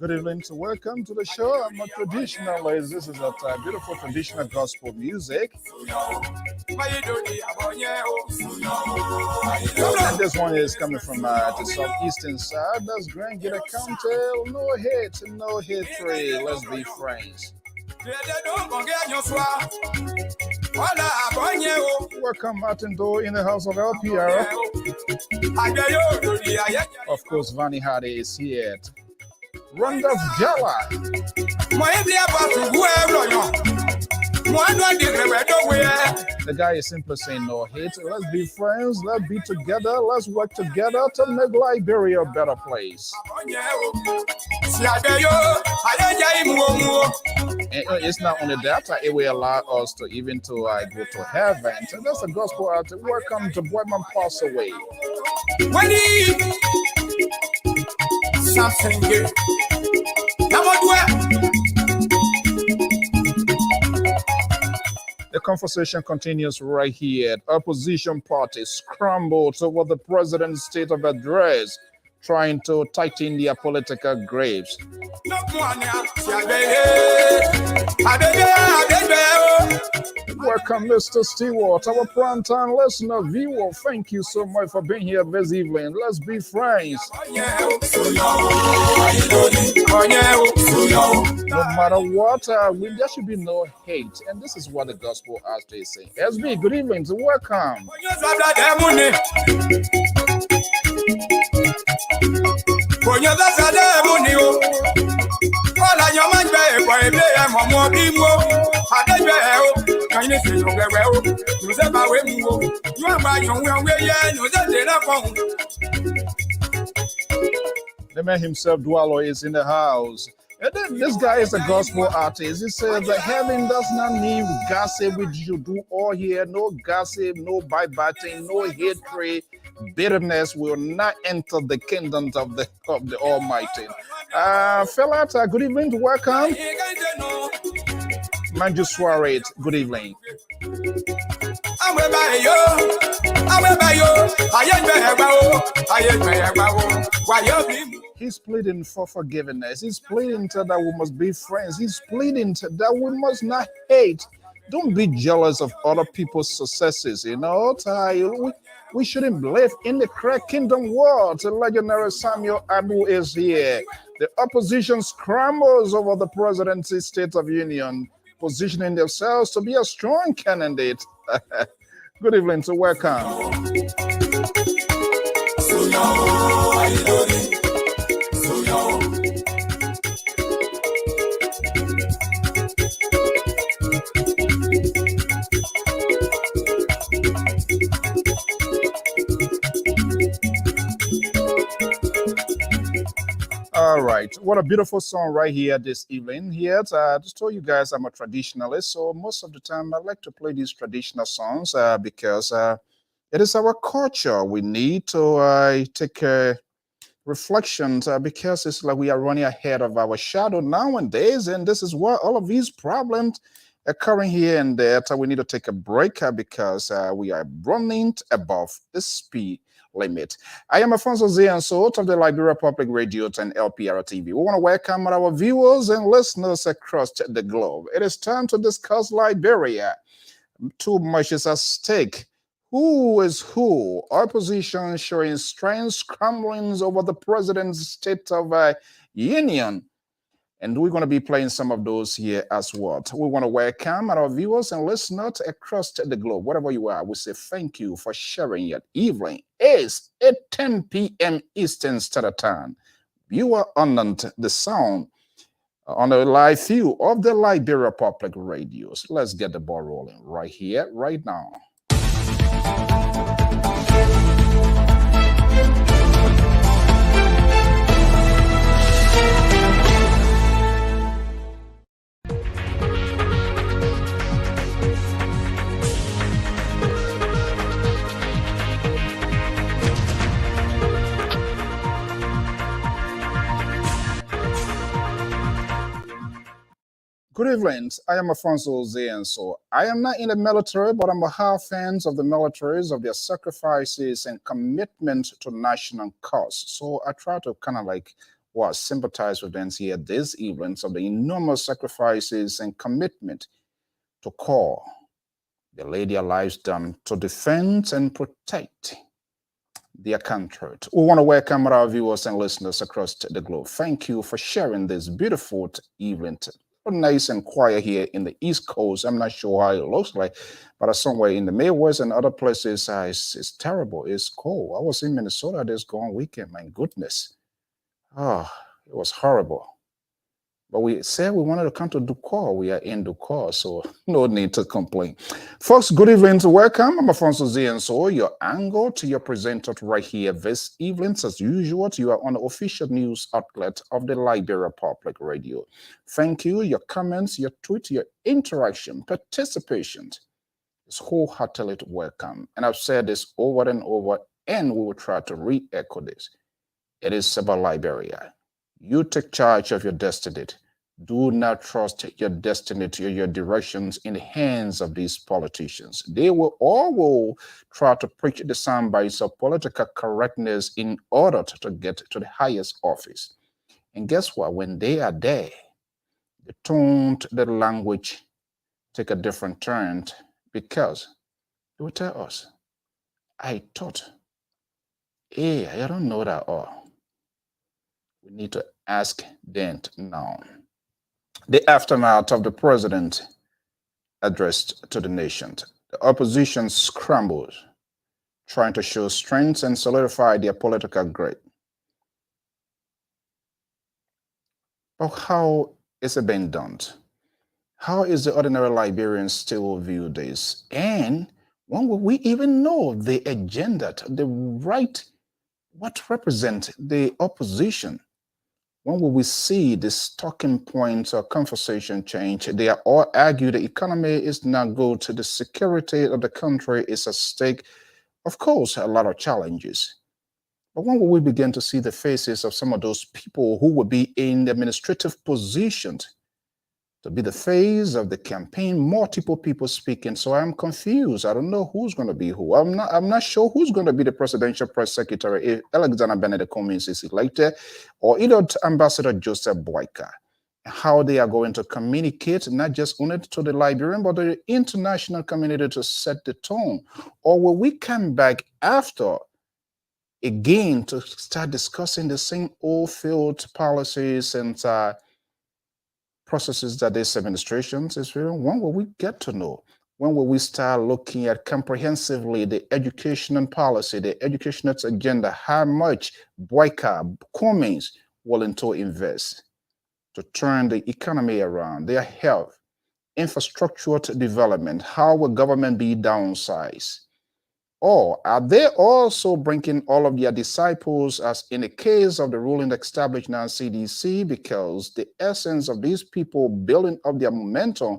Good evening, so welcome to the show. I'm a traditionalist. This is a beautiful traditional gospel music. And this one is coming from the southeastern side. That's Grand Gita County. No hate, no hatred. Let's be friends. Welcome, Martin Doe, in the house of Lpr. Of course, Vani Hardy is here. Ronda's Jala. The guy is simply saying no hate. Let's be friends. Let's be together. Let's work together to make Liberia a better place. And it's not only that, it will allow us to even to go to heaven. So that's a gospel art. Welcome to Boyman Pass Away. Something good. The conversation continues right here. Opposition parties scrambled over the president's state of address, trying to tighten their political grips. Welcome, Mr. Stewart, our prime-time listener, viewer. Thank you so much for being here this evening. Let's be friends. No matter what, there should be no hate. And this is what the gospel actually is saying. SB, good evening. Welcome. The man himself, Dwallo, is in the house. And then this guy is a gospel artist. He says that heaven does not need gossip, which you do all here. No gossip, no backbiting, no hatred. Bitterness will not enter the kingdom of the Almighty. Fella, good evening. Welcome. Manju Suarez, good evening. He's pleading for forgiveness. He's pleading that we must be friends. He's pleading that we must not hate. Don't be jealous of other people's successes. You know, we shouldn't live in the crack kingdom world. The legendary Samuel Abu is here. The opposition scrambles over the presidency State of Union, positioning themselves to be a strong candidate. Good evening, so welcome. All right, what a beautiful song right here this evening. Here, I just told you guys I'm a traditionalist, so most of the time I like to play these traditional songs because it is our culture. We need to take reflections because it's like we are running ahead of our shadow nowadays, and this is where all of these problems occurring here and there. So we need to take a break because we are running above the speed limit. I am Alfonso Zianso of the Liberia Public Radio and Lpr-Tv. We want to welcome our viewers and listeners across the globe. It is time to discuss Liberia. Too much is at stake. Who is who? Opposition showing strange scramblings over the president's State of Union. And we're going to be playing some of those here as well. We want to welcome our viewers and listeners across the globe. Wherever you are, we say thank you for sharing your evening. It's 8:10 p.m. Eastern Standard Time. You are on the sound on the live view of the Liberia Public Radios. Let's get the ball rolling right here, right now. Good evening. I am Alfonso Zianso. I am not in the military, but I'm a half fan of the militaries, of their sacrifices and commitment to national cause. So I try to kind of like sympathize with them here this evening of the enormous sacrifices and commitment to call. They lay their lives down to defend and protect their country. We want to welcome our viewers and listeners across the globe. Thank you for sharing this beautiful evening. Nice and quiet here in the East Coast. I'm not sure how it looks like, but somewhere in the Midwest and other places, it's terrible. It's cold. I was in Minnesota this gone weekend. My goodness. Oh, it was horrible. But we said we wanted to come to Ducor. We are in Ducor, so no need to complain. Folks, good evening. Welcome. I'm Afonso Z, and so your angle to your presenter right here this evening. As usual, you are on the official news outlet of the Liberia Public Radio. Thank you. Your comments, your tweet, your interaction, participation is wholeheartedly welcome. And I've said this over and over, and we will try to re-echo this. It is about Liberia. You take charge of your destiny. Do not trust your destiny to your directions in the hands of these politicians. They will try to preach the soundbites of political correctness in order to get to the highest office. And guess what? When they are there, the tone, the language take a different turn because they will tell us, I thought, hey, I don't know that all. We need to ask them now. The aftermath of the president addressed to the nation. The opposition scrambles, trying to show strength and solidify their political grip. But how is it being done? How is the ordinary Liberian still view this? And when will we even know the agenda, the right, what represent the opposition? When will we see this talking points or conversation change? They are all argue the economy is not good, the security of the country is at stake. Of course, a lot of challenges. But when will we begin to see the faces of some of those people who will be in the administrative positions to be the face of the campaign? Multiple people speaking, so I'm confused. I don't know who's going to be who. I'm not sure who's going to be the presidential press secretary if Alexander Benedict Cummings is elected, or either Ambassador Joseph Boyka. How they are going to communicate, not just only to the Liberian, but the international community to set the tone. Or will we come back after again to start discussing the same old field policies and processes that this administration is really? When will we get to know? When will we start looking at comprehensively the educational policy, the educational agenda, how much Boyka, Cummings willing to invest to turn the economy around, their health, infrastructure development, how will government be downsized? Or are they also bringing all of their disciples, as in the case of the ruling established now CDC, because the essence of these people building up their momentum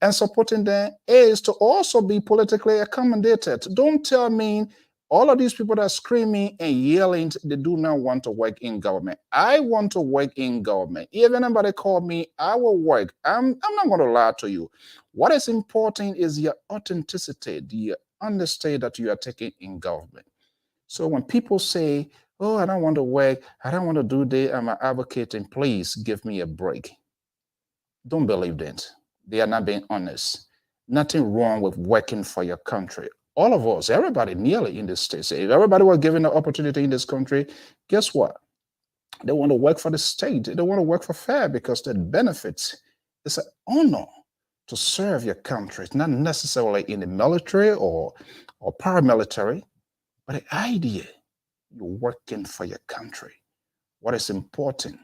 and supporting them is to also be politically accommodated? Don't tell me all of these people that are screaming and yelling, they do not want to work in government. I want to work in government. If anybody call me, I will work. I'm not going to lie to you. What is important is your authenticity, the understand that you are taking in government. So when people say, oh, I don't want to work, I don't want to do this, I'm advocating, please give me a break. Don't believe that. They are not being honest. Nothing wrong with working for your country. All of us, everybody nearly in this state, if everybody were given the opportunity in this country, guess what? They want to work for the state. They want to work for fair because that benefits. It's an honor to serve your country. It's not necessarily in the military or paramilitary, but the idea you're working for your country. What is important,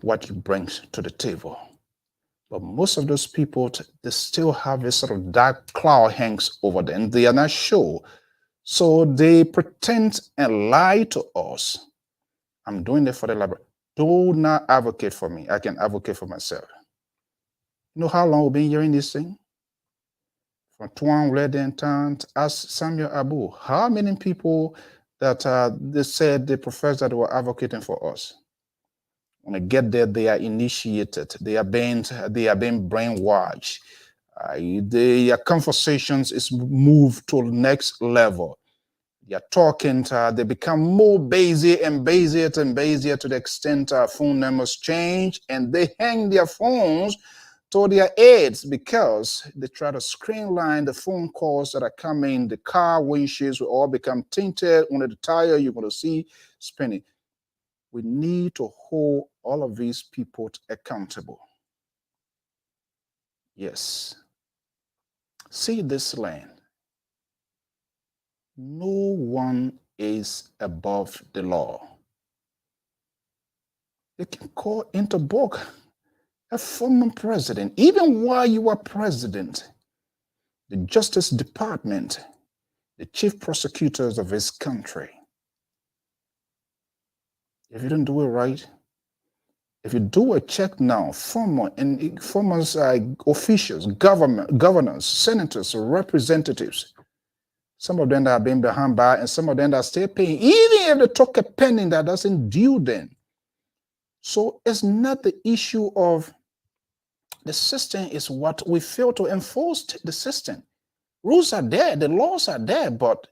what you bring to the table. But most of those people, they still have this sort of dark cloud hangs over them. They are not sure. So they pretend and lie to us. I'm doing it for the library. Do not advocate for me. I can advocate for myself. You know how long we've been hearing this thing? From Tuan Redentant, ask Samuel Abu, how many people that they said they profess that they were advocating for us? When they get there, they are initiated. They are being brainwashed. Their conversations is moved to the next level. They are talking, they become more basic and basic and basic to the extent phone numbers change, and they hang their phones to their heads because they try to screenline the phone calls that are coming. The car windshields will all become tinted. Under the tire, you're going to see spinning. We need to hold all of these people accountable. Yes. See this land. No one is above the law. They can call into book a former president. Even while you are president, the Justice Department, the chief prosecutors of his country, if you don't do it right, if you do a check now, former officials, governors, senators, representatives, some of them that have been behind bar and some of them that are still paying, even if they took a penny that doesn't due them. So it's not the issue of the system, is what we fail to enforce the system. Rules are there, the laws are there, but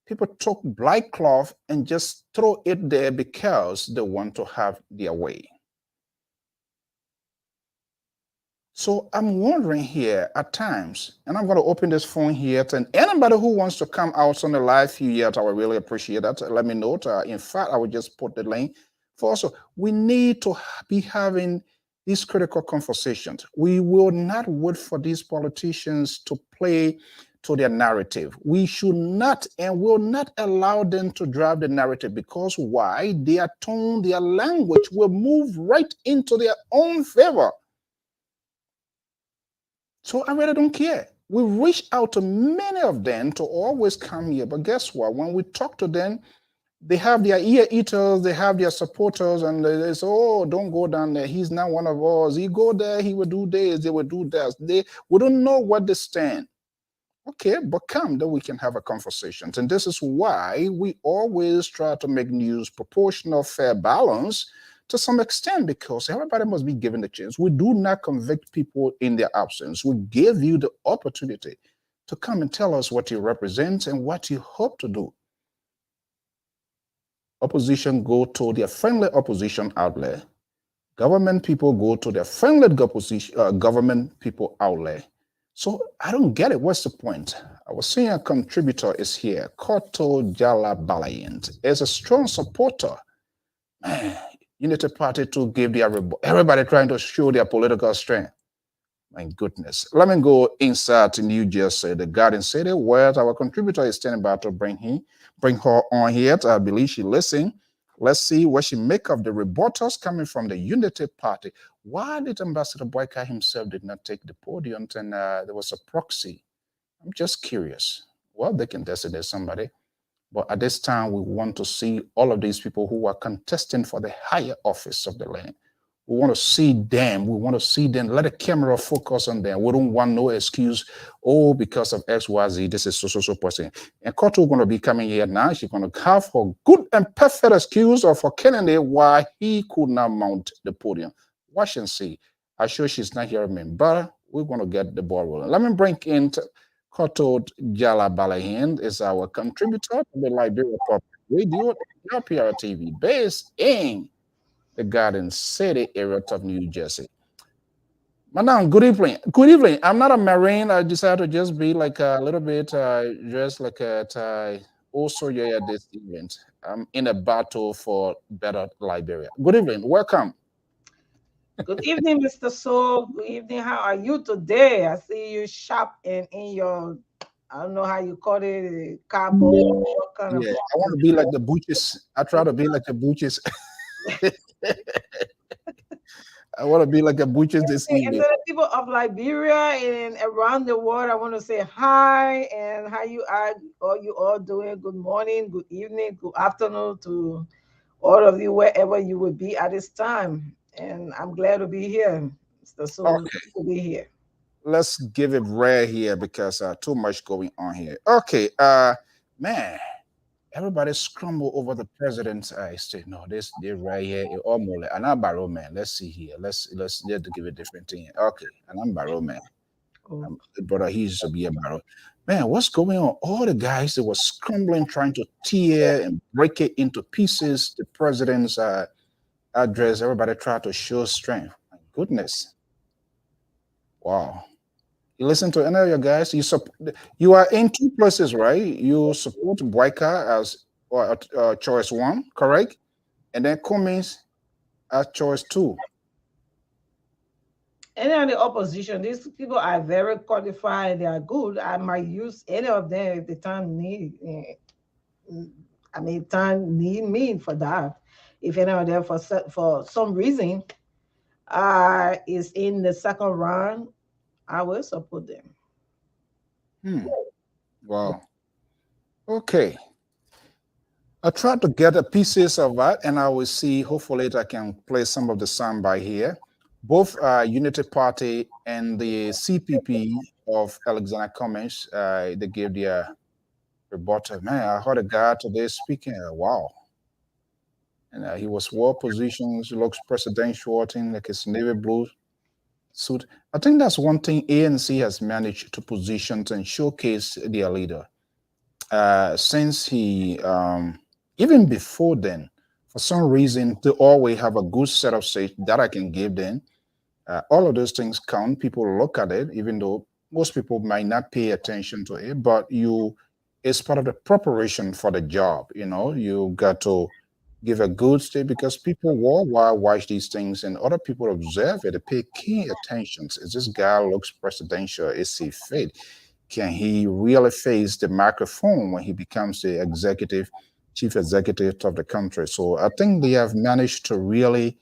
people took black cloth and just throw it there because they want to have their way. So I'm wondering here at times, and I'm going to open this phone here, and anybody who wants to come out on the live feed yet, I would really appreciate that. Let me know. In fact, I would just put the link for also. We need to be having these critical conversations. We will not wait for these politicians to play to their narrative. We should not and will not allow them to drive the narrative, because why? Their tone, their language will move right into their own favor. So I really don't care. We reach out to many of them to always come here. But guess what? When we talk to them, they have their ear eaters, they have their supporters, and they say, oh, don't go down there. He's not one of us. He go there, he will do this, they will do that. We don't know what they stand. Okay, but come, then we can have a conversation. And this is why we always try to make news proportional, fair, balance to some extent, because everybody must be given the chance. We do not convict people in their absence. We give you the opportunity to come and tell us what you represent and what you hope to do. Opposition go to their friendly opposition outlet. Government people go to their friendly government people outlet. So I don't get it. What's the point? I was seeing a contributor is here. Koto Jala Balayant is a strong supporter. Man, Unity Party to give everybody trying to show their political strength. My goodness. Let me go inside to New Jersey, the Garden City, where our contributor is standing by to bring her on here. I believe she listening. Let's see what she make of the rebuttals coming from the Unity Party. Why did Ambassador Boyka himself did not take the podium and there was a proxy? I'm just curious. Well, they can designate somebody. But at this time, we want to see all of these people who are contesting for the higher office of the land. We want to see them. We want to see them. Let the camera focus on them. We don't want no excuse. Oh, because of X, Y, Z, this is so person. And Koto going to be coming here now. She's going to have her good and perfect excuse of for Kennedy why he could not mount the podium. Watch and see. I'm sure she's not hearing me, but we're going to get the ball rolling. Let me bring in Koto Jala Balahin is our contributor to the Liberia Public Radio, Lpr-Tv, based in the Garden City area of New Jersey. Madam, good evening. Good evening. I'm not a Marine. I decided to just be like a little bit just like also yeah this event. I'm in a battle for better Liberia. Good evening. Welcome. Good evening, Mr. Soul. Good evening. How are you today? I see you sharp and in your, I don't know how you call it, cabo. What kind of? Yeah, I want to be like the butchers. I try to be like the butchers. I want to be like a butcher this And to evening. the people of Liberia and around the world, I want to say hi and how you are. All you all doing? Good morning, good evening, good afternoon to all of you wherever you will be at this time. And I'm glad to be here, Mr. Soul. Okay, To be here. let's give it rare here because too much going on here. Okay, man, everybody scramble over the president's state. No, this right here, almost an ambaro man. Let's see here. Let's give it different thing. Okay, an ambaro man. Oh, Brother, he used to be a barrel. Man, what's going on? All the guys that were scrambling, trying to tear and break it into pieces. The president's address. Everybody tried to show strength. My goodness. Wow. You listen to any of your guys. You are in two places, right? You support Boyka as choice one, correct? And then Cummings as choice two. any of the opposition, these people are very qualified. They are good. I might use any of them if the time need. I mean, time need me for that. if any of them for some reason is in the second round, I will support them. Hmm. Wow. Okay. I tried to get a pieces of that, and I will see. Hopefully, I can play some of the sound by here. Both Unity Party and the CPP of Alexander Cummings, they gave their rebuttal. Man, I heard a guy today speaking. Wow, and he was well positioned. Looks presidential, I think, like his navy blue suit. I think that's one thing ANC has managed to position and showcase their leader. Since he, even before then, for some reason, they always have a good set of say that I can give them. All of those things count. People look at it, even though most people might not pay attention to it, but it's part of the preparation for the job. You got to give a good state because people worldwide watch these things and other people observe it. They pay keen attention. Is this guy looks presidential? Is he fit? Can he really face the microphone when he becomes the chief executive of the country? So I think they have managed to really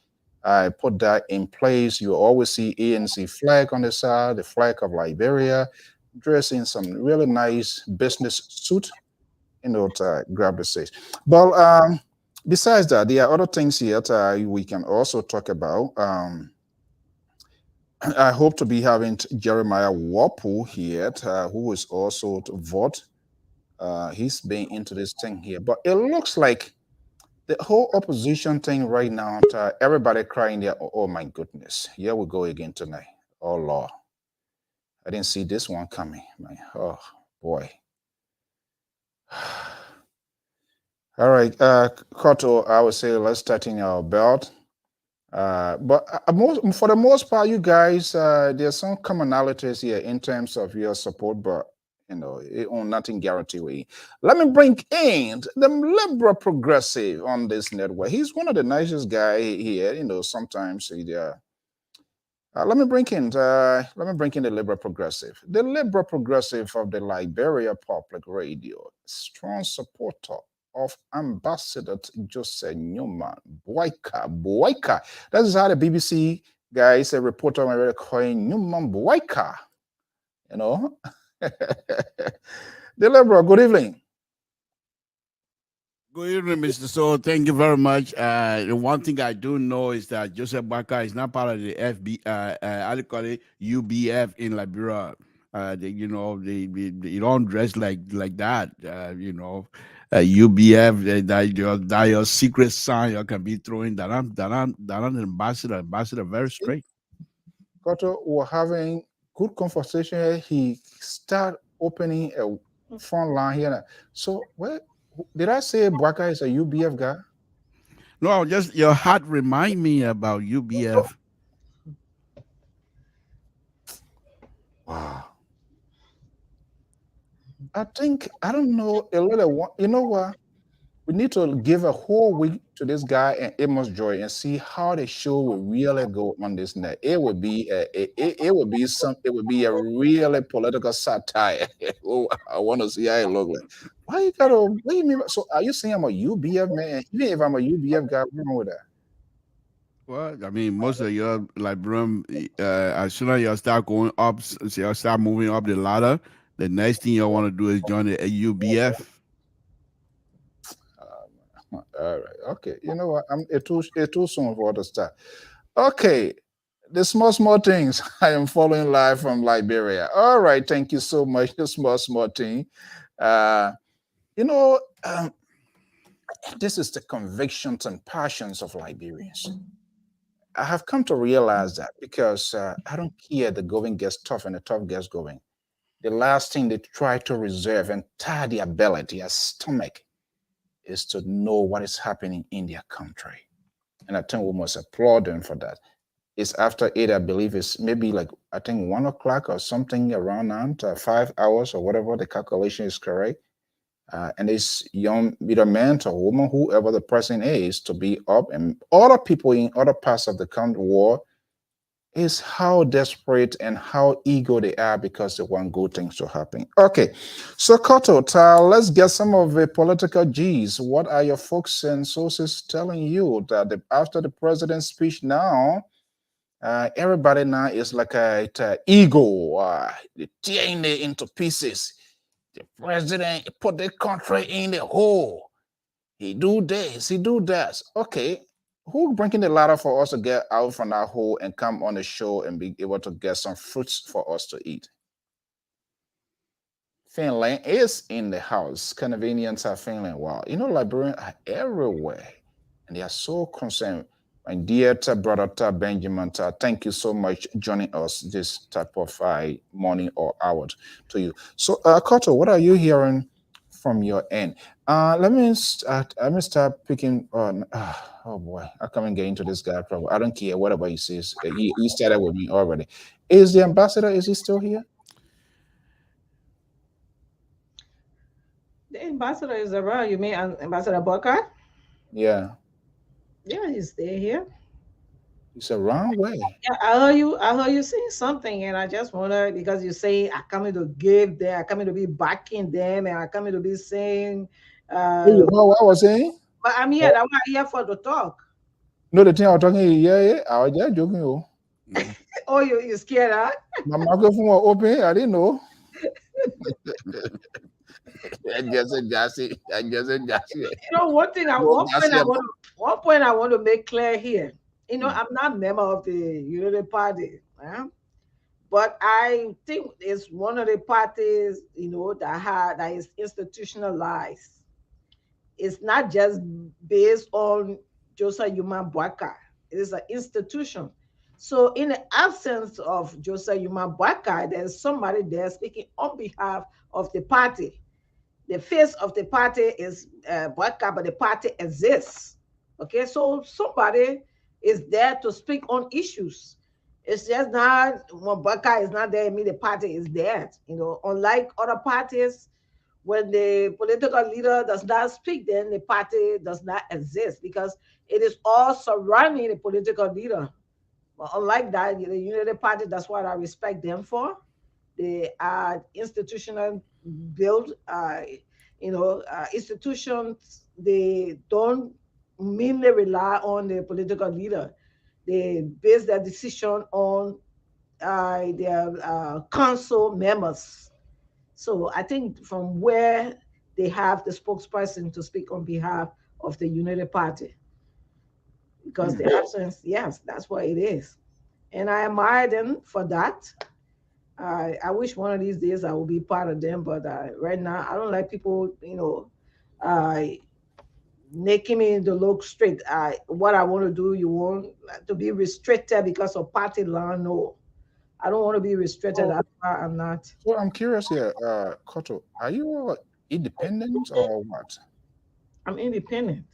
put that in place. You always see ANC flag on the side, the flag of Liberia, dressed in some really nice business suit, to grab the stage. But besides that, there are other things here that we can also talk about. I hope to be having Jeremiah Wapu here, who is also to vote. He's been into this thing here, but it looks like the whole opposition thing right now, everybody crying there. Oh, my goodness, here we go again tonight. Oh Lord, I didn't see this one coming. Oh boy. All right, Koto, I would say let's tighten our belt. But for the most part, you guys, there's some commonalities here in terms of your support, but it on nothing guarantee we. Let me bring in the liberal progressive on this network. He's one of the nicest guy here. Sometimes let me bring in the liberal progressive. The liberal progressive of the Liberia Public Radio, strong supporter of Ambassador Joseph Newman. Boyka. That is how the BBC guys, a reporter, were calling Newman Boyka. The liberal, good evening. Good evening, Mr. So. Thank you very much. The one thing I do know is that Joseph Baka is not part of the how do you call it, UBF in Liberia. They don't dress like that. UBF, that your secret sign you can be throwing that I'm an ambassador very straight. Koto, we're having good conversation here. He start opening a front line here. So, did I say Bwaka is a UBF guy? No, just your hat remind me about UBF. Wow. I don't know a little. You know what? We need to give a whole week to this guy and Amos Joy and see how the show will really go on this net. It would be it would be a really political satire. Oh, I want to see how it look like. Why you gotta what do you mean? So are you saying I'm a UBF man? Even if I'm a UBF guy, what's wrong with that? Well, I mean, most of your like room, as soon as you start going up, you start moving up the ladder. The next thing you want to do is join the UBF. All right, okay. You know what? It's too soon for the start. Okay, the small things. I am following live from Liberia. All right, thank you so much. The small thing. Uh, you know, this is the convictions and passions of Liberians. I have come to realize that because I don't care the going gets tough and the tough gets going. The last thing they try to reserve and tie their belly, their stomach, is to know what is happening in their country. And I think we must applaud them for that. It's after 8, I believe it's maybe like, I think 1 o'clock or something around now, 5 hours or whatever the calculation is correct. And this young, either man or woman, whoever the person is, to be up, and other people in other parts of the country war, is how desperate and how eager they are because they want good things to happen. Okay, so Koto, let's get some of the political G's. What are your folks and sources telling you that after the president's speech now, everybody now is like a ego, they tearing it into pieces. The president put the country in the hole. He do this, he do that. Okay, who bringing the ladder for us to get out from that hole and come on the show and be able to get some fruits for us to eat? Finland is in the house. Scandinavians are Finland. Wow, you know, Liberians are everywhere, and they are so concerned. My dear brother Benjamin, thank you so much joining us this type of morning or hour to you. So, Koto, what are you hearing from your end? Let me start picking on. Oh boy, I can't even get into this guy. Probably I don't care whatever he says. He started with me already. Is the ambassador? Is he still here? The ambassador is around. You mean Ambassador Booker? Yeah, Yeah, he's there here. it's a wrong way. Yeah, I heard you saying something, and I just wonder because you say I coming to give them, I coming to be backing them, and I coming to be saying, Oh, you uh, know what I was saying? but I'm here. I'm not here for the talk. No, the thing I was talking, yeah, yeah, I was just joking. Oh. Mm. Oh, you scared, huh? My microphone was open. I didn't know. I just said, Jassy. I just said, Jassy. You know, one thing, No, Jassy, one point I want to make clear here. You know, mm, I'm not a member of the Unity Party, huh? But I think it's one of the parties, you know, that is institutionalized. It's not just based on Joseph Yuma Bwaka. It is an institution. So in the absence of Joseph Yuma Bwaka, there's somebody there speaking on behalf of the party. The face of the party is Bwaka, but the party exists. Okay, so somebody is there to speak on issues. It's just not when Bwaka is not there, I mean the party is there. You know, unlike other parties, when the political leader does not speak, then the party does not exist because it is all surrounding the political leader. But unlike that, the Unity Party, that's what I respect them for. They are institutional build, institutions. They don't mainly rely on the political leader. They base their decision on their council members. So I think from where they have the spokesperson to speak on behalf of the Unity Party, because mm. the absence, yes, that's what it is. And I admire them for that. I wish one of these days I will be part of them, but right now I don't like people, uh, making me to look straight. What I want to do, you want to be restricted because of party law? No, I don't want to be restricted. So, That's why I'm not. so I'm curious here, Koto, are you independent or what? I'm independent,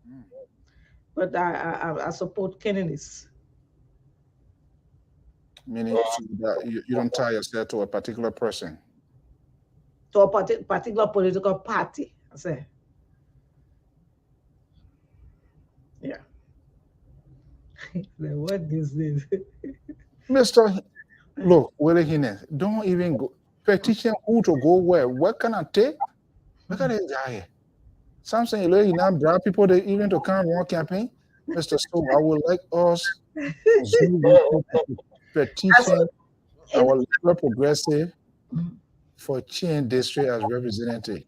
Mm. but I support candidates. Meaning that you don't tie yourself to a particular person. To a particular political party. I say, yeah. Then what is this? Mr. Look, Willie Hines, don't even go petition who to go where. What can I take? Look at this guy here. Something you now bribe people to even to come run campaign. Mr. So I would like us Zoom people to That's petition it, our liberal progressive for Chin district as representative.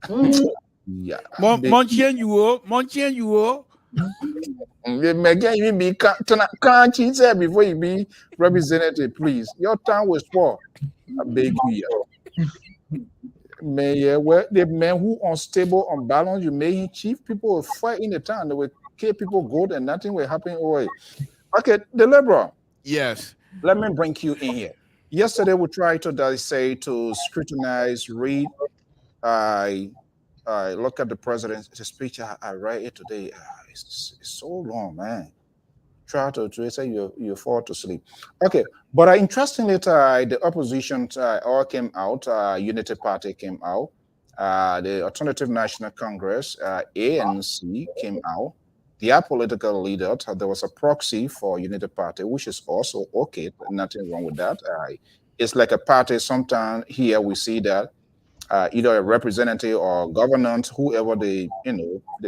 mhm. Yeah. Monchien you oh. Again, you be can't cheat before you be representative, please. Your time was poor. I beg you. Man, yeah, well, the men who unstable, unbalanced, you make him chief, people will fight in the town. They will kill people good and nothing will happen away. Okay, the liberal. Yes. Let me bring you in here. Yesterday we tried to say to scrutinize, read. I look at the president's speech. I read it today. It's so long, man. Try to say you fall to sleep. Okay, but interestingly, the opposition all came out. Unity Party came out. The Alternative National Congress (ANC) came out. their political leader. There was a proxy for Unity Party, which is also okay. Nothing wrong with that. It's like a party. Sometimes here we see that either a representative or government, whoever they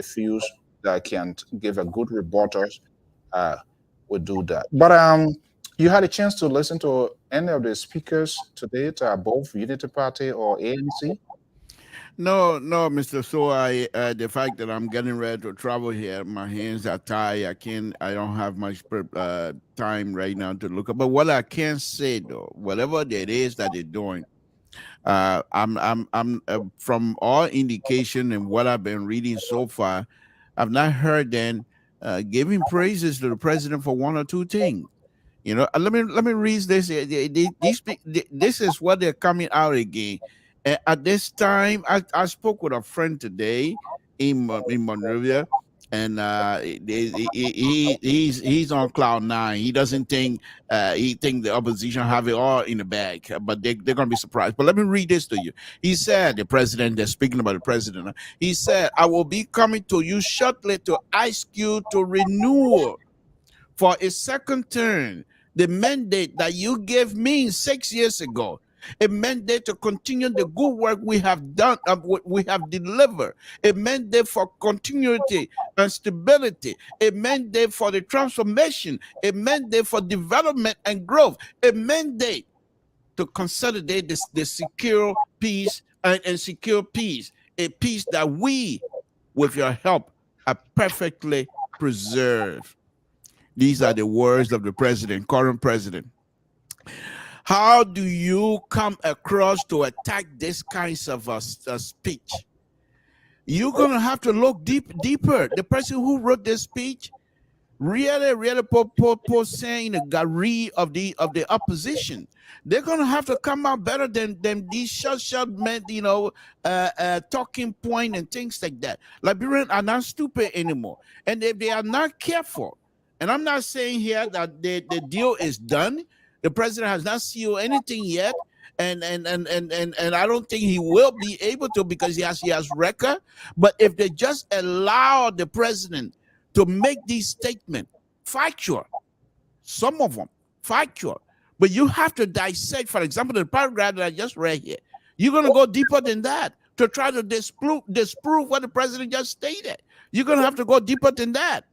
feel that can give a good rebuttal, uh, would do that. But you had a chance to listen to any of the speakers today, to both Unity Party or ANC? No, no, Mr. So the fact that I'm getting ready to travel here, my hands are tied. I don't have much time right now to look up. But what I can say though, whatever it is that they're doing, I'm from all indication and what I've been reading so far, I've not heard them giving praises to the president for one or two things. You know, let me read this. This is what they're coming out again. At this time, I spoke with a friend today in Monrovia, and he's on cloud nine. He doesn't think he think the opposition have it all in the bag, but they're gonna be surprised. But let me read this to you. He said, the president, they're speaking about the president. He said, "I will be coming to you shortly to ask you to renew for a second term the mandate that you gave me 6 years ago, a mandate to continue the good work we have done, we have delivered, a mandate for continuity and stability, a mandate for the transformation, a mandate for development and growth, a mandate to consolidate the secure peace and secure peace, a peace that we, with your help, are perfectly preserved." These are the words of the president, current president. How do you come across to attack this kinds of speech? You're going to have to look deeper. The person who wrote this speech really saying the gary of the opposition. They're going to have to come out better than these short men, talking point and things like that. Liberians are not stupid anymore. And if they are not careful, and I'm not saying here that the deal is done. The president has not sealed anything yet. And I don't think he will be able to, because he has record. But if they just allow the president to make these statements factual, some of them factual, but you have to dissect. For example, the paragraph that I just read here, you're going to go deeper than that to try to disprove what the president just stated. You're going to have to go deeper than that.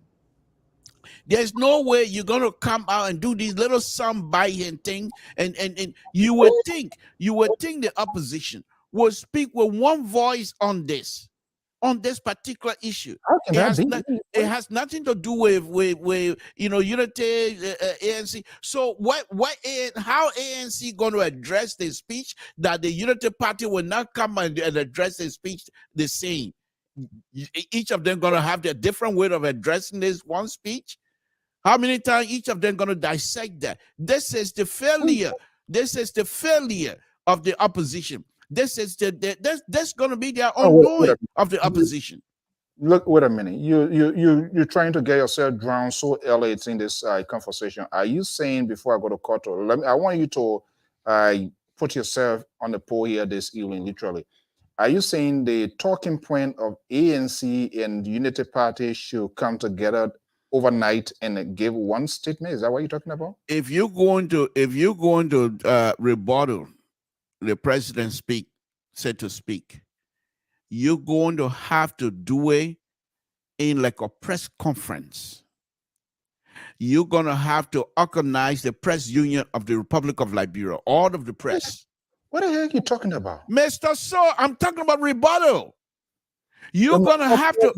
There's no way you're going to come out and do these little soundbite thing, and you would think the opposition would speak with one voice on this particular issue. How can that be? It has nothing to do with Unity, ANC. So how ANC going to address the speech that the Unity Party will not come and address the speech the same? Each of them going to have their different way of addressing this one speech. How many times each of them going to dissect that? This is the failure. This is the failure of the opposition. This is that's going to be their undoing of the opposition. Look, wait a minute. You're trying to get yourself drowned so early in this conversation. Are you saying, before I go to court, I want you to put yourself on the pole here this evening, literally. Are you saying the talking point of ANC and Unity Party should come together overnight and give one statement? Is that what you're talking about? If you're going to rebuttal the president said to speak, you're going to have to do it in like a press conference. You're going to have to organize the press union of the Republic of Liberia, all of the press. What the heck are you talking about? Mr. So, I'm talking about rebuttal. You're going to have to...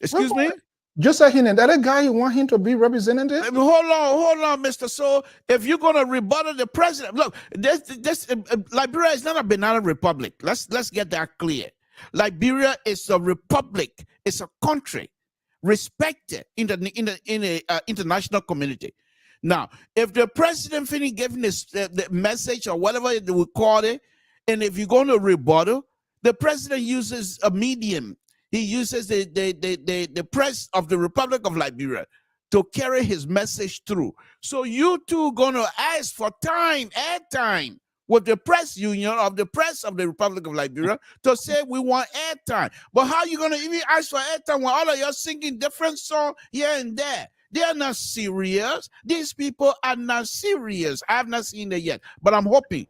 Excuse me? Just like him, that other guy, you want him to be representative? Hold on, Mr. So. If you're going to rebuttal the president, look, this Liberia is not a banana republic. Let's get that clear. Liberia is a republic. It's a country respected in the international community. Now, if the president finished giving the message or whatever they would call it, and if you're going to rebuttal, the president uses a medium. He uses the press of the Republic of Liberia to carry his message through. So you two gonna ask for time, add time with the press union of the press of the Republic of Liberia to say we want airtime. But how you gonna even ask for airtime when all of you singing different songs here and there? They are not serious. These people are not serious. I have not seen it yet, but I'm hoping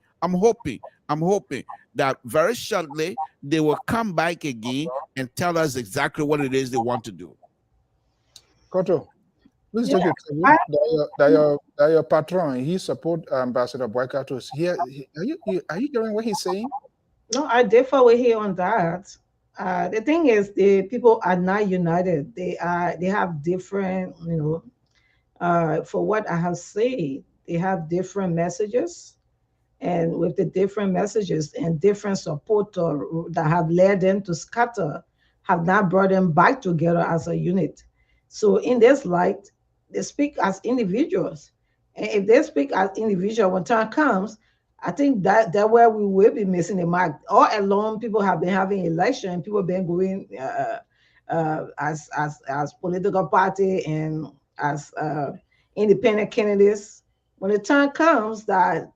that very shortly they will come back again and tell us exactly what it is they want to do. Koto, please take it that your patron, he support Ambassador Boykato. Are you hearing what he's saying? No, I differ with him on that. The thing is, the people are not united. They have different, for what I have said, they have different messages, and with the different messages and different supporters that have led them to scatter, have not brought them back together as a unit. So in this light, they speak as individuals, and if they speak as individual, when time comes, I think that where we will be missing the mark. All along, people have been having election, people have been going as political party and as independent candidates. When the time comes that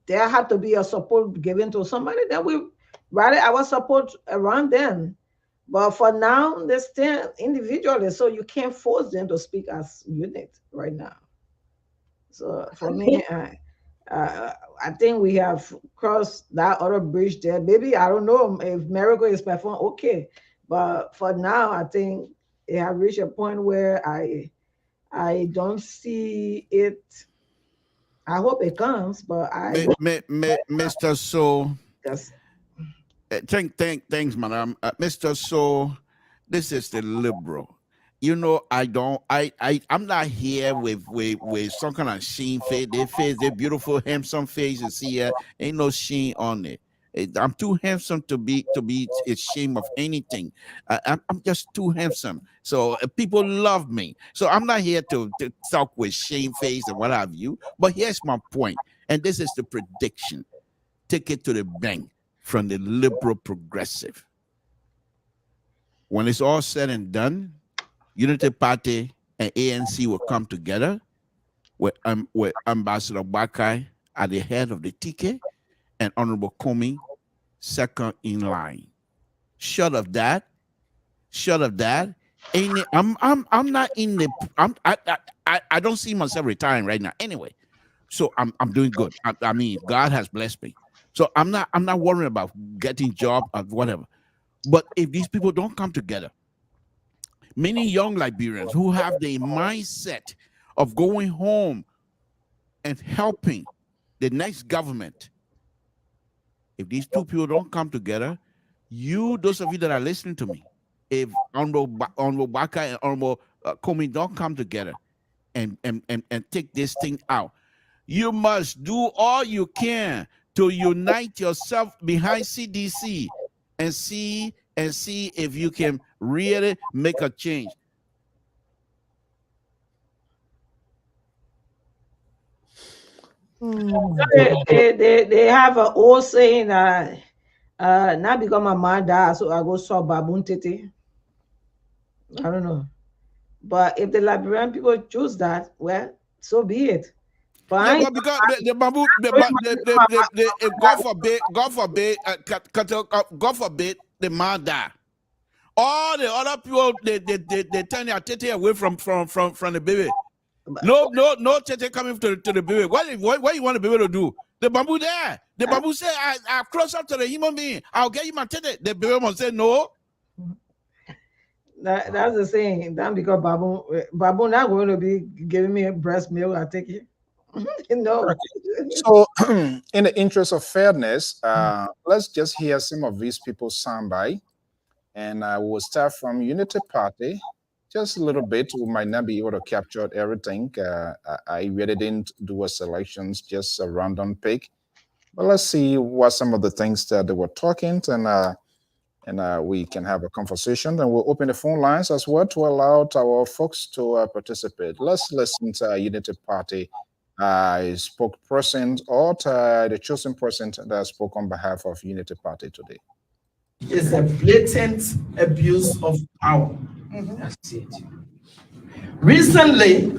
there have to be a support given to somebody, then we rally our support around them. But for now, they stand individually, so you can't force them to speak as unit right now. So for me, I think we have crossed that other bridge there. Maybe I don't know if miracle is performed, okay, but for now, I think it has reached a point where I don't see it. I hope it comes, but Mr. So, just thanks, madam. Mr. So, this is the liberal. I'm not here with some kind of sheen face. Their beautiful, handsome faces here. Ain't no sheen on it. I'm too handsome to be ashamed of anything. I'm just too handsome. So people love me. So I'm not here to talk with shame face and what have you. But here's my point, and this is the prediction. Take it to the bank from the liberal progressive. When it's all said and done, Unity Party and ANC will come together with Ambassador Bakai at the head of the TK and Honorable Comey second in line. Short of that, I'm not in the I don't see myself retiring right now anyway. So I'm doing good. I mean, God has blessed me. So I'm not worrying about getting job or whatever. But if these people don't come together, many young Liberians who have the mindset of going home and helping the next government, if these two people don't come together, those of you that are listening to me, if Honorable Baka and Honorable Comey don't come together and take this thing out, you must do all you can to unite yourself behind CDC and see if you can really make a change. They have an old saying that not because my mom died, so I go saw Baboon Tete. I don't know. But if the Liberian people choose that, well, so be it. But Yeah, but because the bamboo, God forbid, the man die. All the other people, they turn their tete away from the baby. No tete coming to the baby. What you want the baby to do? The bamboo there. The bamboo say, I close up to the human being. I'll get you my tete. The baby must say no. That's the saying. That's because Babu not going to be giving me a breast milk. I take it. No. So, in the interest of fairness, let's just hear some of these people's soundbite, and we'll start from Unity Party. Just a little bit. We might not be able to capture everything. I really didn't do a selections, just a random pick. But let's see what some of the things that they were talking, and we can have a conversation. And we'll open the phone lines as well to allow our folks to participate. Let's listen to Unity Party spokesperson or the chosen person that spoke on behalf of Unity Party today. It's a blatant abuse of power. That's it. Recently,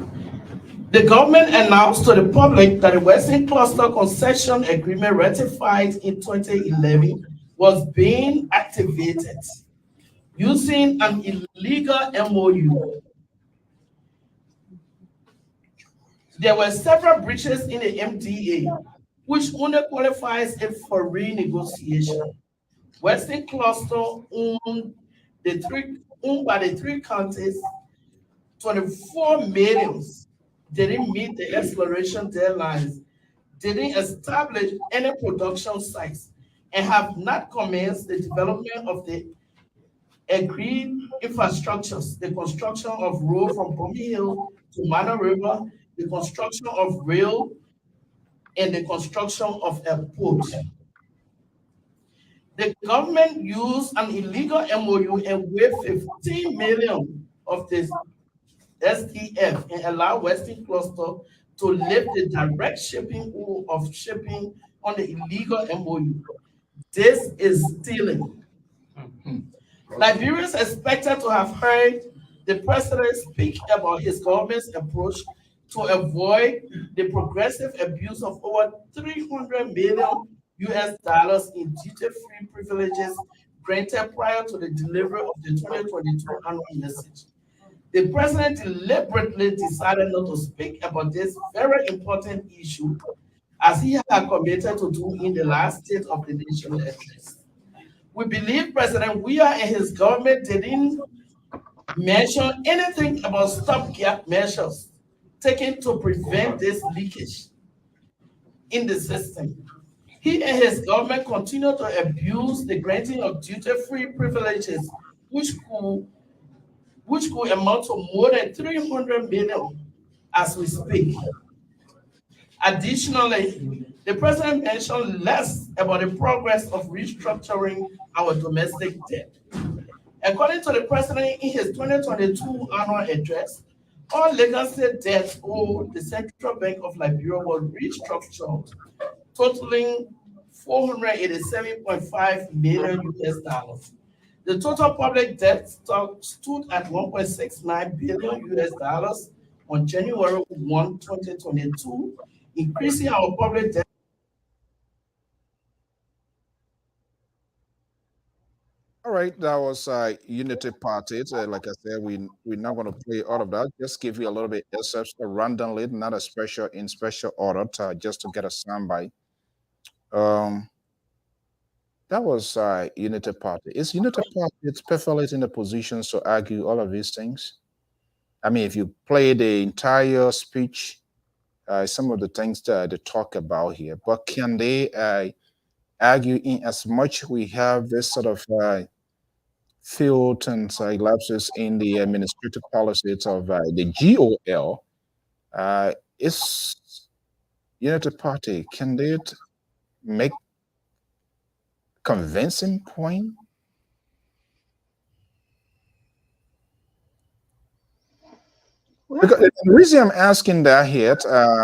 The government announced to the public that the Western Cluster Concession Agreement ratified in 2011 was being activated using an illegal MOU. There were several breaches in the MDA, which only qualifies it for renegotiation. Western Cluster owned by the three counties, 24 millions didn't meet the exploration deadlines, didn't establish any production sites, and have not commenced the development of the agreed infrastructures, the construction of road from Bummy Hill to Mana River, the construction of rail, and the construction of a port. The government used an illegal MOU and waived 15 million of this SDF and allowed Western Cluster to lift the direct shipping of shipping on the illegal MOU. This is stealing. Liberians expected to have heard the president speak about his government's approach to avoid the progressive abuse of over 300 million US dollars in duty-free privileges granted prior to the delivery of the 2022 annual message. The president deliberately decided not to speak about this very important issue as he had committed to do in the last State of the Nation address. We believe President Weah and his government didn't mention anything about stopgap measures taken to prevent this leakage in the system. He and his government continue to abuse the granting of duty-free privileges, which could amount to more than 300 million as we speak. Additionally, the president mentioned less about the progress of restructuring our domestic debt. According to the president in his 2022 annual address, all legacy debts owed the Central Bank of Liberia were restructured, totaling 487.5 million US dollars. The total public debt stood at 1.69 billion US dollars on January 1, 2022, increasing our public debt. All right, that was Unity Party. Like I said, we're not going to play all of that. Just give you a little bit excerpts randomly, not a special order, just to get a soundbite. That was Unity Party. Is Unity Party it's perfectly in the positions to argue all of these things? I mean, if you play the entire speech, some of the things that they talk about here, but can they argue in as much we have this sort of field and lapses in the administrative policies of the GOL? Is Unity Party, can they make convincing point? Because the reason I'm asking that here,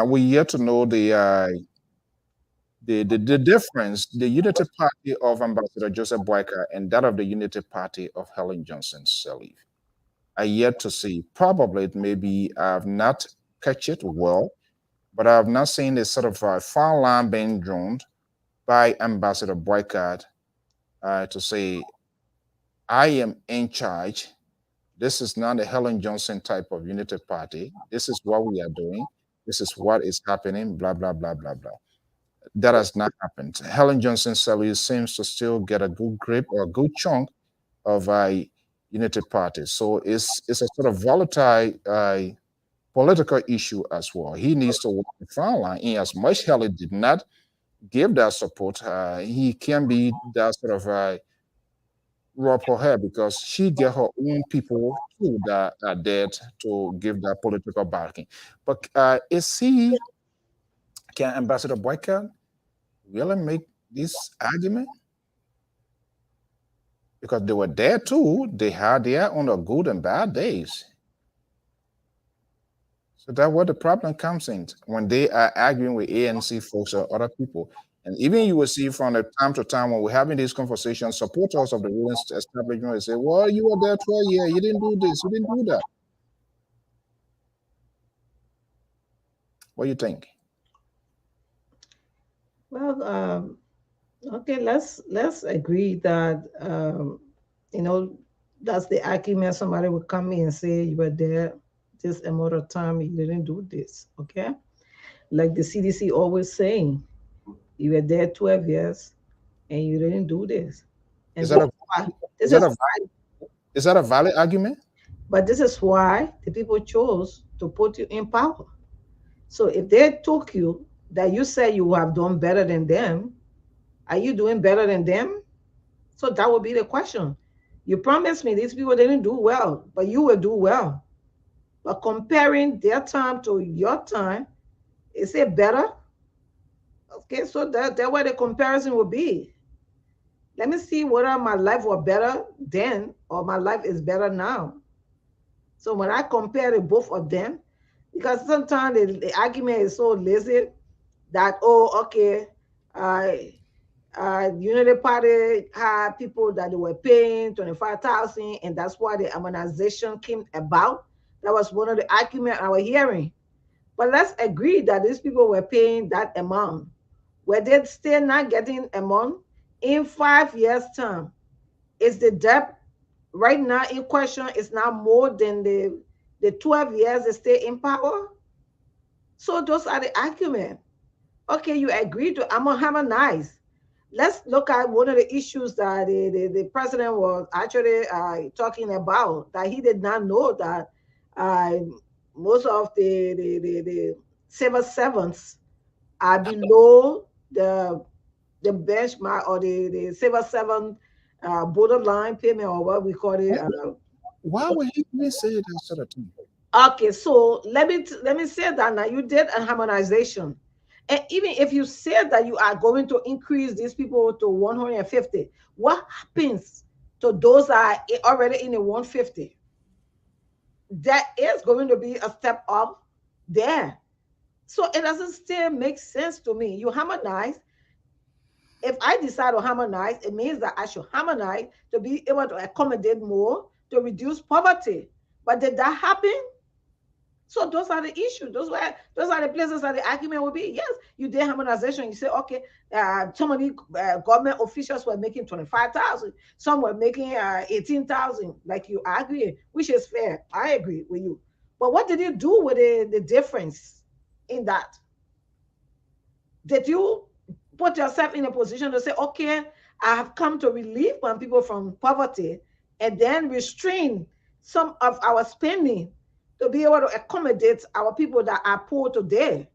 we yet to know the difference, the Unity Party of Ambassador Joseph Boyka and that of the Unity Party of Helen Johnson Sirleaf. I yet to see. Probably it maybe I've not catch it well, but I've not seen a sort of fine line being drawn by Ambassador Boycott to say, I am in charge. This is not a Helen Johnson type of Unity Party. This is what we are doing. This is what is happening, blah, blah, blah, blah, blah. That has not happened. Helen Johnson Sirleaf seems to still get a good grip or a good chunk of a Unity Party. So it's a sort of volatile political issue as well. He needs to walk the fine line. In as much Helen did not give that support, he can be that sort of rub her hair because she get her own people too that are there to give that political backing. But can Ambassador Boyka really make this argument? Because they were there too. They had their own good and bad days. So that's where the problem comes in when they are arguing with ANC folks or other people. And even you will see from the time to time when we're having these conversations, supporters of the ruling establishment will say, well, you were there 12 years, you didn't do this, you didn't do that. What do you think? Well, okay, let's agree that you know that's the argument. Somebody would come in and say you were there this amount of time, you didn't do this. Okay, like the CDC always saying, you were there 12 years and you didn't do this, Is and that this a is why. is This that is a why. is that a valid argument? But this is why the people chose to put you in power. So if they took you that you say you have done better than them, are you doing better than them? So that would be the question. You promised me these people didn't do well, but you will do well. But comparing their time to your time, is it better? Okay, so that where the comparison will be. Let me see whether my life was better then or my life is better now. So when I compare the both of them, because sometimes the argument is so lazy that, oh, okay, uh, Unity Party had people that they were paying 25,000, and that's why the immunization came about. That was one of the arguments I was hearing. But let's agree that these people were paying that amount. Were they still not getting amount in 5 years' time? Is the debt right now in question is now more than the 12 years they stay in power? So those are the arguments. Okay, you agree to harmonize. Let's look at one of the issues that the president was actually talking about, that he did not know that uh, most of the civil servants are below the benchmark or the civil servant borderline payment, or what we call it. Why would he even say that sort of thing? Okay, so let me say that now you did a harmonization. And even if you said that you are going to increase these people to 150, what happens to those that are already in the 150? That is going to be a step up there. So it doesn't still make sense to me. You harmonize. If I decide to harmonize, it means that I should harmonize to be able to accommodate more, to reduce poverty. But did that happen? So those are the issues. Those are the places that the argument will be. Yes, you did harmonization. You say, okay, some of the government officials were making 25,000. Some were making 18,000. Like you agree, which is fair. I agree with you. But what did you do with the difference in that? Did you put yourself in a position to say, okay, I have come to relieve my people from poverty, and then restrain some of our spending to be able to accommodate our people that are poor today?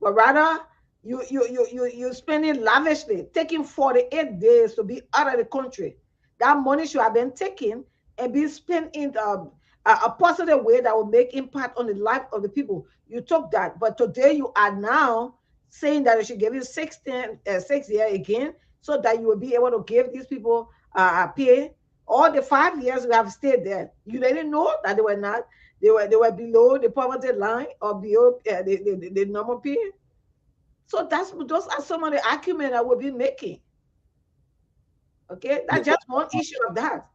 But rather, you spending lavishly, taking 48 days to be out of the country. That money should have been taken and be spent in a positive way that will make impact on the life of the people. You took that, but today you are now saying that you should give you 6 year again, so that you will be able to give these people pay. All the 5 years you have stayed there, you didn't know that they were below the poverty line or below the normal pay. So those are some of the arguments I will be making. Okay, that's just one issue of that.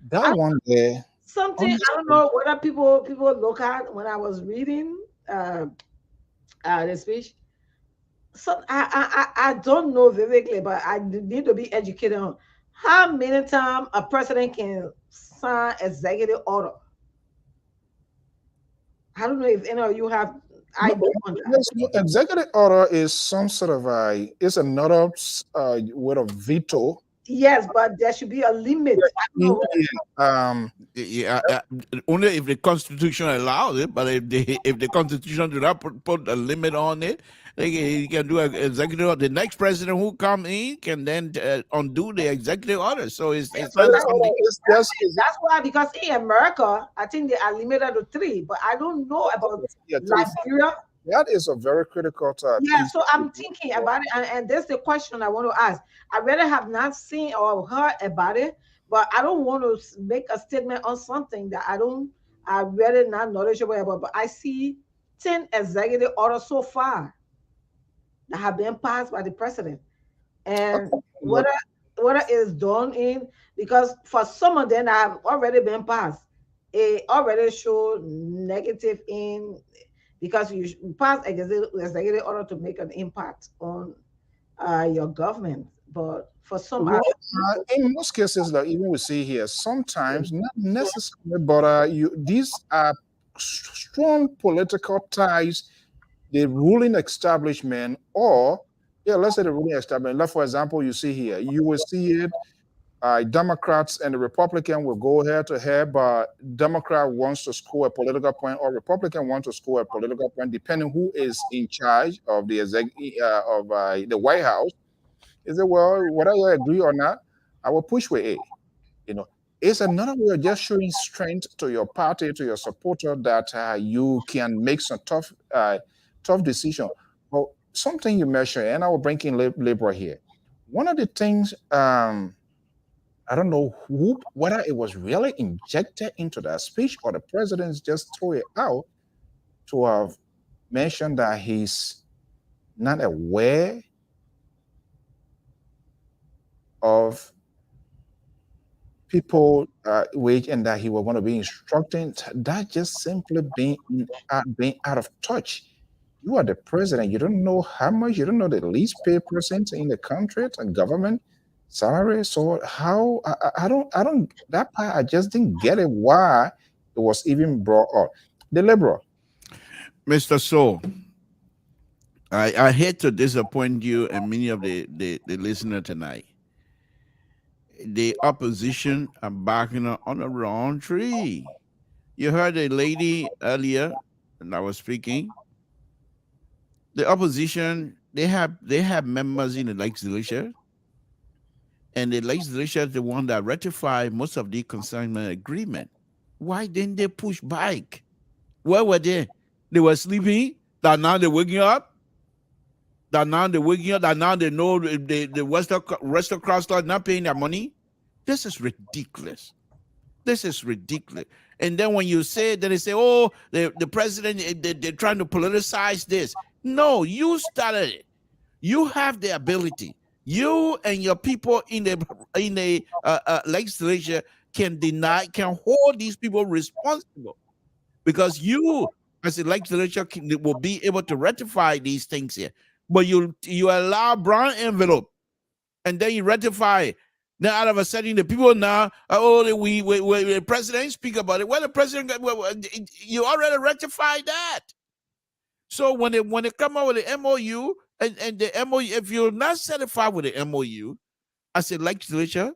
That I, one there, something I don't honestly, know whether people look at when I was reading the speech. So I don't know vividly, but I need to be educated on how many times a president can sign executive order. I don't know if any of you have no, idea on that. yes, no, executive order is some sort of it's another word of veto. Yes, but there should be a limit. I don't know. Yeah, only if the Constitution allows it. But if the Constitution do not put a limit on it, he can do an executive order. The next president who come in can then undo the executive order. So it's not Executive something. order is just That's why, because in America, I think they are limited to three, but I don't know about yeah, Liberia. that is a very critical Yeah, piece. so I'm thinking about it, and that's the question I want to ask. I really have not seen or heard about it, but I don't want to make a statement on something that I really not knowledgeable about. But I see 10 executive orders so far that have been passed by the president, and Okay, whether look, whether it's done in, because for some of them that have already been passed, it already show negative in because you pass executive order to make an impact on your government. But for some Well, other in most cases, like even we see here, sometimes not necessarily, but these are strong political ties, the ruling establishment, or yeah, let's say the ruling establishment. Like for example, you see here, you will see it. Democrats and the Republican will go head to head, but Democrat wants to score a political point, or Republican wants to score a political point, depending who is in charge of the White House. Is it well, whether you agree or not, I will push with A. You know, it's another way of just showing strength to your party, to your supporter, that you can make some tough decision. Well, something you mentioned, and I will bring in labor here. One of the things, I don't know whether it was really injected into that speech or the president just threw it out to have mentioned that he's not aware of people wage and that he was going to be instructing. That just simply being out of touch. You are the president. You don't know how much. You don't know the least paid person in the country and government salary. So how I don't that part I just didn't get it why it was even brought up. The liberal. Mr. So, I hate to disappoint you and many of the listener tonight. The opposition are barking on the wrong tree. You heard a lady earlier, and I was speaking. The opposition, they have members in the legislature, and the legislature is the one that ratified most of the consignment agreement. Why didn't they push back? Where were they? They were sleeping. That now they're waking up. That now they're waking up. That now they know the Western Cross are not paying their money. This is ridiculous. This is ridiculous. And then when you say, then they say, oh, the president, they're trying to politicize this. No, you started it. You have the ability. You and your people in the legislature can hold these people responsible, because you, as a legislature, will be able to ratify these things here. But you allow brown envelope, and then you ratify it. Then out of a sudden, the people now, we the president speak about it. Well, the president, you already ratified that. So when they come out with the MOU, and the MOU, if you're not satisfied with the MOU as a legislature,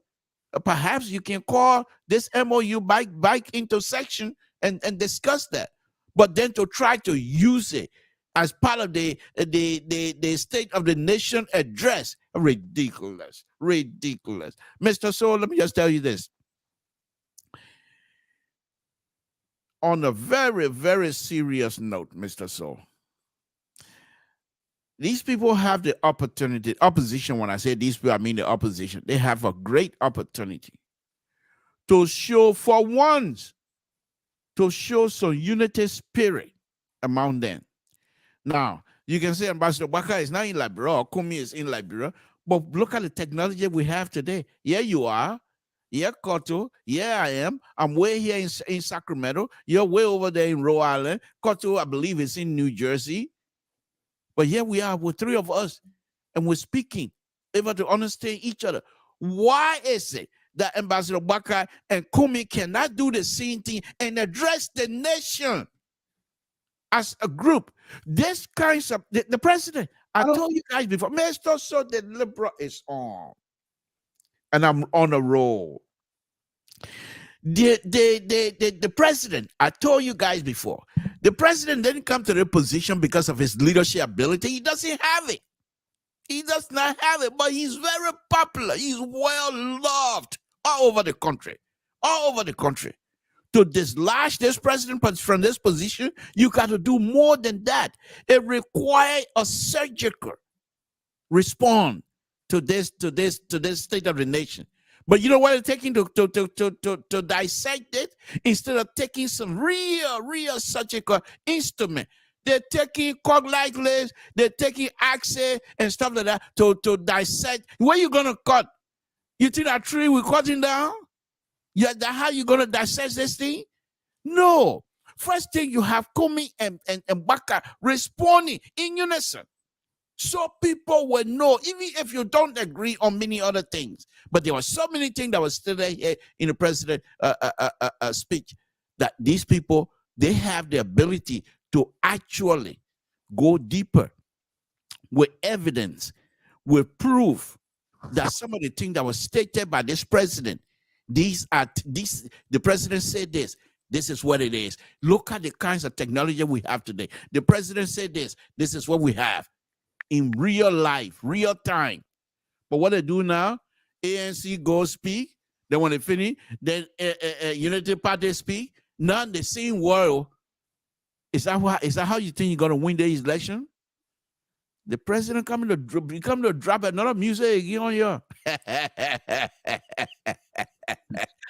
perhaps you can call this MOU back into section and discuss that. But then to try to use it as part of the State of the Nation address, ridiculous. Mr. So, let me just tell you this. On a very, very serious note, Mr. So, these people have the opportunity, opposition, when I say these people, I mean the opposition, they have a great opportunity to show, for once, to show some unity spirit among them. Now, you can say Ambassador Baka is not in Liberia, or Kumi is in Liberia, but look at the technology we have today. Yeah, you are. Yeah, Koto. Yeah, I am. I'm way here in Sacramento. You're way over there in Rhode Island. Koto, I believe, is in New Jersey. But here we are with three of us, and we're speaking, able to understand each other. Why is it that Ambassador Baka and Kumi cannot do the same thing and address the nation as a group? This kinds of the president, I told you guys before, Mr. So the liberal is on, and I'm on a roll. The president, I told you guys before, the president didn't come to the position because of his leadership ability. He doesn't have it. He does not have it, but he's very popular. He's well loved all over the country. All over the country. To dislodge this president from this position, you got to do more than that. It requires a surgical response to this state of the nation. But you know what they're taking to dissect it? Instead of taking some real surgical instrument, they're taking coglitis, they're taking axe and stuff like that to dissect. Where you gonna cut? You think that tree we're cutting down? Yeah, how you gonna dissect this thing? No. First thing you have Kumi and Baka responding in unison. So people will know, even if you don't agree on many other things. But there were so many things that were still there here in the president speech that these people, they have the ability to actually go deeper with evidence, with proof that some of the things that was stated by this president, the president said this is what it is. Look at the kinds of technology we have today. The president said this is what we have in real life, real time. But what they do now, ANC go speak. Then when they finish, then Unity Party speak. Now in the same world, is that how you think you're gonna win the election? The president coming to drop another music on you.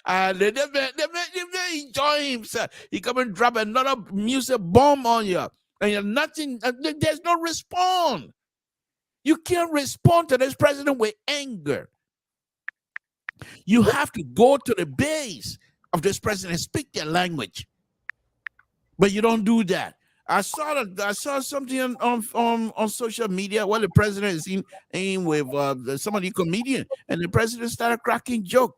And they may enjoy himself. He come and drop another music bomb on you. And you're nothing, there's no response. You can't respond to this president with anger. You have to go to the base of this president and speak their language. But you don't do that. I saw something on social media where the president is in with some of the comedian, and the president started cracking joke.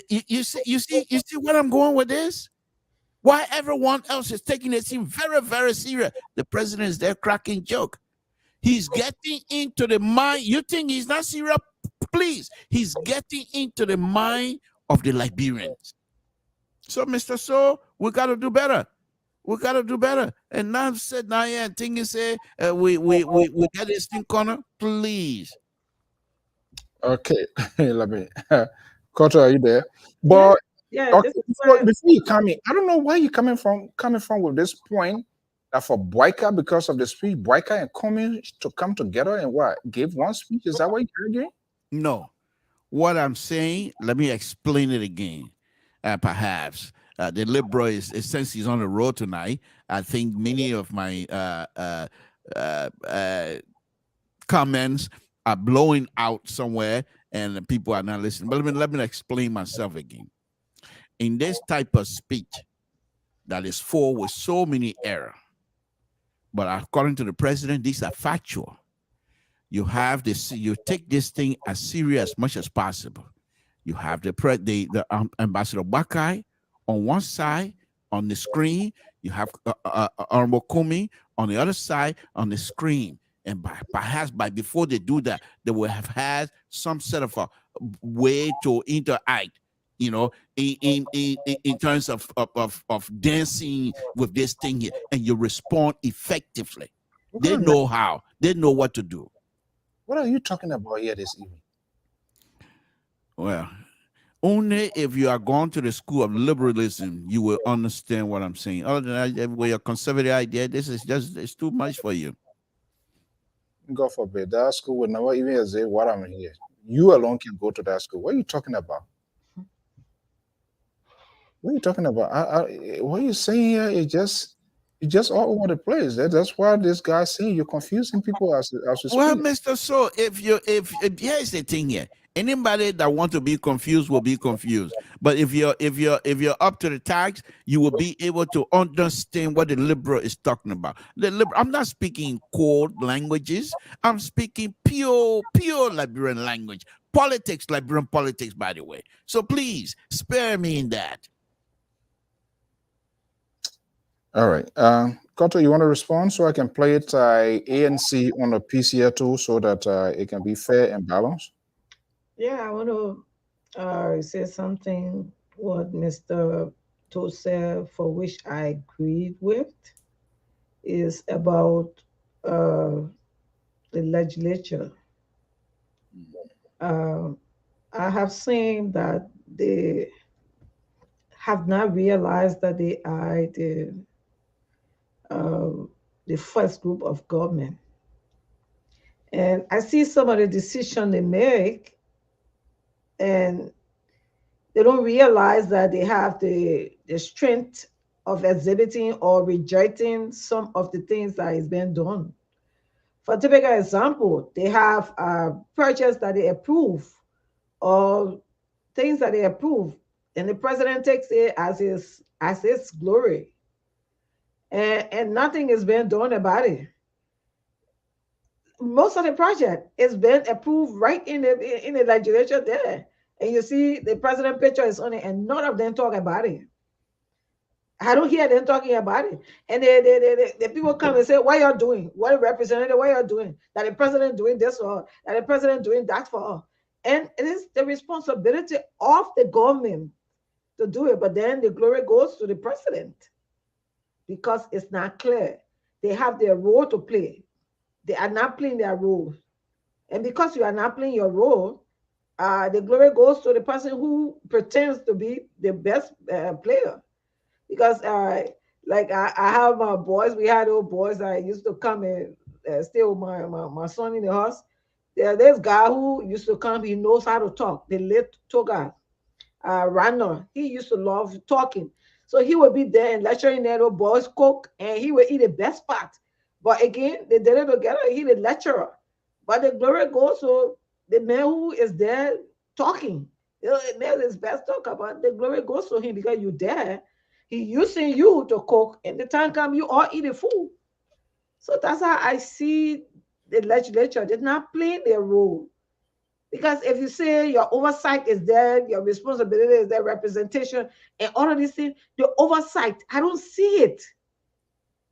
You see what I'm going with this? Why everyone else is taking it seem very, very serious? The president is there cracking joke. He's getting into the mind. You think he's not serious? Please, he's getting into the mind of the Liberians. So, Mr. So, we got to do better. We got to do better. And now said, now yeah, thing is say we get this thing corner, please. Okay, let me. Koto, are you there? But Yeah, okay, this is before where, you come in, I don't know where you're coming from with this point that for Boyka, because of the speech, Boyka and Coming to come together and what give one speech. Is that what you're arguing? No. What I'm saying, let me explain it again. Perhaps the liberal is since he's on the road tonight. I think many of my comments are blowing out somewhere, and the people are not listening. But let me explain myself again. In this type of speech that is full with so many errors, but according to the president, these are factual. You have this. You take this thing as serious as much as possible. You have the Ambassador Bakai on one side on the screen. You have Honorable Kumi on the other side on the screen. And perhaps before they do that, they will have had some sort of a way to interact, you know, in terms of dancing with this thing here, and you respond effectively. They know how. They know what to do. What are you talking about here this evening? Well, only if you are going to the school of liberalism, you will understand what I'm saying. Other than that, with your conservative idea, this is just, it's too much for you. God forbid, that school would never even say what I'm here. You alone can go to that school. What are you talking about? What are you talking about? What you're saying here is just all over the place. That's why this guy's saying you're confusing people as you Well, speak. Mr. So, if here's the thing here. Anybody that want to be confused will be confused. But if you're up to the task, you will be able to understand what the liberal is talking about. I'm not speaking cold languages. I'm speaking pure Liberian language. Politics, Liberian politics, by the way. So please spare me in that. All right. Koto, you want to respond so I can play it ANC on the PCA too so that it can be fair and balanced? yeah, I want to say something what Mr. To said, for which I agreed with, is about the legislature. I have seen that they have not realized that they are the first group of government. And I see some of the decisions they make, and they don't realize that they have the strength of exhibiting or rejecting some of the things that is being done. For typical example, they have purchase that they approve or things that they approve, and the president takes it as his as its glory. And nothing is being done about it. Most of the project is being approved right in the legislature there. And you see the president picture is on it, and none of them talk about it. I don't hear them talking about it. And the people come and say, what you're doing, what a representative, what you're doing, that the president doing this for her, that the president doing that for her. And it is the responsibility of the government to do it. But then the glory goes to the president because it's not clear. They have their role to play. They are not playing their role. And because you are not playing your role, the glory goes to the person who pretends to be the best player. Because like I have boys, we had old boys that used to come and stay with my son in the house. There's guy who used to come, he knows how to talk, the late toga Randall. He used to love talking. So he would be there and lecturing the little boys cook, and he would eat the best part. But again, they did it together, he the lecturer. But the glory goes to the man who is there talking. There's his best talk about the glory goes to him because you're there. He using you to cook, and the time come you all eat the food. So that's how I see the legislature. They're not playing their role. Because if you say your oversight is there, your responsibility is there, representation, and all of these things, the oversight, I don't see it.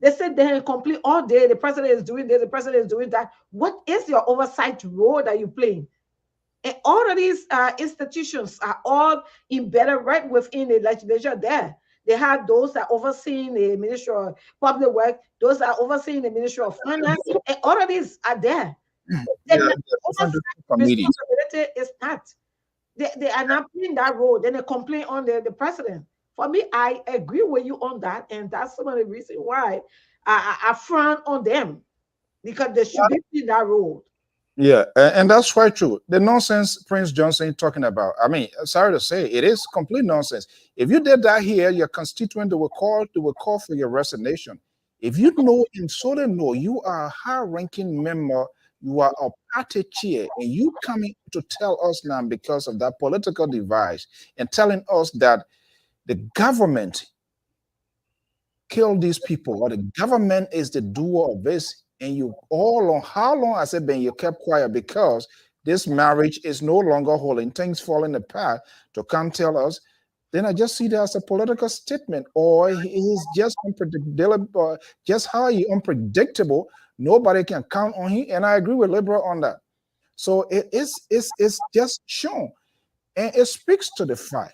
They sit there and complain all day. The president is doing this, the president is doing that. What is your oversight role that you play? And all of these institutions are all embedded right within the legislature there. They have those that overseeing the Ministry of Public Work, those that overseeing the Ministry of Finance, and all of these are there. Yeah, The different committees. responsibility is not. They are not playing that role. Then they complain on the president. For me, I agree with you on that, and that's some of the reason why I frown on them because they should be playing that role. Yeah, and that's quite true. The nonsense Prince Johnson talking about. I mean, sorry to say, it is complete nonsense. If you did that here, your constituent they will call for your resignation. If you know and so they know you are a high-ranking member, you are a party chair, and you coming to tell us now because of that political device and telling us that the government killed these people or the government is the doer of this, and you all on how long has it been you kept quiet because this marriage is no longer holding, things falling apart to come tell us, then I just see that as a political statement, or he's just unpredictable, just how he unpredictable, nobody can count on him. And I agree with Liberal on that. So it's just shown, and it speaks to the fact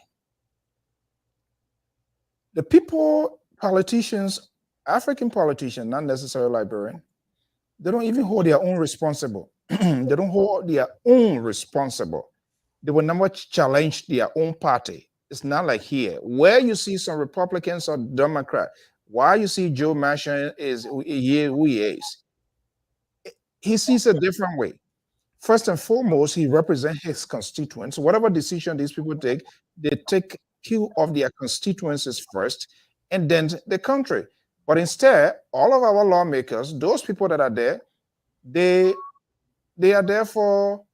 the people, politicians, African politicians, not necessarily Liberian, they don't even hold their own responsible. They don't hold their own responsible. They will never challenge their own party. It's not like here, where you see some Republicans or Democrat. Why you see Joe Manchin is who he is. He sees a different way. First and foremost, he represents his constituents. Whatever decision these people take, they take care of their constituencies first, and then the country. But instead, all of our lawmakers, those people that are there, they are there for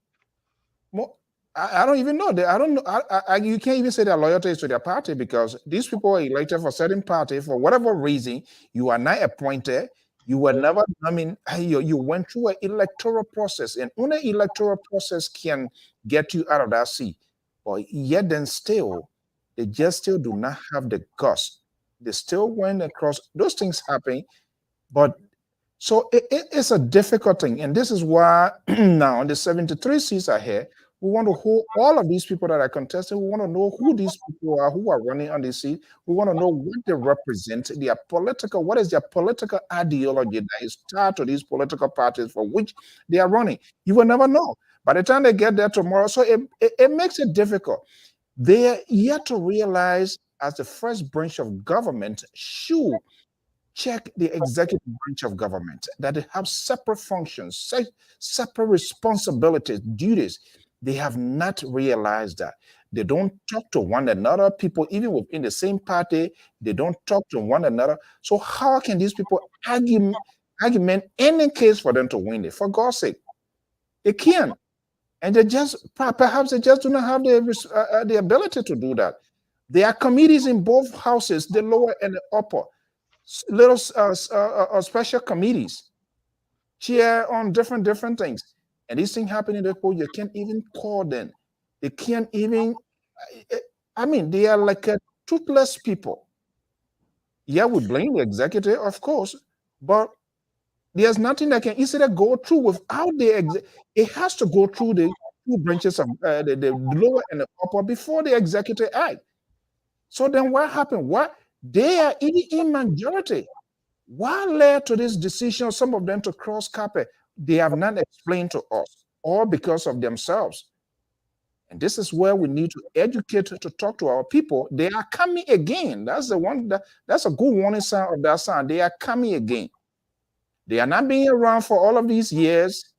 more. I don't even know. I don't know. You can't even say their loyalty is to their party because these people are elected for certain party for whatever reason. You are not appointed. You were never. I mean, you went through an electoral process, and only electoral process can get you out of that seat. But yet, then still, they just still do not have the guts. They still went across. Those things happen, but so it's a difficult thing, and this is why now the 73 seats are here. We want to hold all of these people that are contesting. We want to know who these people are who are running on this seat. We want to know what they represent, their political, what is their political ideology that is tied to these political parties for which they are running. You will never know. By the time they get there tomorrow, so it makes it difficult. They are yet to realize as the first branch of government should check the executive branch of government, that they have separate functions, separate responsibilities, duties. They have not realized that. They don't talk to one another. People, even within the same party, they don't talk to one another. So how can these people argument any case for them to win it? For God's sake, they can't. And they just, perhaps they just do not have the ability to do that. There are committees in both houses, the lower and the upper, little special committees, chair on different things. And these things happen in the poll, you can't even call them. They can't even, I mean, they are like a toothless people. Yeah, we blame the executive, of course, but there's nothing that can easily go through without it has to go through the two branches of the lower and the upper before the executive act. So then what happened? What they are in majority. What led to this decision, some of them to cross carpet? They have not explained to us, all because of themselves. And this is where we need to educate to talk to our people. They are coming again. That's the one that's a good warning sign of that sign. They are coming again. They are not being around for all of these years.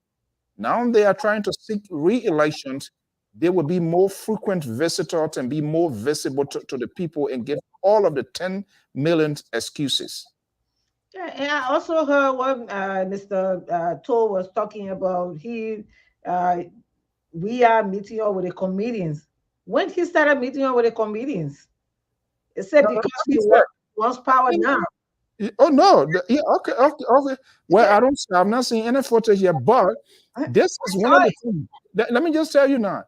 Now they are trying to seek re-elections. They will be more frequent visitors and be more visible to the people and give all of the 10 million excuses. Yeah, and I also heard what Mr. Toll was talking about. Uh, we are meeting up with the comedians. When he started meeting up with the comedians, it said because he wants power now. Oh no! Yeah, okay. Well, I don't. I'm not seeing any footage yet, but this is one of the things. Let me just tell you now.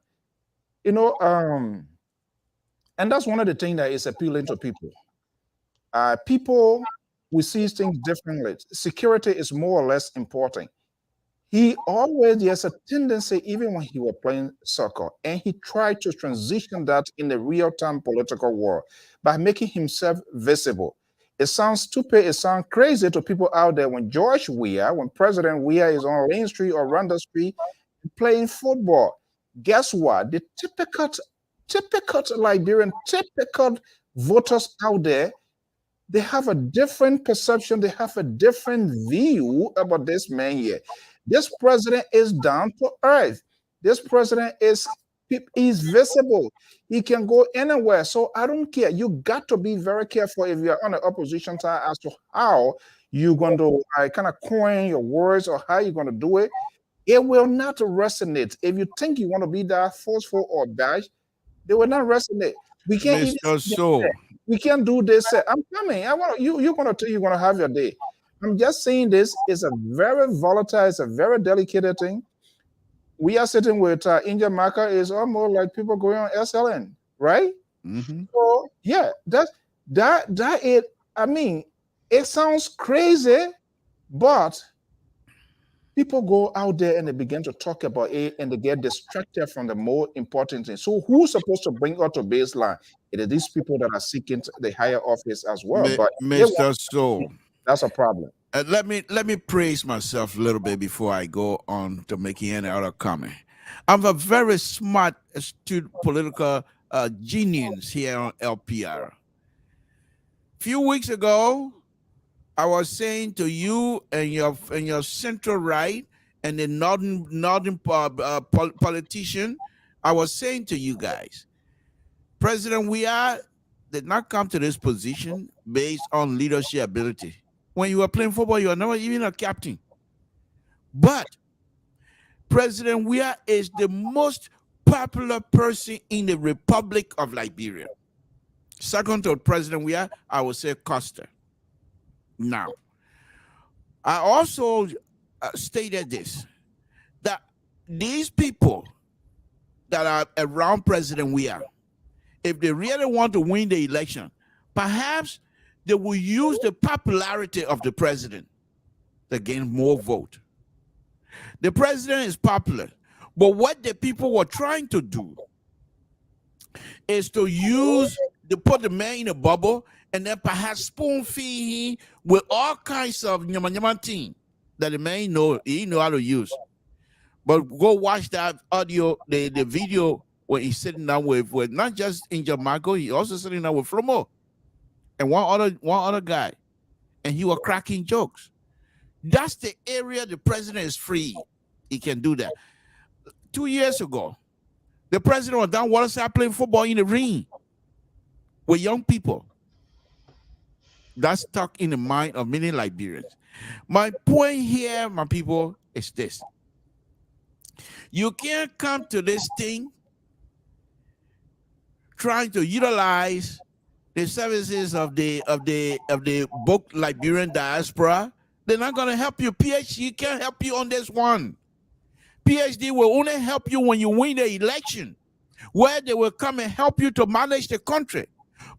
You know, and that's one of the things that is appealing to people. People we see things differently. Security is more or less important. He always has a tendency, even when he was playing soccer, and he tried to transition that in the real-time political world by making himself visible. It sounds stupid, it sounds crazy to people out there when when President Weah is on Lane Street or Randall Street playing football. Guess what? The typical Liberian, typical voters out there, they have a different perception, they have a different view about this man here. This president is down to earth. This president is visible. He can go anywhere. So I don't care. You got to be very careful if you're on the opposition side as to how you're going to kind of coin your words or how you're going to do it. It will not resonate. If you think you want to be that forceful or bash, they will not resonate. We can't even Mr. So, we can't do this. I'm coming. I want you. You're gonna tell you're gonna have your day. I'm just saying this is a very volatile. It's a very delicate thing. We are sitting with India Maka is almost like people going on SLN, right? So yeah, that it. I mean, it sounds crazy, but people go out there and they begin to talk about it and they get distracted from the more important thing. So who's supposed to bring out to baseline? It is these people that are seeking the higher office as well. But Mr. So, that's a problem. let me praise myself a little bit before I go on to making any other comment. I'm a very smart, astute political genius here on LPR. Few weeks ago, I was saying to you and your central right and the northern politician, I was saying to you guys, President Weah did not come to this position based on leadership ability. When you were playing football, you were never even a captain. But President Weah is the most popular person in the Republic of Liberia. Second to President Weah, I would say Costa. Now, I also stated this, that these people that are around President Weah, if they really want to win the election, perhaps they will use the popularity of the president to gain more vote. The president is popular, but what the people were trying to do is to put the man in a bubble and then perhaps spoon feed him with all kinds of nyama thing that the man he know how to use. But go watch that audio, the video where he's sitting down with not just in Jamaica, he also sitting down with Flomo and one other guy, and he was cracking jokes. That's the area the president is free. He can do that. 2 years ago, the president was down Waterside playing football in the ring with young people. That's stuck in the mind of many Liberians. My point here, my people, is this. You can't come to this thing trying to utilize the services of the book Liberian diaspora, they're not going to help you. PhD can't help you on this one. PhD will only help you when you win the election, where they will come and help you to manage the country.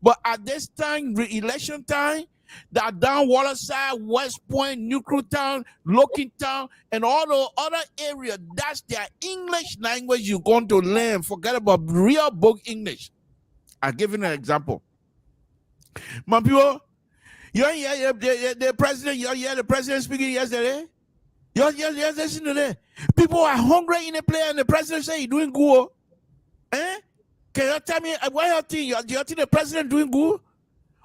But at this time, election time, that down Waterside, West Point, Nuclear Town, Looking Town, and all the other areas, that's their English language you're going to learn. Forget about real book English. I'll give you an example. My people, you hear the president, you hear the president speaking yesterday? You listen to that. People are hungry in the play, and the president say he's doing good. Eh? Can you tell me why you think the president doing good?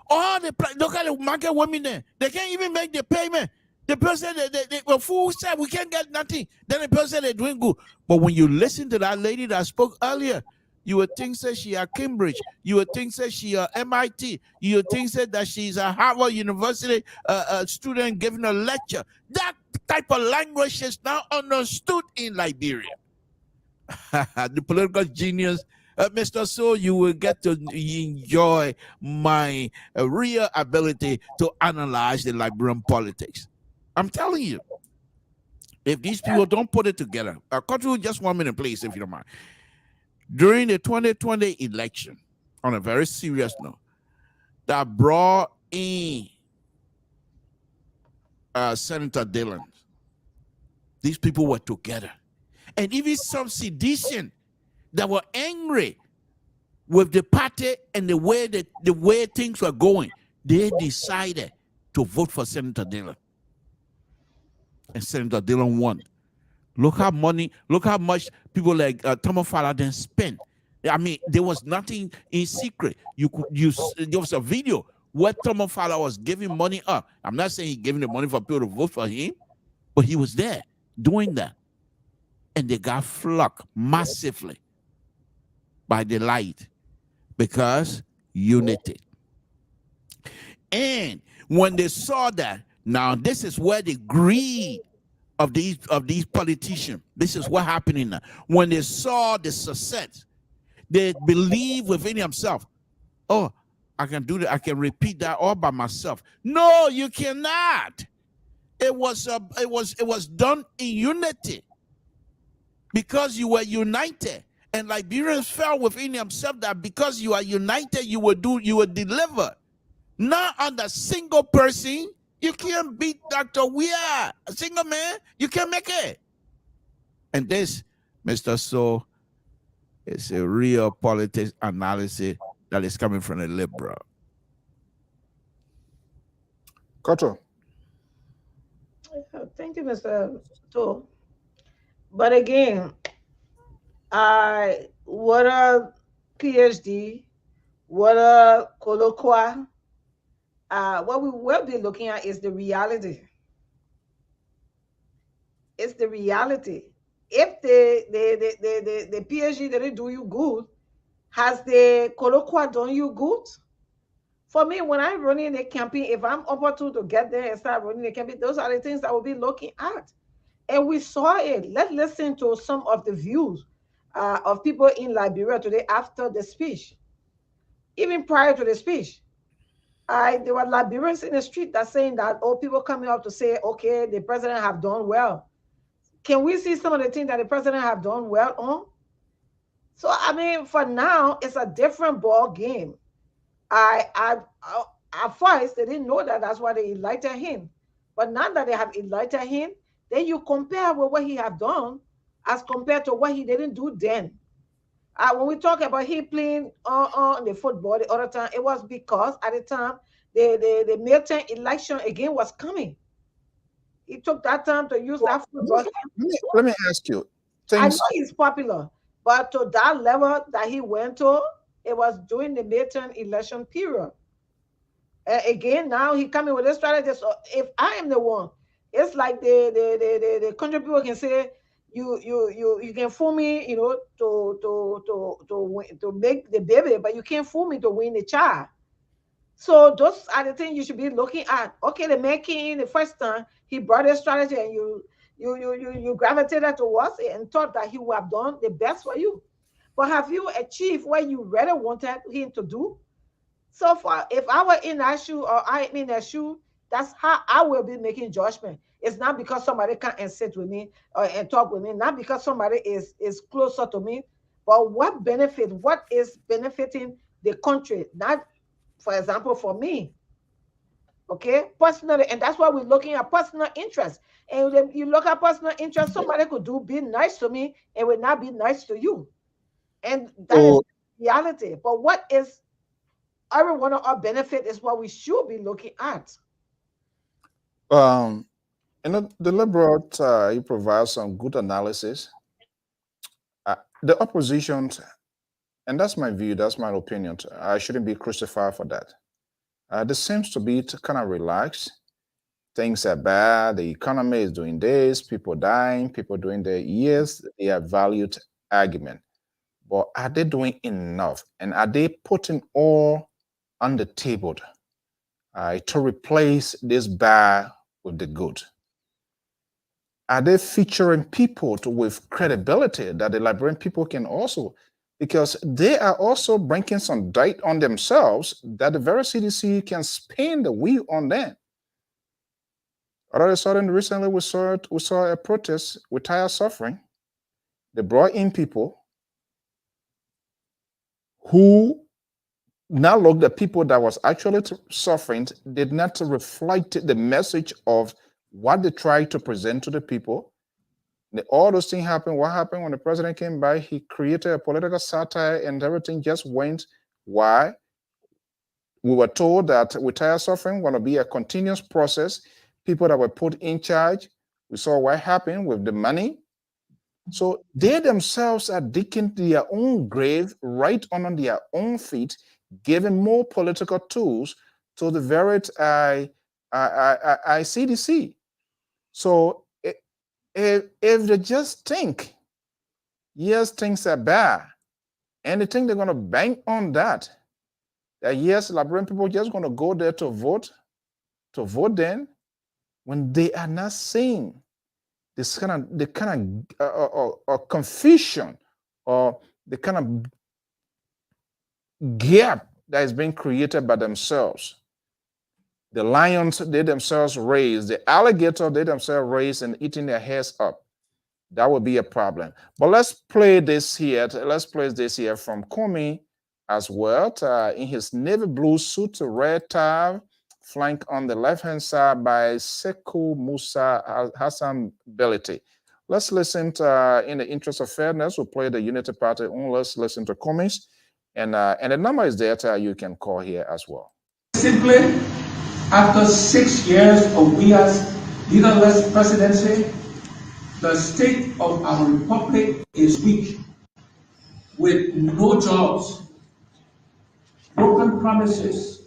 All look at the market women there. They can't even make the payment. The person the fool said we can't get nothing. Then the person they're doing good. But when you listen to that lady that spoke earlier, you would think that she at Cambridge. You would think that she at MIT. You would think that she's a Harvard University student giving a lecture. That type of language is now understood in Liberia. The political genius, Mr. So, you will get to enjoy my real ability to analyze the Liberian politics. I'm telling you, if these people don't put it together, control just 1 minute, please, if you don't mind. During the 2020 election, on a very serious note, that brought in Senator Dillon. These people were together. And even some sedition that were angry with the party and the way things were going, they decided to vote for Senator Dillon. And Senator Dillon won. Look how much people like Thomas Faladen spent. I mean, there was nothing in secret. There was a video where Thomas Faladen was giving money up. I'm not saying he giving the money for people to vote for him, but he was there doing that. And they got flocked massively by the light because unity. And when they saw that, now this is where the greed of these politicians, this is what happening now. When they saw the success, they believe within themselves, oh, I can do that, I can repeat that all by myself. No, you cannot. It was done in unity because you were united. And Liberians felt within themselves that because you are united, you will deliver. Not on the single person. You can't beat Dr. Weir. A single man, you can't make it. And this, Mr. So, is a real politics analysis that is coming from a liberal. Koto. Thank you, Mr. To. But again, what a PhD, what a colloquia, what we will be looking at is the reality. It's the reality. If the PhD didn't do you good, has the colloquia done you good? For me, when I'm running a campaign, if I'm opportune to get there and start running a campaign, those are the things that we'll be looking at. And we saw it. Let's listen to some of the views of people in Liberia today after the speech. Even prior to the speech, there were Liberians in the street that saying that, oh, people coming up to say, okay, the president have done well. Can we see some of the things that the president have done well on? So, I mean, for now, it's a different ball game. At first, they didn't know that. That's why they elected him. But now that they have elected him, then you compare with what he have done as compared to what he didn't do then. When we talk about him playing on the football the other time, it was because at the time the midterm election again was coming. He took that time to use that football. Let me ask you. I know he's popular, but to that level that he went to, it was during the midterm election period. Again, now he coming with this strategy. So if I am the one, it's like the country people can say, you can fool me, you know, to make the baby, but you can't fool me to win the child. So those are the things you should be looking at. Okay, the man came the first time, he brought a strategy, and you gravitated towards it and thought that he would have done the best for you. but have you achieved what you really wanted him to do? So far, if I were in that shoe or I am in that shoe, that's how I will be making judgment. It's not because somebody come and sit with me or and talk with me, not because somebody is closer to me, but what is benefiting the country? Not, for example, for me, okay, personally, and that's why we're looking at personal interest. And then you look at personal interest, somebody could be nice to me and will not be nice to you, and that is So, reality. But what is every one of our benefit is what we should be looking at. um, the liberal, he provides some good analysis. The opposition, and that's my view, that's my opinion. I shouldn't be crucified for that. This seems to be kind of relaxed. Things are bad. The economy is doing this. People dying. People doing their years. They are valued argument. But are they doing enough? And are they putting all on the table to replace this bad with the good? Are they featuring people with credibility that the Liberian people can also, because they are also bringing some dirt on themselves that the very CDC can spin the wheel on them. All of a sudden, recently we saw a protest with tire suffering. They brought in people who now look the people that was actually suffering did not reflect the message of what they tried to present to the people. All those things happened. What happened when the president came by? He created a political satire and everything just went. Why? We were told that with tire suffering going to be a continuous process. People that were put in charge, we saw what happened with the money. So they themselves are digging their own grave right on their own feet, giving more political tools to the very CDC. So if they just think, yes, things are bad, and they think they're going to bank on that yes, Liberian people are just going to go there to vote then, when they are not seeing this kind of confusion or the kind of gap that is being created by themselves. The lions, they themselves raise, the alligator, they themselves raise and eating their heads up. That would be a problem. But let's play this here. Let's play this here from Comey as well. In his navy blue suit, red tie, flanked on the left-hand side by Sekou Musa Hassan Belite. Let's listen to, in the interest of fairness, we'll play the Unity Party. Let's listen to Comey's. And the number is there you can call here as well. Simply, after 6 years of Weah's leaderless presidency, the state of our republic is weak, with no jobs, broken promises,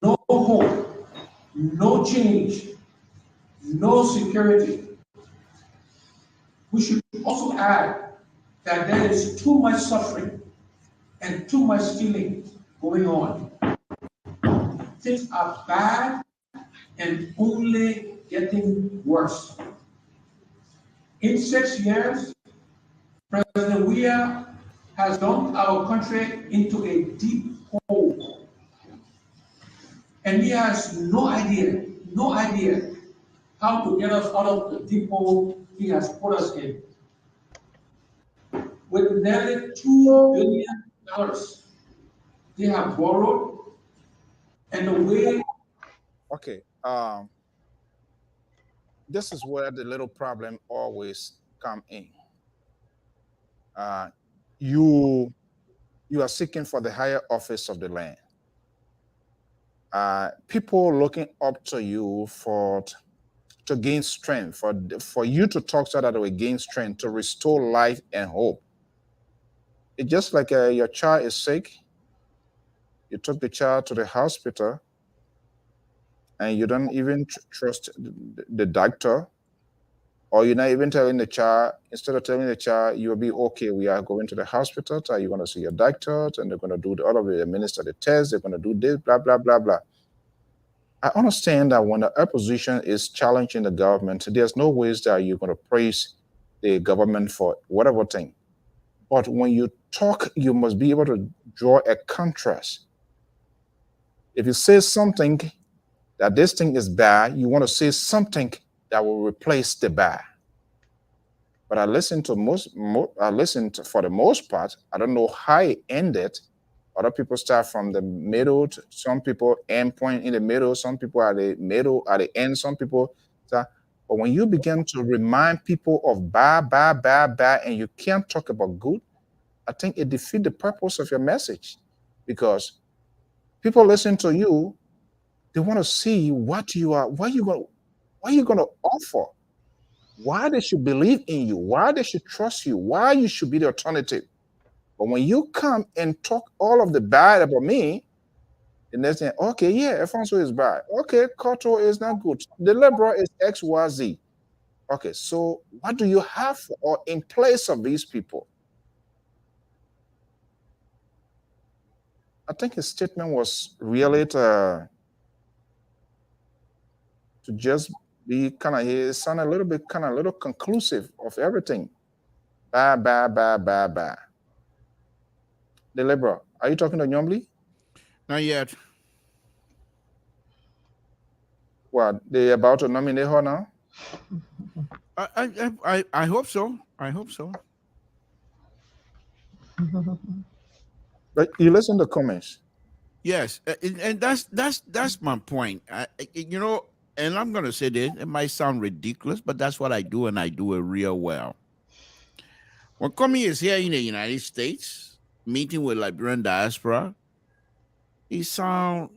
no hope, no change, no security. We should also add that there is too much suffering and too much stealing going on. Things are bad and only getting worse. In 6 years, President Weah has dumped our country into a deep hole. And he has no idea how to get us out of the deep hole he has put us in. With nearly $2 billion they have borrowed, and the way. Okay. This is where the little problem always come in. You are seeking for the higher office of the land. People looking up to you to gain strength, for you to talk so that they will gain strength, to restore life and hope. It's just like your child is sick. You took the child to the hospital and you don't even trust the doctor, or you're not even telling the child, instead of telling the child, you'll be okay, we are going to the hospital, you're going to see your doctor, and they're going to do all of the administer the test, they're going to do this, blah, blah, blah, blah. I understand that when the opposition is challenging the government, there's no ways that you're going to praise the government for whatever thing. But when you talk, you must be able to draw a contrast. If you say something that this thing is bad, you want to say something that will replace the bad. But I listen to I listen to, for the most part. I don't know how it ended. Other people start from the middle. Some people end point in the middle. Some people at the middle, at the end. Some people start. But when you begin to remind people of bad, bad, bad, bad, and you can't talk about good, I think it defeats the purpose of your message, because people listen to you. They want to see what you are. What you going to offer. Why they should believe in you, why they should trust you, why you should be the alternative. But when you come and talk all of the bad about me, and they say, okay, yeah, Alfonso is bad. Okay, Cotto is not good. The liberal is XYZ. Okay, so what do you have or in place of these people? I think his statement was really to just be kind of, he sounded a little bit kind of a little conclusive of everything. Bad, bad, bad, bad, bad. The liberal. Are you talking to Nyomli? Not yet. What, they about to nominate her now? I hope so. I hope so. But you listen to comments. Yes, and that's my point. You know, and I'm gonna say this. It might sound ridiculous, but that's what I do, and I do it real well. When Comey is here in the United States, meeting with Liberian diaspora, he sound,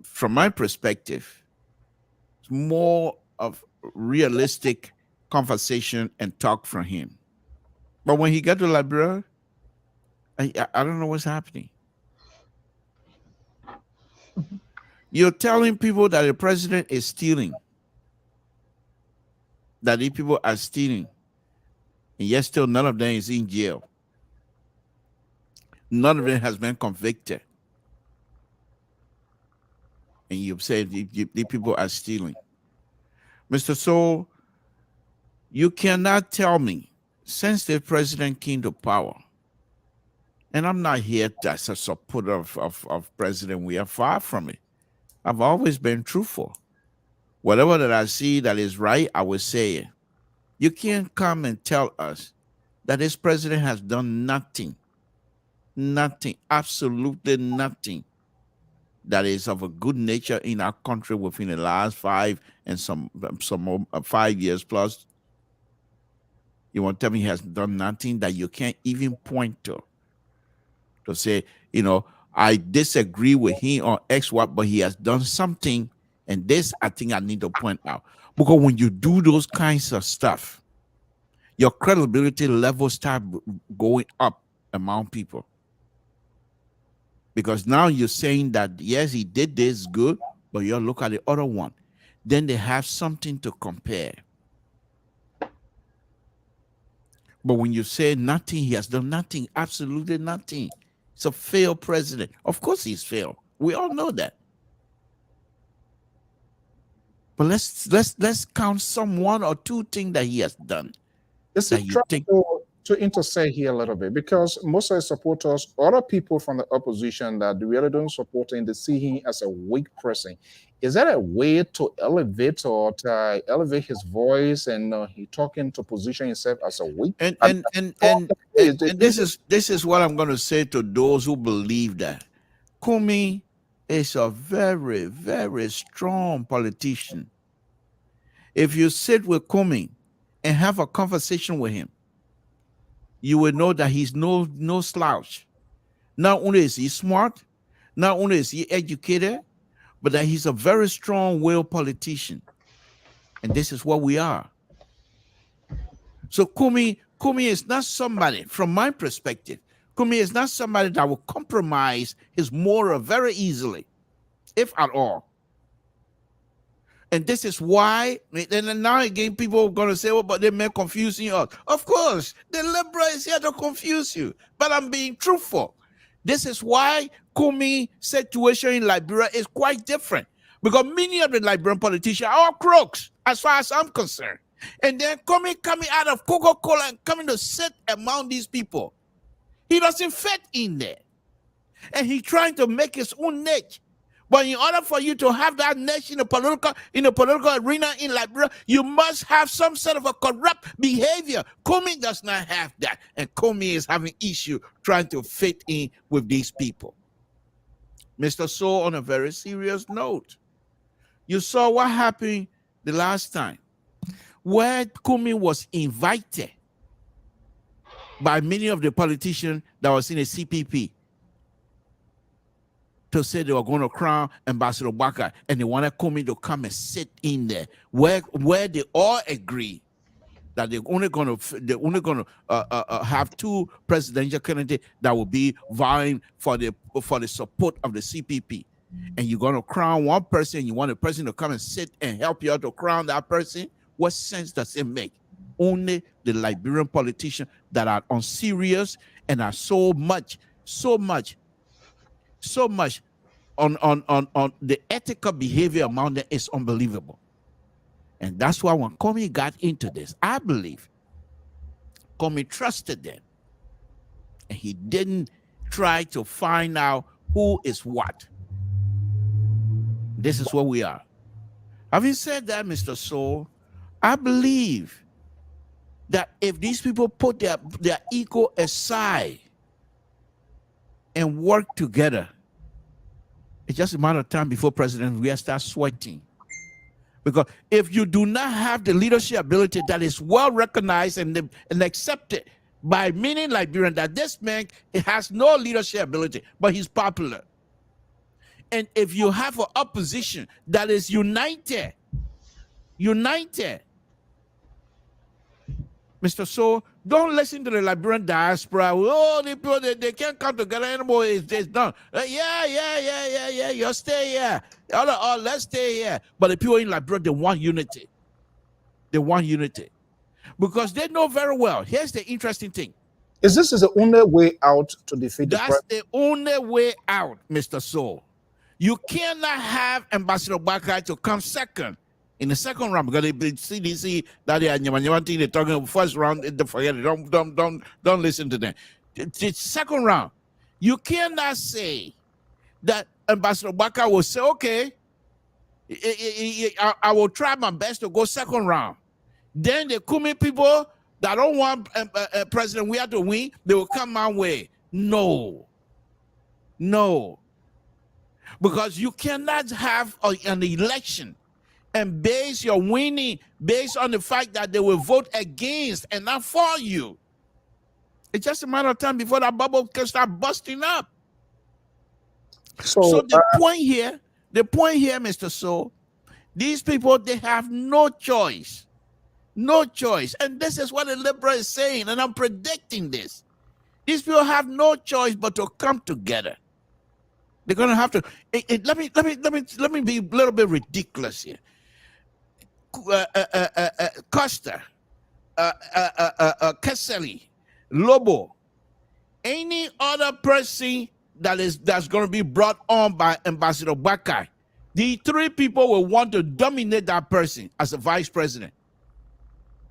from my perspective, it's more of realistic conversation and talk from him. But when he got to Liberia, I don't know what's happening. You're telling people that the president is stealing, that the people are stealing, and yet still none of them is in jail. None of them has been convicted. And you've said the people are stealing. Mr. Soul, you cannot tell me, since the president came to power, and I'm not here as a supporter of President, we are far from it. I've always been truthful. Whatever that I see that is right, I will say it. You can't come and tell us that this president has done nothing, absolutely nothing that is of a good nature in our country within the last 5 and some 5 years plus. You want to tell me he has done nothing that you can't even point to say, you know, I disagree with him on X, what, but he has done something, and this I think I need to point out. Because when you do those kinds of stuff, your credibility levels start going up among people. Because now you're saying that, yes, he did this good, but you look at the other one. Then they have something to compare. But when you say nothing, he has done nothing, absolutely nothing. It's a failed president. Of course he's failed. We all know that. But let's count some 1 or 2 things that he has done. It's a try to intersect here a little bit, because most of the supporters, other people from the opposition that really don't support him, they see him as a weak person. Is that a way to elevate or to elevate his voice, and he talking to position himself as a weak? And this is what I'm going to say to those who believe that Kumi is a very, very strong politician. If you sit with Kumi and have a conversation with him, you will know that he's no slouch. Not only is he smart, not only is he educated, but that he's a very strong-willed politician. And this is what we are. So Kumi is not somebody, from my perspective, Kumi is not somebody that will compromise his moral very easily, if at all. And this is why, and now again, people are going to say, well, but they may confuse you. Of course, the liberal is here to confuse you, but I'm being truthful. This is why Kumi's situation in Liberia is quite different, because many of the Liberian politicians are crooks, as far as I'm concerned. And then Kumi coming out of Coca-Cola and coming to sit among these people. He doesn't fit in there. And he's trying to make his own niche. But in order for you to have that niche in the political arena in Liberia, you must have some sort of a corrupt behavior. Comey does not have that. And Comey is having issue trying to fit in with these people. Mr. So, on a very serious note, you saw what happened the last time, where Comey was invited by many of the politicians that was in the CPP to say they were going to crown Ambassador Baka, and they wanted Comey to come and sit in there, where they all agree that they're only going to have two presidential candidates that will be vying for the support of the CPP, and you're going to crown one person. You want a person to come and sit and help you out to crown that person. What sense does it make? Only the Liberian politicians that are unserious and are so much on the ethical behavior among them is unbelievable. And that's why when Comey got into this, I believe Comey trusted them. And he didn't try to find out who is what. This is where we are. Having said that, Mr. Soul, I believe that if these people put their ego aside and work together, it's just a matter of time before President Weah starts sweating. Because if you do not have the leadership ability that is well recognized and accepted by many Liberians, that this man has no leadership ability, but he's popular. And if you have an opposition that is united, Mr. So, don't listen to the Liberian diaspora. Oh, they can't come together anymore. It's done. Yeah. You stay here. Let's stay here. But the people in Liberia, they want unity. Because they know very well. Here's the interesting thing. Is this the only way out to defeat That's the only way out, Mr. So. You cannot have Ambassador Baka to come second in the second round, because the CDC that they are thing they're talking about first round, they forget it. Don't listen to them. The second round, you cannot say that Ambassador Baka will say, okay, I will try my best to go second round. Then the Kumi people that don't want President Weah to win, they will come my way. No. Because you cannot have an election and base your winning based on the fact that they will vote against and not for you. It's just a matter of time before that bubble can start busting up. So the point here, Mr. So, these people, they have no choice. And this is what the liberal is saying, and I'm predicting this. These people have no choice but to come together. They're going to have to. Let me be a little bit ridiculous here. Costa, Keseli, Lobo, any other person that's going to be brought on by Ambassador Baka, the three people will want to dominate that person as a vice president.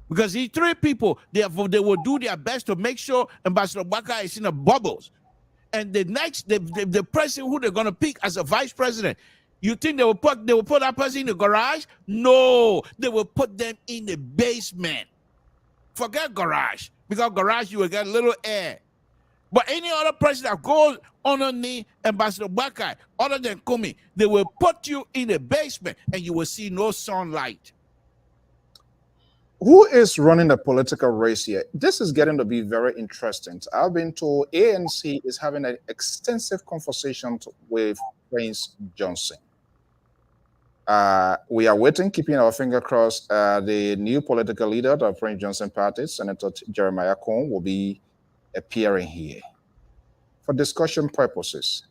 Because these three people, they will do their best to make sure Ambassador Baka is in the bubbles. And the next, the person who they're going to pick as a vice president, you think they will put that person in the garage? No, they will put them in the basement. Forget garage, because garage you will get a little air. But any other person that goes underneath Ambassador Baka, other than Comey, they will put you in the basement and you will see no sunlight. Who is running the political race here? This is getting to be very interesting. I've been told ANC is having an extensive conversation with Prince Johnson. We are waiting, keeping our finger crossed. The new political leader of the Prince Johnson party, Senator Jeremiah Cohn, will be appearing here for discussion purposes.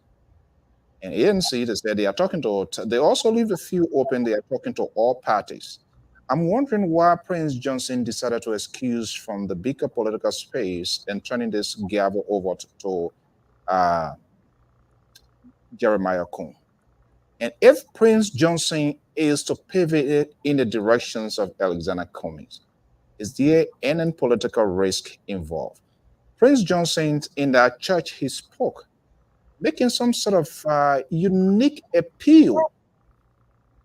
And ANC, they said they are talking to, they also leave a few open, they are talking to all parties. I'm wondering why Prince Johnson decided to excuse from the bigger political space and turning this gavel over to Jeremiah Cohn. And if Prince Johnson is to pivot in the directions of Alexander Cummings, is there any political risk involved? Prince Johnson in that church he spoke, making some sort of unique appeal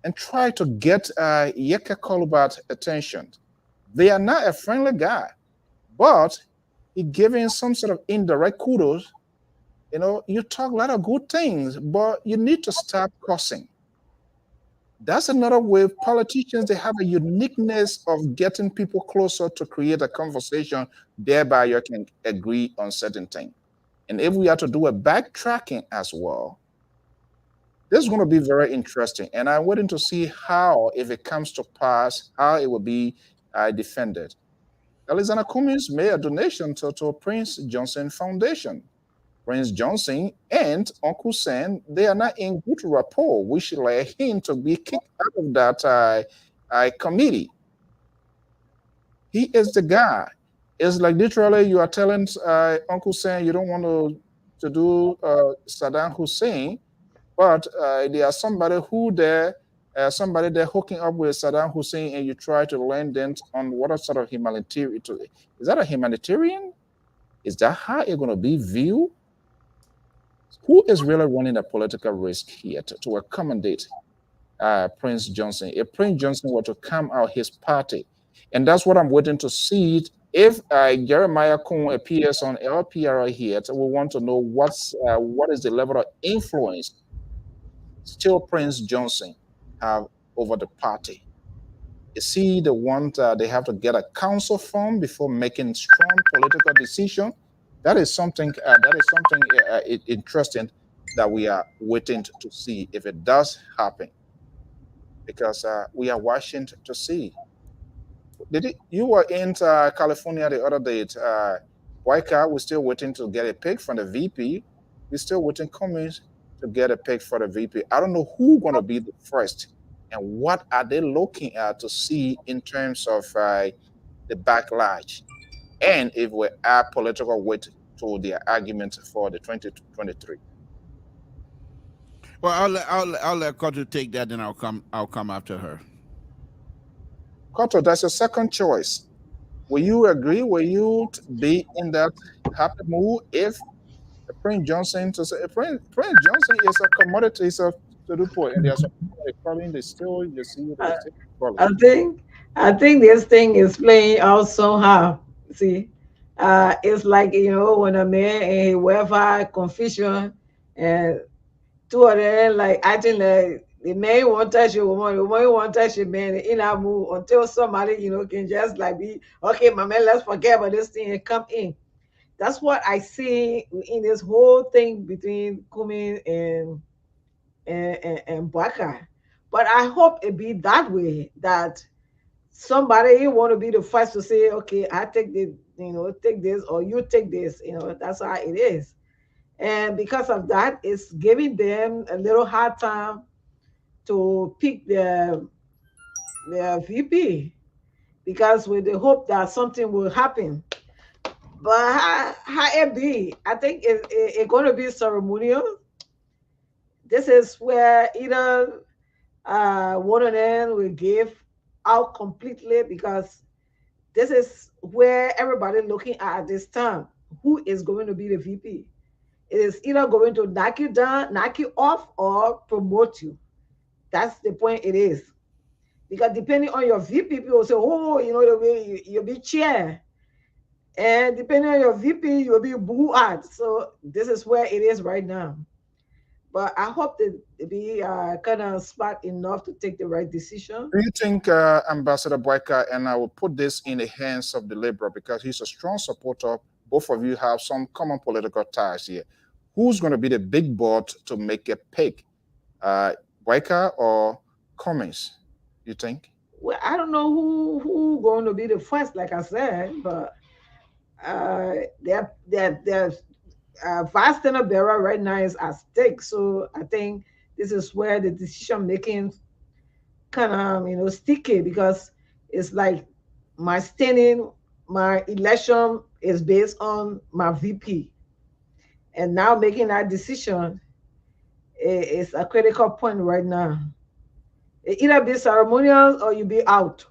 and try to get Yeka Kolubat attention. They are not a friendly guy, but he giving some sort of indirect kudos. You know, you talk a lot of good things, but you need to stop cussing. That's another way politicians they have a uniqueness of getting people closer to create a conversation, thereby you can agree on certain things. And if we have to do a backtracking as well, this is going to be very interesting. And I'm waiting to see how, if it comes to pass, how it will be defended. Alexander Cummings made a donation to Prince Johnson Foundation. Prince Johnson and Uncle Sam, they are not in good rapport, which led him to be kicked out of that committee. He is the guy. It's like literally you are telling Uncle Sam you don't want to do Saddam Hussein, but there are somebody there hooking up with Saddam Hussein, and you try to land them on what sort of humanitarian. Is that a humanitarian? Is that how it's going to be viewed? Who is really running a political risk here to accommodate Prince Johnson? If Prince Johnson were to come out his party, and that's what I'm waiting to see. If Jeremiah Kun appears on LPR here, we want to know what is the level of influence still Prince Johnson have over the party. Is he the one they have to get a council from before making strong political decision? That is something. Interesting that we are waiting to see if it does happen, because we are watching to see. You were in California the other day. Waika, we're still waiting to get a pick from the VP. We're still waiting comments to get a pick for the VP. I don't know who's going to be the first, and what are they looking at to see in terms of the backlash, and if we add political weight to their argument for the 2023. Well, I'll let Kotu take that, and I'll come after her. Koto, that's your second choice. Will you agree? Will you be in that happy mood if Prince Johnson to say Prince Johnson is a commodity, is a to do point, and there's a calling they still you see they still calling. I think this thing is playing out somehow. See, it's like when a man and whoever confusion, and two of them like acting like the man won't touch your woman, the woman won't touch your man in a move until somebody can just like be okay, my man, let's forget about this thing and come in. That's what I see in this whole thing between Kumi and Baka. But I hope it be that way, that somebody want to be the first to say, okay, I take the take this, or you take this. That's how it is. And because of that, it's giving them a little hard time to pick their VP, because with the hope that something will happen. But how it be, I think it's going to be ceremonial. This is where either one of them will give out completely, because this is where everybody looking at this time. Who is going to be the VP? It is either going to knock you down, knock you off, or promote you. That's the point it is. Because depending on your VP, people say, oh, the way you'll be chair. And depending on your VP, you'll be boo at. So this is where it is right now. But I hope that they be kind of smart enough to take the right decision. Do you think, Ambassador Boyka, and I will put this in the hands of the Liberal because he's a strong supporter. Both of you have some common political ties here. Who's going to be the big board to make a pick? Boyka or Cummings, you think? Well, I don't know who going to be the first, like I said, but they're vast and bearer right now is at stake. So I think this is where the decision making kind of sticky, because it's like my standing, my election is based on my VP, and now making that decision is a critical point right now. It either be ceremonial or you be out.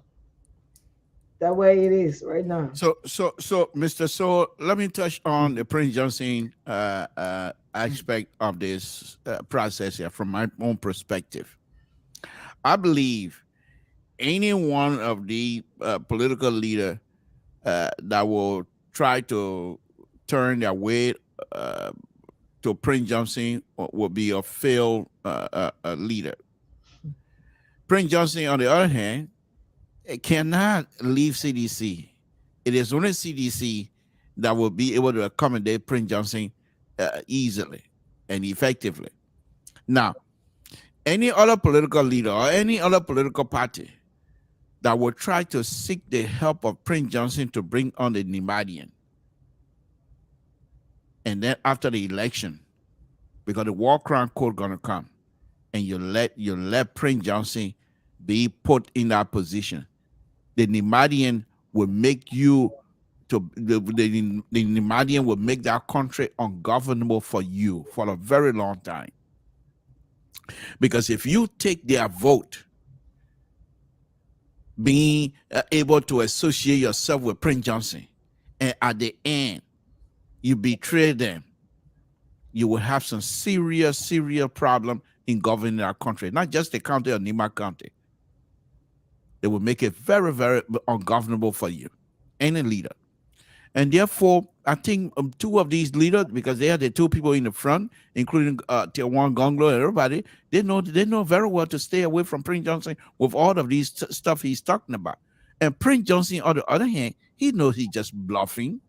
That way it is right now. So, Mr. So, let me touch on the Prince Johnson aspect of this process here from my own perspective. I believe any one of the political leader that will try to turn their weight to Prince Johnson will be a failed leader. Prince Johnson, on the other hand, it cannot leave CDC. It is only CDC that will be able to accommodate Prince Johnson easily and effectively. Now, any other political leader or any other political party that will try to seek the help of Prince Johnson to bring on the Nemadian, and then after the election, because the war crime code gonna come, and you let Prince Johnson be put in that position, the Nemadian will make you to the Nemadian will make that country ungovernable for you for a very long time. Because if you take their vote, being able to associate yourself with Prince Johnson, and at the end you betray them, you will have some serious problem in governing our country, not just the county of Nima County. They will make it very, very ungovernable for you, any leader. And therefore, I think two of these leaders, because they are the two people in the front, including Tiawan Gonglo and everybody, they know very well to stay away from Prince Johnson with all of these stuff he's talking about. And Prince Johnson, on the other hand, he knows he's just bluffing.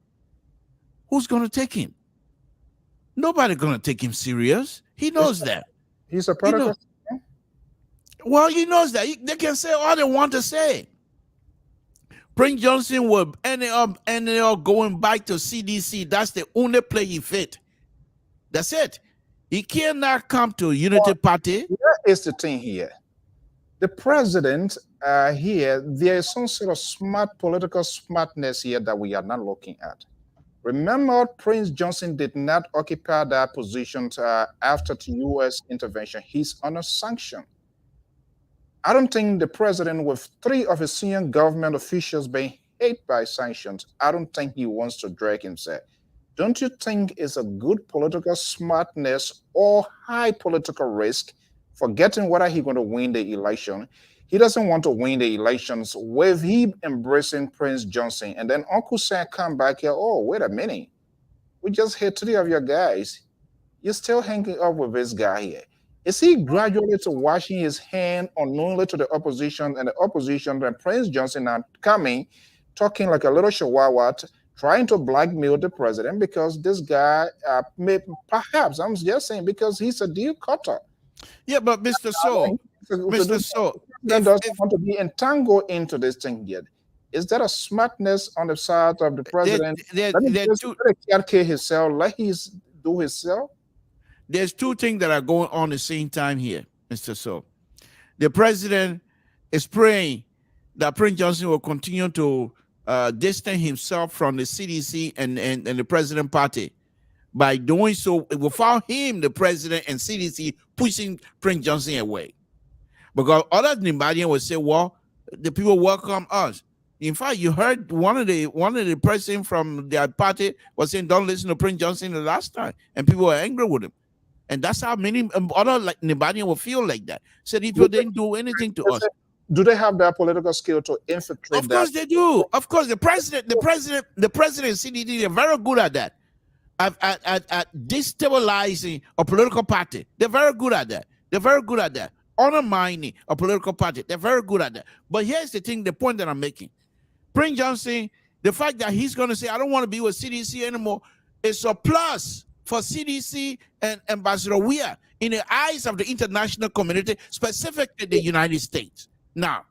Who's going to take him? Nobody's going to take him serious. He knows that. He's a protocol. Well, he knows that. They can say all they want to say. Prince Johnson will end up going back to CDC. That's the only place he fit. That's it. He cannot come to Unity Party. Here is the thing here. The president here, there is some sort of smart political smartness here that we are not looking at. Remember, Prince Johnson did not occupy that position after the U.S. intervention. He's under sanction. I don't think the president, with three of his senior government officials being hit by sanctions, I don't think he wants to drag himself. Don't you think it's a good political smartness or high political risk, forgetting whether he's going to win the election? He doesn't want to win the elections with him embracing Prince Johnson. And then Uncle Sam come back here, oh, wait a minute. We just hit three of your guys. You're still hanging up with this guy here. Is he gradually to washing his hand unknowingly to the opposition, and the opposition and Prince Johnson are coming, talking like a little chihuahua, trying to blackmail the president because this guy perhaps, I'm just saying, because he's a deal cutter. Yeah, but Mr. So, doesn't want to be entangled into this thing yet. Is that a smartness on the side of the president? Let him do himself. There's two things that are going on at the same time here, Mr. So. The president is praying that Prince Johnson will continue to distance himself from the CDC and the president party. By doing so, without him, the president and CDC pushing Prince Johnson away. Because other Nemadians would say, well, the people welcome us. In fact, you heard one of the president from their party was saying, don't listen to Prince Johnson the last time. And people were angry with him. And that's how many other Nemadians will feel like that. Said if you didn't do anything to us. Do they have that political skill to infiltrate? Of course they do. Of course, the president and CDC, they're very good at that. At destabilizing a political party. They're very good at that. They're very good at that. Undermining a political party. They're very good at that. But here's the thing, the point that I'm making. Prince Johnson, the fact that he's going to say, I don't want to be with CDC anymore, is a plus for CDC and Ambassador Weir in the eyes of the international community, specifically the United States. Now,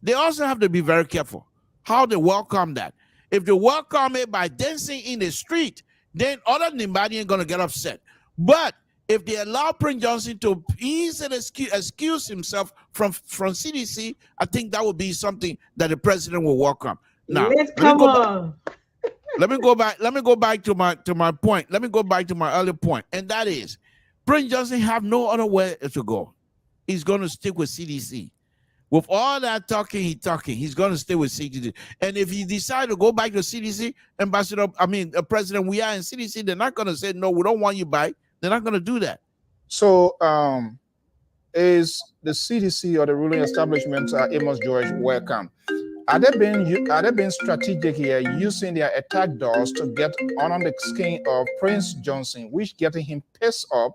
they also have to be very careful how they welcome that. If they welcome it by dancing in the street, then other Nemadians are going to get upset. But if they allow Prince Johnson to easily excuse himself from CDC, I think that would be something that the president will welcome. Now, let me go back to my point. Let me go back to my earlier point, and that is, Prince Johnson have no other way to go. He's going to stick with CDC. With all that talking, he's going to stay with CDC. And if he decide to go back to CDC, President, we are in CDC, they're not going to say, no, we don't want you back. They're not going to do that. So, is the CDC or the ruling establishment, Amos George, welcome? Are they being strategic here, using their attack doors to get on the skin of Prince Johnson, which getting him pissed off,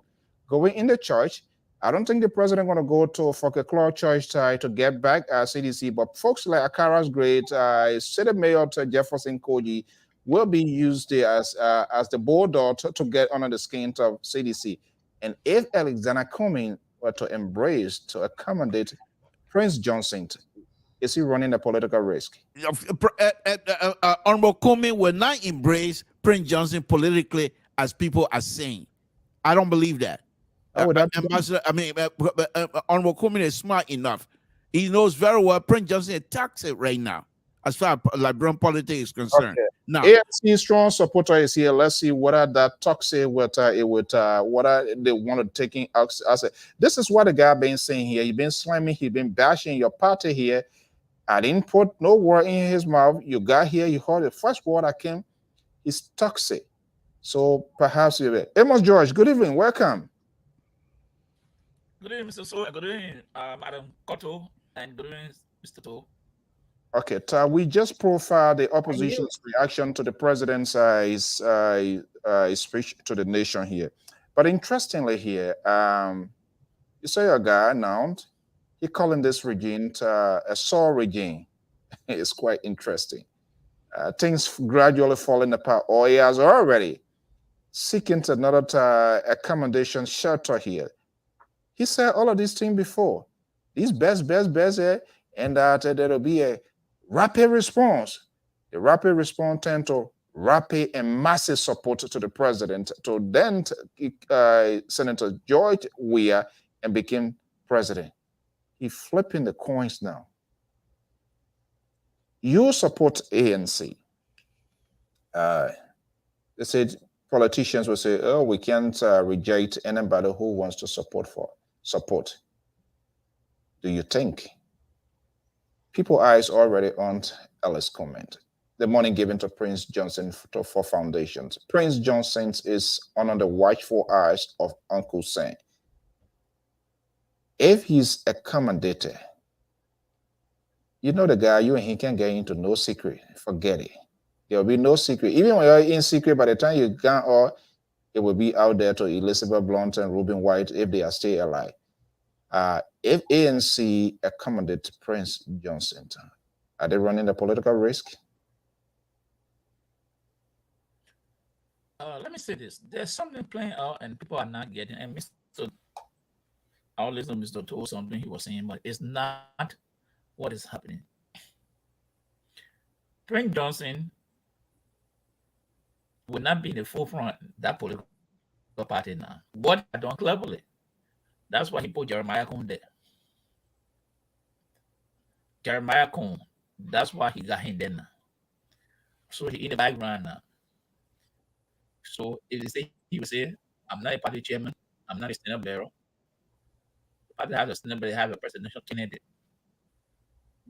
going in the church? I don't think the president going to go to Fokeklo Church to get back CDC, but folks like Akara's great, City Mayor Jefferson Koji will be used there as the bulldog to get under the skin of CDC. And if Alexander Cumming were to embrace, to accommodate Prince Johnson, is he running a political risk? Honorable Cumming will not embrace Prince Johnson politically, as people are saying. I don't believe that. Ambassador, Honorable Cumming is smart enough. He knows very well Prince Johnson attacks it right now, as far as Liberian politics is concerned. Okay. Now, ANC strong supporter is here. Let's see whether that toxic what they want to taking out. This is what the guy been saying here. He been slamming, he been bashing your party here. I didn't put no word in his mouth. You got here, you heard the first word that came is toxic. So perhaps you Amos George, good evening, welcome. Good evening, Mr. So. Good evening, Madam Cotto, and good evening, Mr. To. Okay, we just profiled the opposition's reaction to the president's speech to the nation here. But interestingly here, you say a guy announced he calling this regime a sore regime. It's quite interesting. Things gradually falling apart, or he has already seeking another accommodation shelter here. He said all of these things before. These best, and that there will be a rapid response. The rapid response tend to rapid and massive support to the president, to then Senator George Weah, and became president. He's flipping the coins now. You support ANC. They said politicians will say, oh, we can't reject anybody who wants to support. Do you think? People eyes already on Ellis' comment. The money given to Prince Johnson for foundations. Prince Johnson is under the watchful eyes of Uncle Sam. If he's accommodated, you know the guy, you and he can get into no secret. Forget it. There will be no secret. Even when you're in secret, by the time you can, or it will be out there to Elizabeth Blunt and Reuben White if they are still alive. If ANC accommodate Prince Johnson, are they running a political risk? Let me say this. There's something playing out and people are not getting. And I always know Mr. told something he was saying, but it's not what is happening. Prince Johnson will not be in the forefront of that political party now. What I done cleverly. That's why he put Jeremiah Cohn there. Jeremiah Cohn. That's why he got him there now. So he in the background now. So if he will say, I'm not a party chairman, I'm not a standard bearer. The party has a standard bearer, they have a presidential candidate.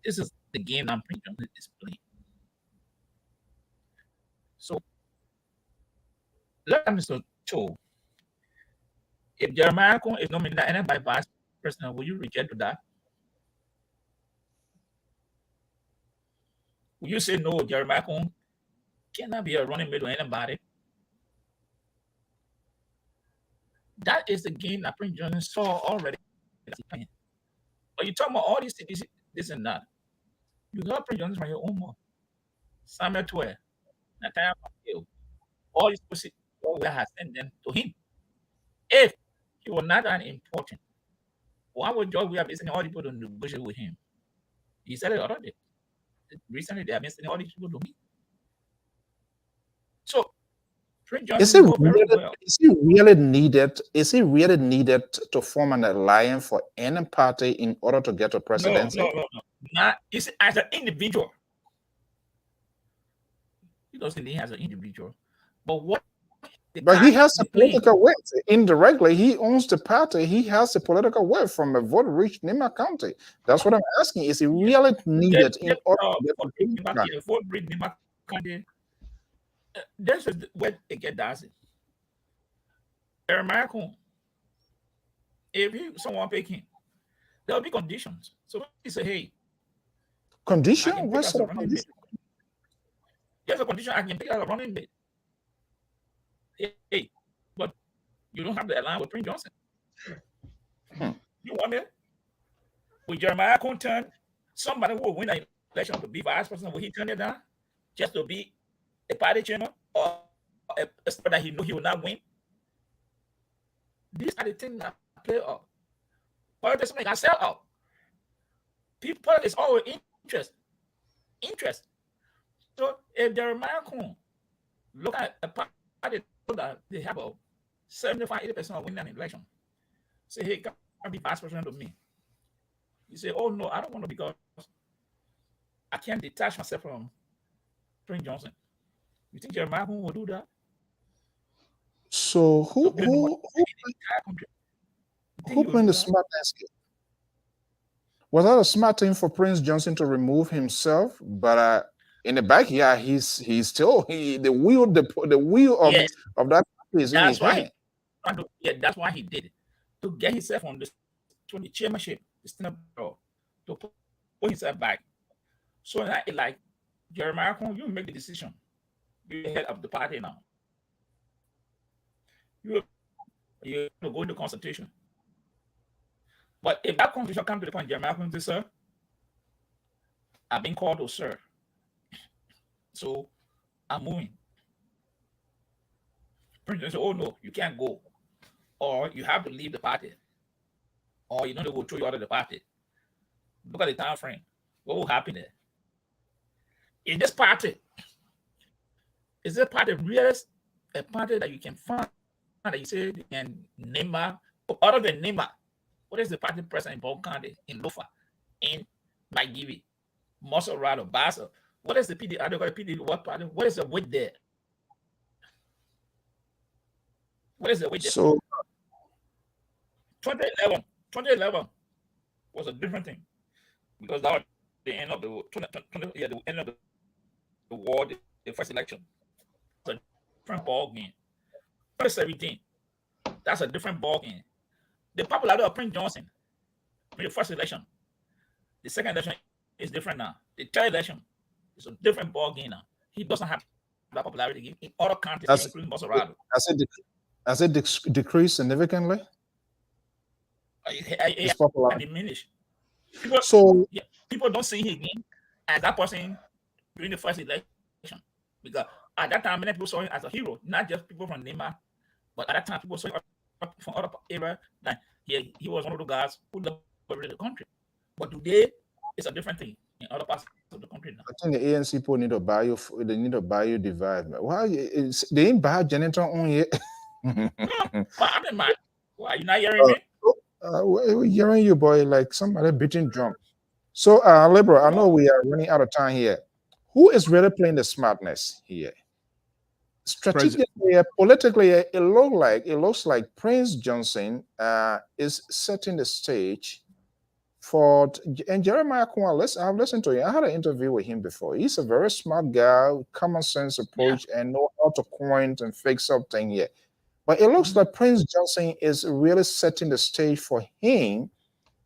This is the game I'm Prince Johnson is playing. So let Mr. Cho. If Jeremiah Cohn is nominated anybody vice president, will you reject that? Will you say no, Jeremiah Cohn cannot be a running mate with anybody? That is the game that Prince Johnson saw already. But you talk about all these cities, this and that. You got Prince Johnson from your own mouth. Samuel Twe, Nathaniel Hill, all these people, we have sent them to him. If he was not that important, why would George we have been sending all these people to negotiate with him? He said it already. Recently, they have been sending all these people to me. So, Prince Johnson is he really needed? Is he really needed to form an alliance for any party in order to get a presidency? No. Not as an individual. He doesn't need as an individual. But what But he has a the plane. political weight. Indirectly, he owns the party. He has a political weight from a vote rich Nima County. That's what I'm asking. Is he really needed in order to get the thing done? For bring Nima County, this is where it get dancing. American, if you someone picking, there'll be conditions. So he say, hey, I Condition? can What pick as a sort of running mate. condition? There's a condition I can pick as a running mate. Hey, but you don't have to align with Prince Johnson. You want it? With Jeremiah turn, somebody will win an election to be vice president. Will he turn it down just to be a party chairman or a spot that he know he will not win? These are the things that play up. Politics make us sell out. People is always interest. So if Jeremiah look at a party that they have a 75-80% of winning an election, say, hey, can be vice president of me. You say, oh no, I don't want to because I can't detach myself from Prince Johnson. You think Jeremiah will do that? So who playing the smartness game? Was that a smart thing for Prince Johnson to remove himself? But in the backyard, he's still the wheel of that is in his hand. That's why he did it, to get himself on the chairmanship, to put himself back. So like Jeremiah, you make the decision. You're the head of the party now. You're go into consultation. But if that consultation comes to the point, Jeremiah says, sir, I've been called to serve. So I'm moving. President said, oh no, you can't go. Or you have to leave the party. Or you know they will throw you out of the party. Look at the time frame. What will happen there? In this party, is it party really a party that you can find that you say you can name her, other than name her? What is the party president in Bond County, in Lofa, in Magiri, Mosorado, Basso? What is the PD? I don't got a PD. What party? What is the weight there? What is the weight there? So 2011 was a different thing because that was the end of the end of the war, the first election. It's a different ball game. 2017, that's a different ball game. The popularity of Prince Johnson in the first election, the second election is different now. The third election is a different ball game now. He doesn't have that popularity in other counties, including Mosorado. Has it decreased significantly? It's diminished. People don't see him again as that person during the first election because at that time many people saw him as a hero, not just people from Nema, but at that time people saw him from other areas that he was one of the guys who liberated the country. But today it's a different thing in other parts of the country now. I think the ANC people need to buy you. They need to buy you divide. Why they ain't buy janitor on yet? I mean, man, why you not hearing me? We're hearing you, boy, like somebody beating drum. So, Liberal, I know we are running out of time here. Who is really playing the smartness here? Strategically, politically, it looks like Prince Johnson is setting the stage for, and Jeremiah Kwan, I've listened to him. I had an interview with him before. He's a very smart guy, common sense approach, and know how to coin and fix something here. But it looks like Prince Johnson is really setting the stage for him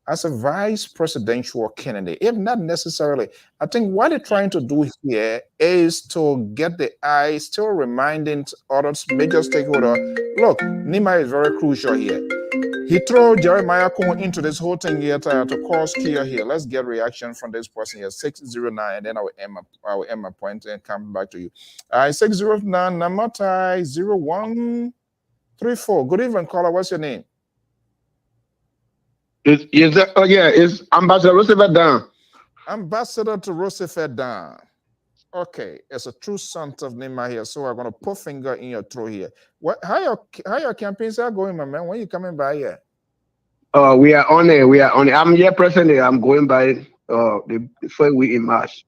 as a vice presidential candidate, if not necessarily. I think what they're trying to do here is to get the eye, still reminding other major stakeholders, look, Nima is very crucial here. He threw Jeremiah Cohen into this whole thing here to cause fear here. Let's get reaction from this person here, 609, and then I will end my point and come back to you. 609, Namatai 0134. Good evening, caller. What's your name? It's Ambassador Roosevelt Dan. Ambassador to Roosevelt Dan. Okay, it's a true son of Nima here, so I'm gonna put finger in your throat here. How your campaigns are going, my man? When you coming by here? We are on it. I'm here presently. I'm going by the first week in March.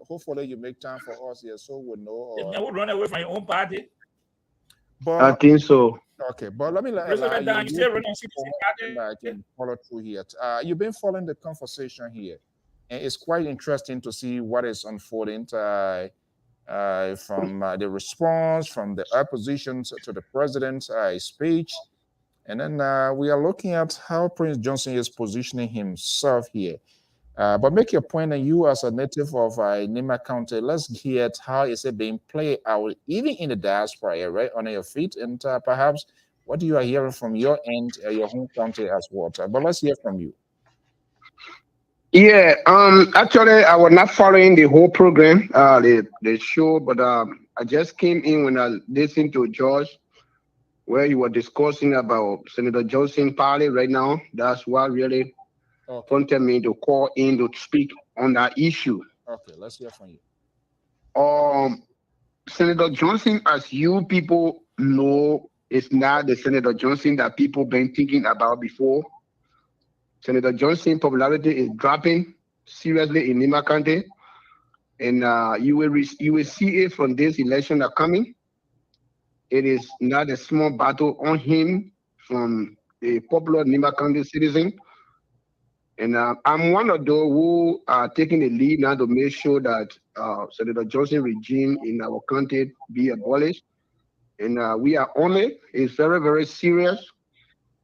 Hopefully you make time for us here, so we'll know. You would run away from your own party. I But think so. okay, but let me allow President you. Dan, you still running on CDC I party? can follow through here. You've been following the conversation here, and it's quite interesting to see what is unfolding from the response from the opposition to the president's speech. And then we are looking at how Prince Johnson is positioning himself here. But make your point, and you as a native of Nima County, let's hear how is it being played out, even in the diaspora, right, on your feet, and perhaps what you are hearing from your end, your home county as well. But let's hear from you. Yeah, actually, I was not following the whole program, the show, but I just came in when I listened to George, where you were discussing about Senator Johnson party right now. That's what really Okay. prompted me to call in to speak on that issue. Okay, let's hear from you. Senator Johnson, as you people know, is not the Senator Johnson that people been thinking about before. Senator Johnson popularity is dropping seriously in Nima County, and you will see it from this election that coming. It is not a small battle on him from the popular Nima County citizen, and I'm one of those who are taking the lead now to make sure that Senator Johnson regime in our county be abolished. And we are on it. It's very, very serious.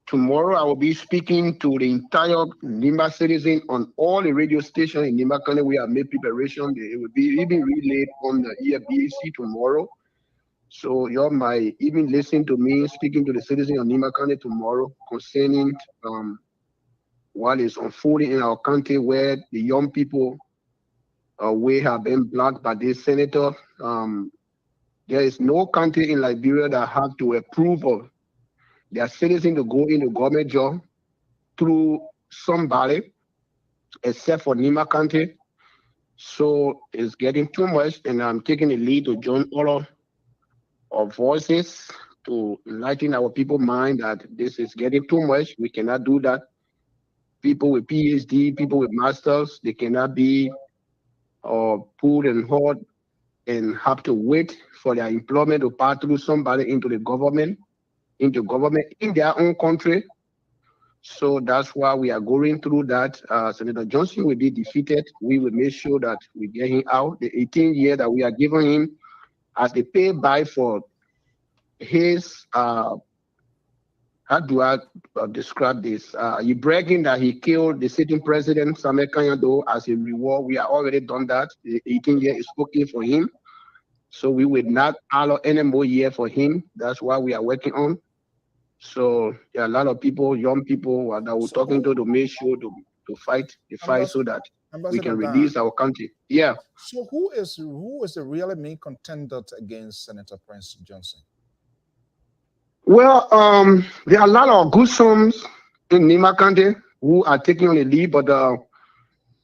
Tomorrow, I will be speaking to the entire Nimba citizen on all the radio stations in Nimba County. We have made preparation. It will be even relayed on the EFBC tomorrow. So you all might even listen to me speaking to the citizen of Nimba County tomorrow concerning what is unfolding in our country, where the young people we have been blocked by this senator. There is no country in Liberia that have to approve of their citizens to go into government job through somebody, except for Nima County. So it's getting too much, and I'm taking the lead to join all of our voices to enlighten our people mind that this is getting too much. We cannot do that. People with PhD, people with masters, they cannot be pulled and hauled and have to wait for their employment to pass through somebody into government in their own country. So that's why we are going through that. Senator Johnson will be defeated. We will make sure that we get him out. The 18 years that we are giving him as the payback for his, how do I describe this? He bragging that he killed the sitting president, Samuel Kanyado, as a reward. We are already done that. The 18 years is spoken for him. So we will not allow any more year for him. That's what we are working on. So there are a lot of people, young people that we're talking to make sure to fight the fight so that we can release our country. Yeah. So who is the really main contender against Senator Prince Johnson? Well, there are a lot of good sons in Nima County who are taking on the lead, but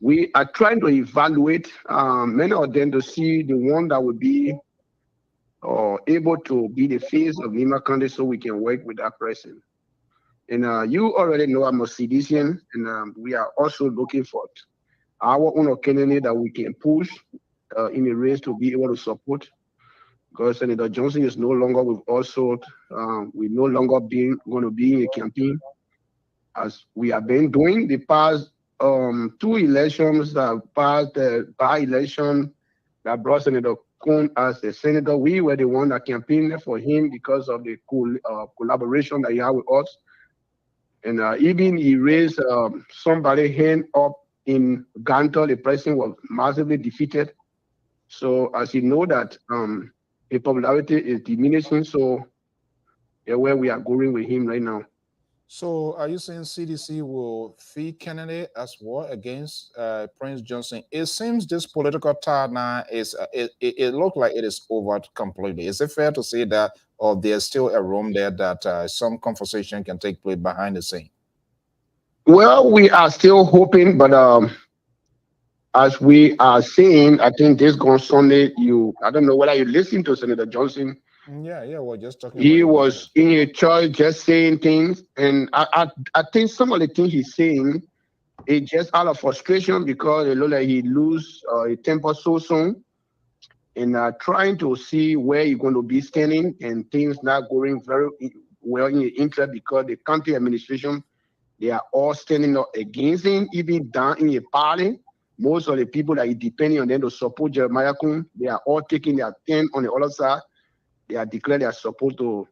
we are trying to evaluate many of them to see the one that will be able to be the face of Nima County so we can work with that person. And you already know I'm a citizen, and we are also looking for our own candidate that we can push in a race to be able to support. Because Senator Johnson is no longer with us, so we no longer going to be in a campaign as we have been doing the past two elections that passed the by-election that brought Senator Kuhn as a senator. We were the one that campaigned for him because of the collaboration that he had with us. And even he raised somebody hand up in Gantor, the president was massively defeated. So as you know that the popularity is diminishing, so yeah, where we are going with him right now. So are you saying CDC will feed candidate as well against Prince Johnson? It seems this political tide now is it looks like it is over completely. Is it fair to say that, or there's still a room there that some conversation can take place behind the scene? Well, we are still hoping, but as we are saying, I think this gone Sunday, I don't know whether you listen to Senator Johnson. Yeah, we're just talking. He was in a church just saying things, and I think some of the things he's saying is just out of frustration because it look like he lose a temper so soon. and trying to see where you're going to be standing, and things not going very well in your interest because the county administration, they are all standing up against him, even down in your party. Most of the people that are depending on them to support Jeremiah Kun, they are all taking their stand on the other side. They are declared their support to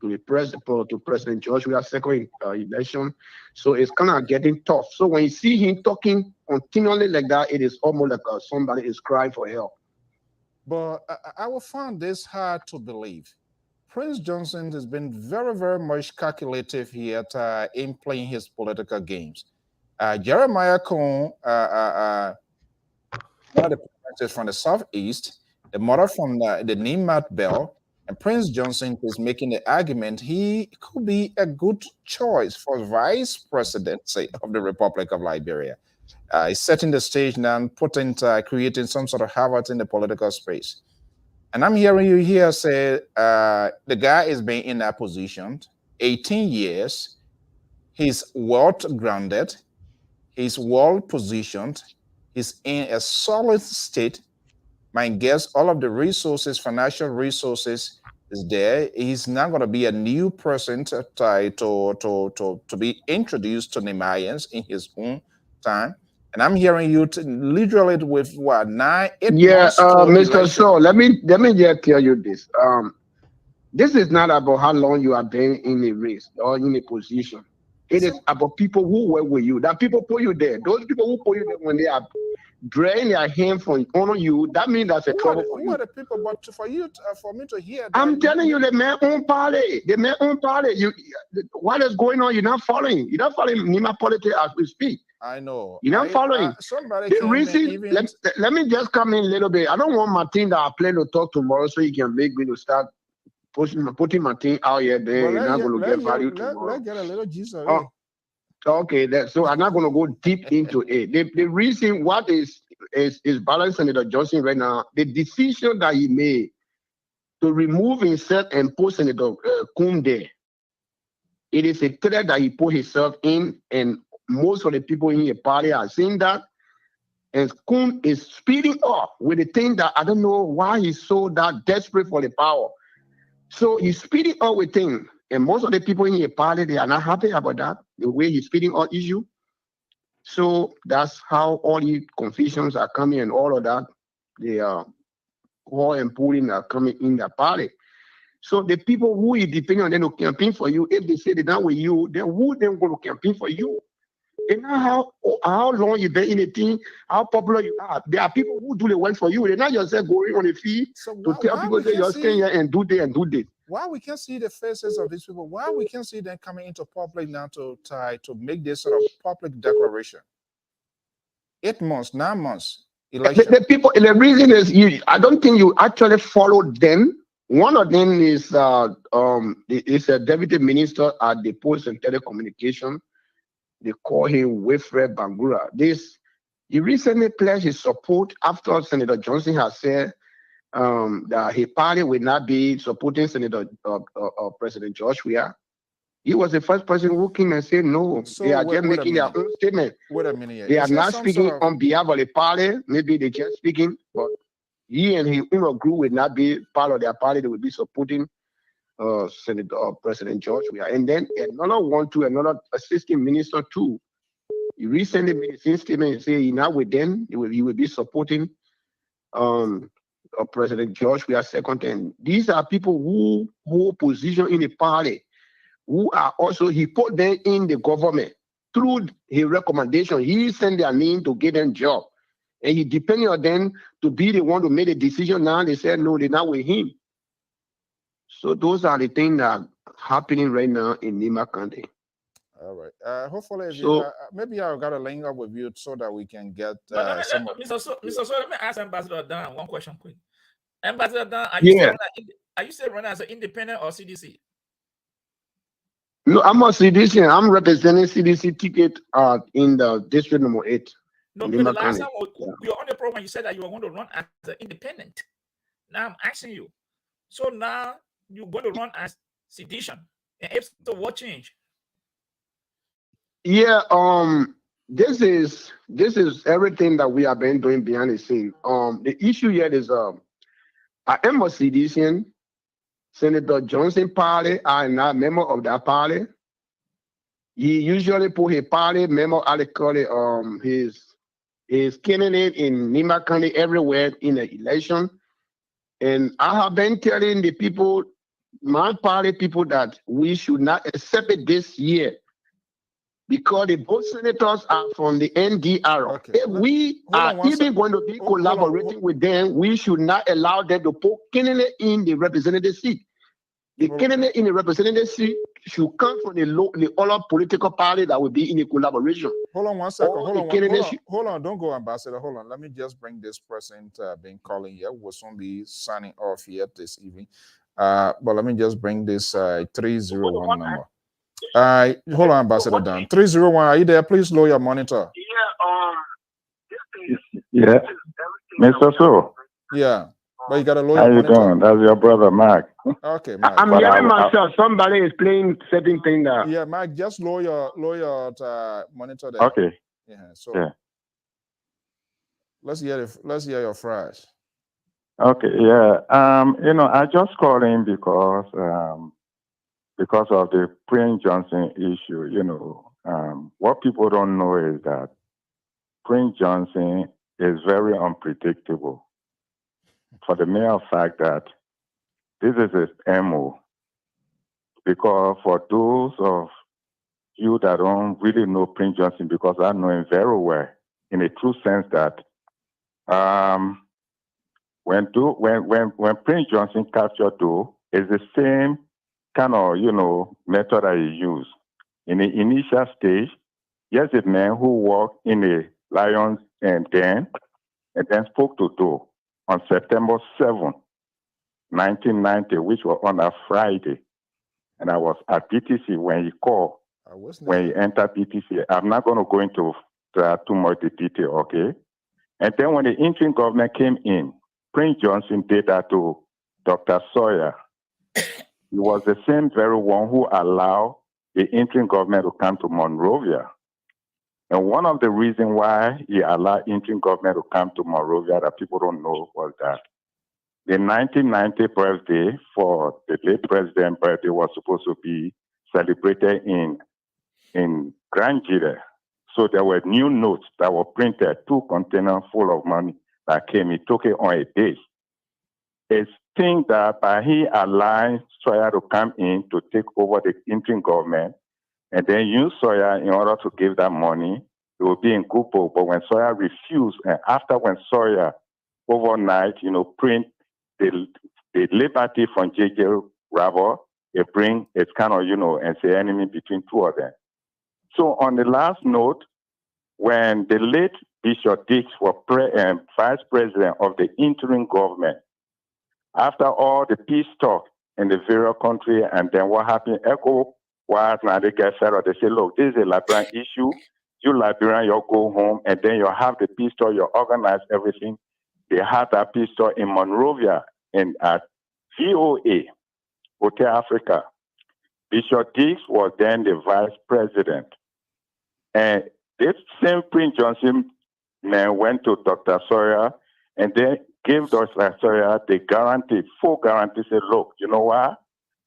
the President George Weah's second election. So it's kind of getting tough. So when you see him talking continually like that, it is almost like somebody is crying for help. But I will find this hard to believe. Prince Johnson has been very, very much calculative here in playing his political games. Jeremiah Cohn, one of the parents from the southeast, the mother from the Nimat Bell, and Prince Johnson is making the argument he could be a good choice for vice presidency of the Republic of Liberia. He's setting the stage now, creating some sort of havoc in the political space. And I'm hearing you here say the guy is being in that position 18 years. He's well grounded. He's well positioned. He's in a solid state. My guess, all of the resources, financial resources, is there. He's not going to be a new person to be introduced to Nemayans in his own time. And I'm hearing you literally with what 8 months to Mr. election. So let me just tell you this. This is not about how long you have been in a race or in a position. It is about people who work with you. That people put you there. Those people who put you there when they are dragging their hand from honor you, that means that's a trouble for you. Who are the people? But for you, for me to hear, I'm telling you, the man own party. The man own party. What is going on? You're not following. You're not following Nima politics as we speak. I know. You're not following. Somebody the reason. Let me just come in a little bit. I don't want my team that I plan to talk tomorrow, so you can make me to start putting my team out here. Then you're not going to get value tomorrow. Let's get a little gist of it. Okay, so I'm not going to go deep into it. The reason what is balancing Senator Johnson right now, the decision that he made to remove himself and put Senator Kun there, it is a threat that he put himself in, and most of the people in the party are seeing that. And Kun is speeding up with the thing that I don't know why he's so that desperate for the power. So he's speeding up with things. And most of the people in the party, they are not happy about that, the way he's speeding up issue. So that's how all the confusions are coming and all of that. They are all and pulling are coming in the party. So the people who is depending on them to campaign for you, if they say they're not with you, then who then going to campaign for you? And now how long you been in the team, how popular you are. There are people who do the work for you. They're not yourself going on the field to tell people that you're staying here and do this and do this. Why we can't see the faces of these people? Why we can't see them coming into public now to make this sort of public declaration? 8 months, 9 months election. The people. The reason is I don't think you actually followed them. One of them is a deputy minister at the Post and Telecommunication. They call him Wilfred Bangura. He recently pledged his support after Senator Johnson has said that his party will not be supporting Senator President George Weah. He was the first person who came and said no. So they are just making their own statement. Wait a minute. They are not speaking on behalf of the party. Maybe they just speaking, but he and his own group will not be part of their party. They will be supporting Senator President George Weah. And then another assistant minister too. He recently made a statement and said he's not with them. He will be supporting President George Weah second. And these are people who hold position in the party, who are also, he put them in the government through his recommendation. He sent their name to get them job. And he depended on them to be the one to make the decision. Now they said no, they're not with him. So those are the things that are happening right now in Nima County. All right. Hopefully, maybe I've got to link up with you so that we can get some. Mr. So, let me ask Ambassador Dan one question quick. Ambassador Dan, are you still running as an independent or CDC? No, I'm a CDC. I'm representing CDC ticket in the district number 8. No, because the last time we were on the program, you said that you were going to run as an independent. Now I'm asking you. So now you're going to run as sedition. And if so, what change? Yeah, this is everything that we have been doing behind the scene. The issue here is I am a citizen. Senator Johnson party, I am not a member of that party. He usually put his party member, I call it his candidate in Nima County everywhere in the election. And I have been telling the people, my party people, that we should not accept it this year because the both senators are from the NDR. Okay. If we are even going to be collaborating with them, we should not allow them to put candidate in the representative seat. The candidate in the representative seat should come from the other political party that will be in a collaboration. Hold on 1 second. Hold on. Don't go, Ambassador. Hold on. Let me just bring this person being calling here. We'll soon be signing off here this evening. But let me just bring this 301 number. Hold on, Ambassador Dan. 301, are you there? Please lower your monitor. Yeah. Mr. So. Yeah. But you got to lower How your you monitor. doing? That's your brother, Mark. Okay, Mark. I'm hearing myself. Somebody is playing certain thing now. Yeah, Mark, just lower your monitor there. Okay. Yeah. So yeah. Let's hear your phrase. Okay. Yeah. I just called in because of the Prince Johnson issue. What people don't know is that Prince Johnson is very unpredictable, for the mere fact that this is his MO. Because for those of you that don't really know Prince Johnson, because I know him very well, in a true sense that when Prince Johnson captured Doe, it's the same kind of method that he used. In the initial stage, here's a man who walked in a lion's den and then spoke to Doe on September 7th, 1990, which was on a Friday. And I was at BTC when he called, when he entered BTC. I'm not going to go into too much detail, okay? And then when the interim government came in, Prince Johnson did that to Dr. Sawyer. He was the same very one who allowed the interim government to come to Monrovia. And one of the reasons why he allowed interim government to come to Monrovia that people don't know was that the 1990 birthday for the late president's birthday was supposed to be celebrated in Grand Gire. So there were new notes that were printed, 2 containers full of money that came. He took it on a day. It's think that by he allowing Sawyer to come in to take over the interim government and then use Sawyer in order to give that money, it will be in good book. But when Sawyer refused, and after when Sawyer overnight, print the liberty from J.J. Rabor, it bring it's kind of, and say enemy between two of them. So on the last note, when the late Bishop Dix was vice president of the interim government, after all the peace talk in the various country, and then what happened, ECOWAS, now they get fed up. They say, look, this is a Liberian issue. You Liberian, you go home, and then you have the peace talk, you organize everything. They had that peace talk in Monrovia and at VOA, Hotel Africa. Bishop Dix was then the vice president. And this same Prince Johnson man went to Dr. Sawyer and then gave Dr. Sawyer the guarantee, full guarantee, said, look, you know what?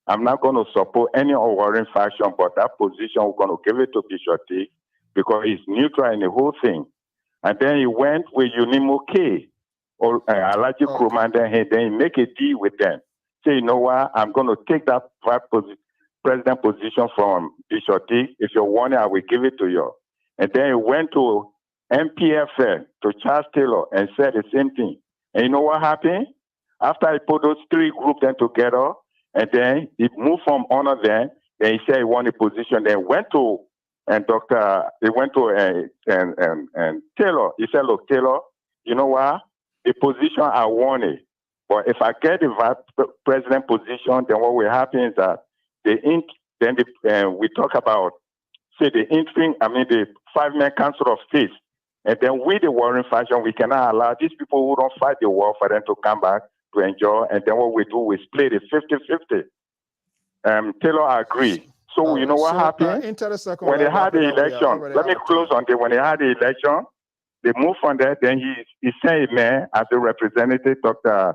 I'm not going to support any warring faction, but that position, we're going to give it to Bishop Dix because he's neutral in the whole thing. And then he went with Unimo K, or Alaji Krumah, and then he make a deal with them. Say, you know what? I'm going to take that president position from Bishop Dix. If you want it, I will give it to you. And then he went to MPFL, to Charles Taylor, and said the same thing. And you know what happened? After he put those three groups then together, and then he moved from honor then he said he wanted a position, then went to and Taylor. He said, look, Taylor, you know what? The position I wanted, but if I get the vice president position, then what will happen is that we talk about, say, the 5-man council of states. And then with the warring faction, we cannot allow these people who don't fight the war for them to come back to enjoy. And then what we do, we split it 50-50. Taylor agreed. So you know what happened? When they had the election, let me close on that. When they had the election, they moved from there. Then he sent a man as a representative, Dr.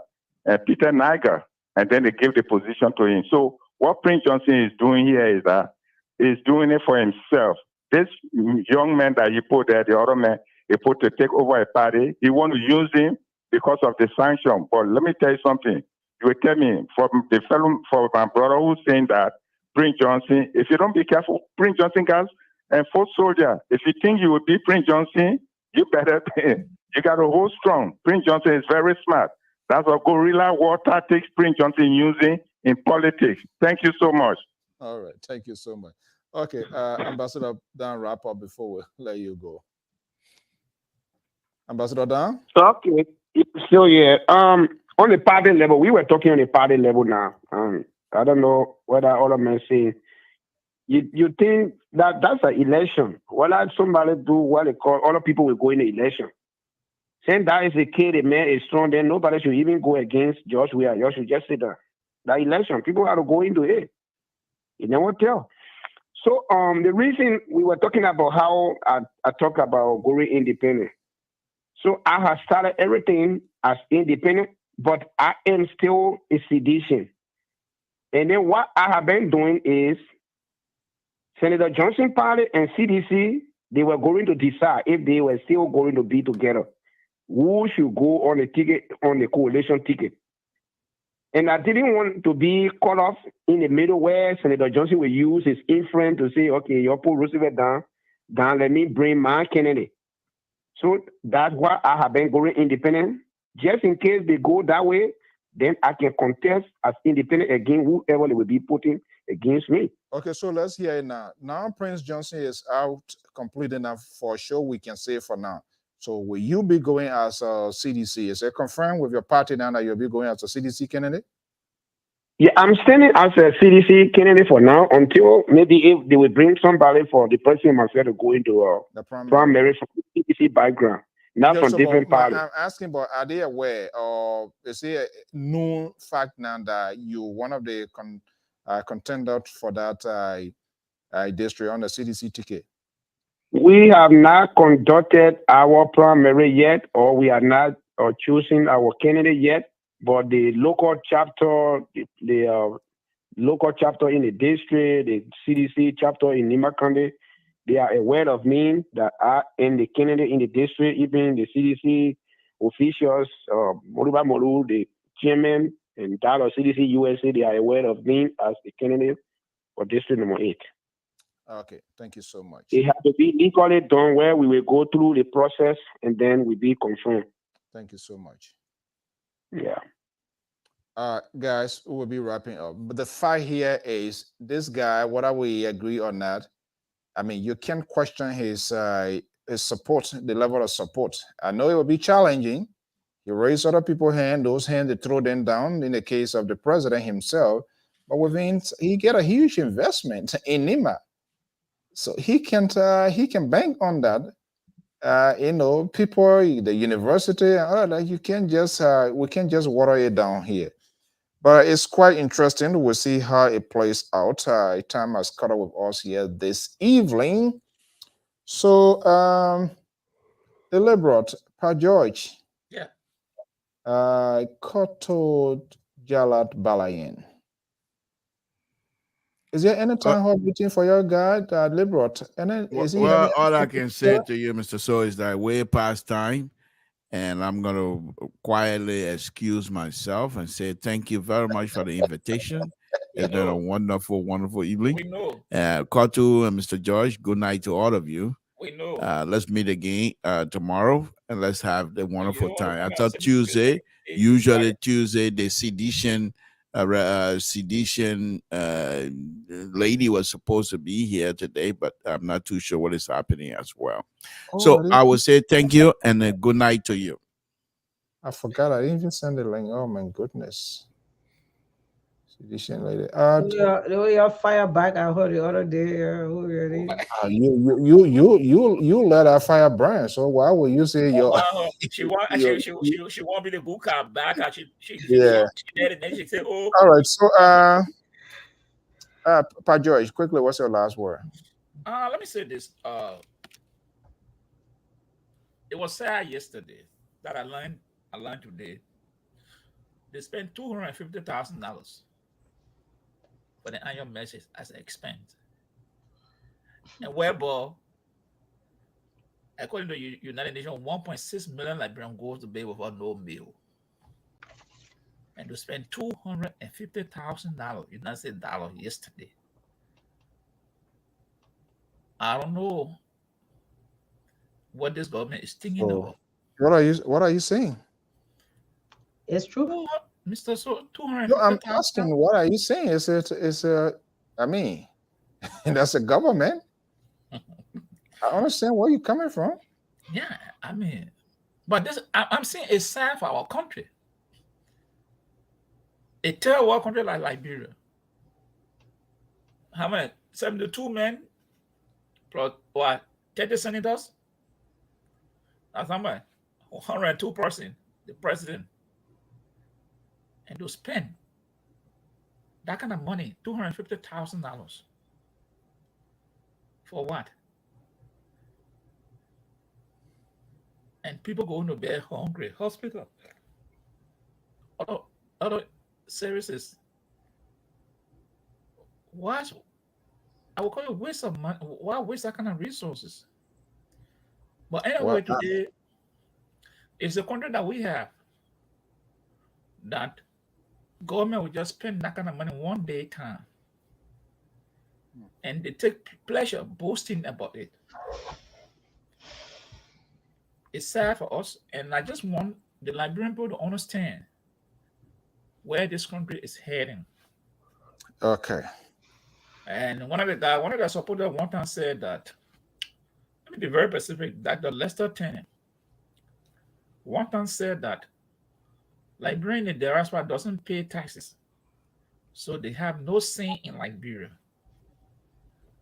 Peter Niger, and then they gave the position to him. So what Prince Johnson is doing here is that he's doing it for himself. This young man that he put there, the other man he put to take over a party, he want to use him because of the sanction. But let me tell you something. You will tell me from my brother who's saying that Prince Johnson, if you don't be careful, Prince Johnson guys and foot soldier, if you think you will be Prince Johnson, you better you got to hold strong. Prince Johnson is very smart. That's a guerrilla war tactics Prince Johnson using in politics. Thank you so much. All right, thank you so much. Okay, Ambassador Dan, wrap up before we let you go. Ambassador Dan? Okay. So yeah, on the party level, we were talking on the party level now. I don't know whether all of men say you think that that's an election. Whether somebody do what they call other people will go in the election. Saying that is the case, the man is strong, then nobody should even go against George Weah. You should just say that. The election, people have to go into it. You never tell. So the reason we were talking about how I talk about going independent. So I have started everything as independent, but I am still a sedition. And then what I have been doing is Senator Johnson party and CDC, they were going to decide if they were still going to be together. Who should go on the ticket, on the coalition ticket? And I didn't want to be caught off in the middle where Senator Johnson will use his influence to say, okay, you put Roosevelt down, let me bring my candidate. So that's why I have been going independent. Just in case they go that way, then I can contest as independent against whoever they will be putting against me. Okay, so let's hear it now. Now Prince Johnson is out complete enough for sure, we can say for now. So will you be going as a CDC? Is it confirmed with your party now that you'll be going as a CDC candidate? Yeah, I'm standing as a CDC candidate for now until maybe if they will bring somebody for the person myself to go into the primary from the CDC background, not from different parties. I'm asking, but are they aware, or is it a known fact now that you one of the contenders for that district on the CDC ticket? We have not conducted our primary yet, or we are not choosing our candidate yet. But the local chapter, the local chapter in the district, the CDC chapter in Nima County, they are aware of me that I am the candidate in the district. Even the CDC officials, Moriba Moru, the chairman, and Dallas CDC USA, they are aware of me as the candidate for district number 8. Okay, thank you so much. It has to be legally done where we will go through the process and then we be confirmed. Thank you so much. Yeah. Guys, we'll be wrapping up. But the fact here is this guy, whether we agree or not, I mean, you can't question his support, the level of support. I know it will be challenging. He raised other people's hand, those hands, they throw them down in the case of the president himself. But within, he get a huge investment in Nima. So he can bank on that. People, the university, you can't just we can't just water it down here. But it's quite interesting. We'll see how it plays out. Time has caught up with us here this evening. So the liberal, Pa George. Yeah. Koto Jalat Balayan. Is there any time hall meeting for your guy, liberal? Well, all I can say to you, Mr. So, is that way past time, and I'm going to quietly excuse myself and say thank you very much for the invitation. It's been a wonderful, wonderful evening. We know. Kotu and Mr. George, good night to all of you. We know. Let's meet again tomorrow, and let's have the wonderful time. I thought Tuesday, usually Tuesday, the sedition lady was supposed to be here today, but I'm not too sure what is happening as well. So I will say thank you and a good night to you. I forgot, I didn't even send the link. Oh my goodness. Sedition lady. The way you fire back, I heard the other day. You let our fire burn. So why would you say your? She want me to book her back. She did it, then she said, "Oh." All right. So Pa George, quickly, what's your last word? Let me say this. It was sad yesterday that I learned today They spend $250,000 for the annual message as an expense. And whereby, according to United Nations, 1.6 million Liberians go to bed without no meal. And to spend $250,000 United States dollar yesterday. I don't know what this government is thinking about. What are you saying? It's true. Mr. So No, 250,000. I'm asking, what are you saying? I mean, that's a government. I understand where you're coming from. Yeah, I mean, but this I'm saying it's sad for our country. A third world country like Liberia. How many? 72 men plus what? 30 senators? That's how many? 102%, the president. And to spend that kind of money, $250,000. For what? And people going to bed hungry. Hospital. Other services. What? I will call it a waste of money. Why waste that kind of resources? But anyway, today, it's a country that we have that government will just spend that kind of money one day time. And they take pleasure boasting about it. It's sad for us, and I just want the Liberian people to understand where this country is heading. Okay. And one of the supporters one time said that, let me be very specific, that the Lester Tenant one time said that Liberian in the diaspora doesn't pay taxes, so they have no say in Liberia.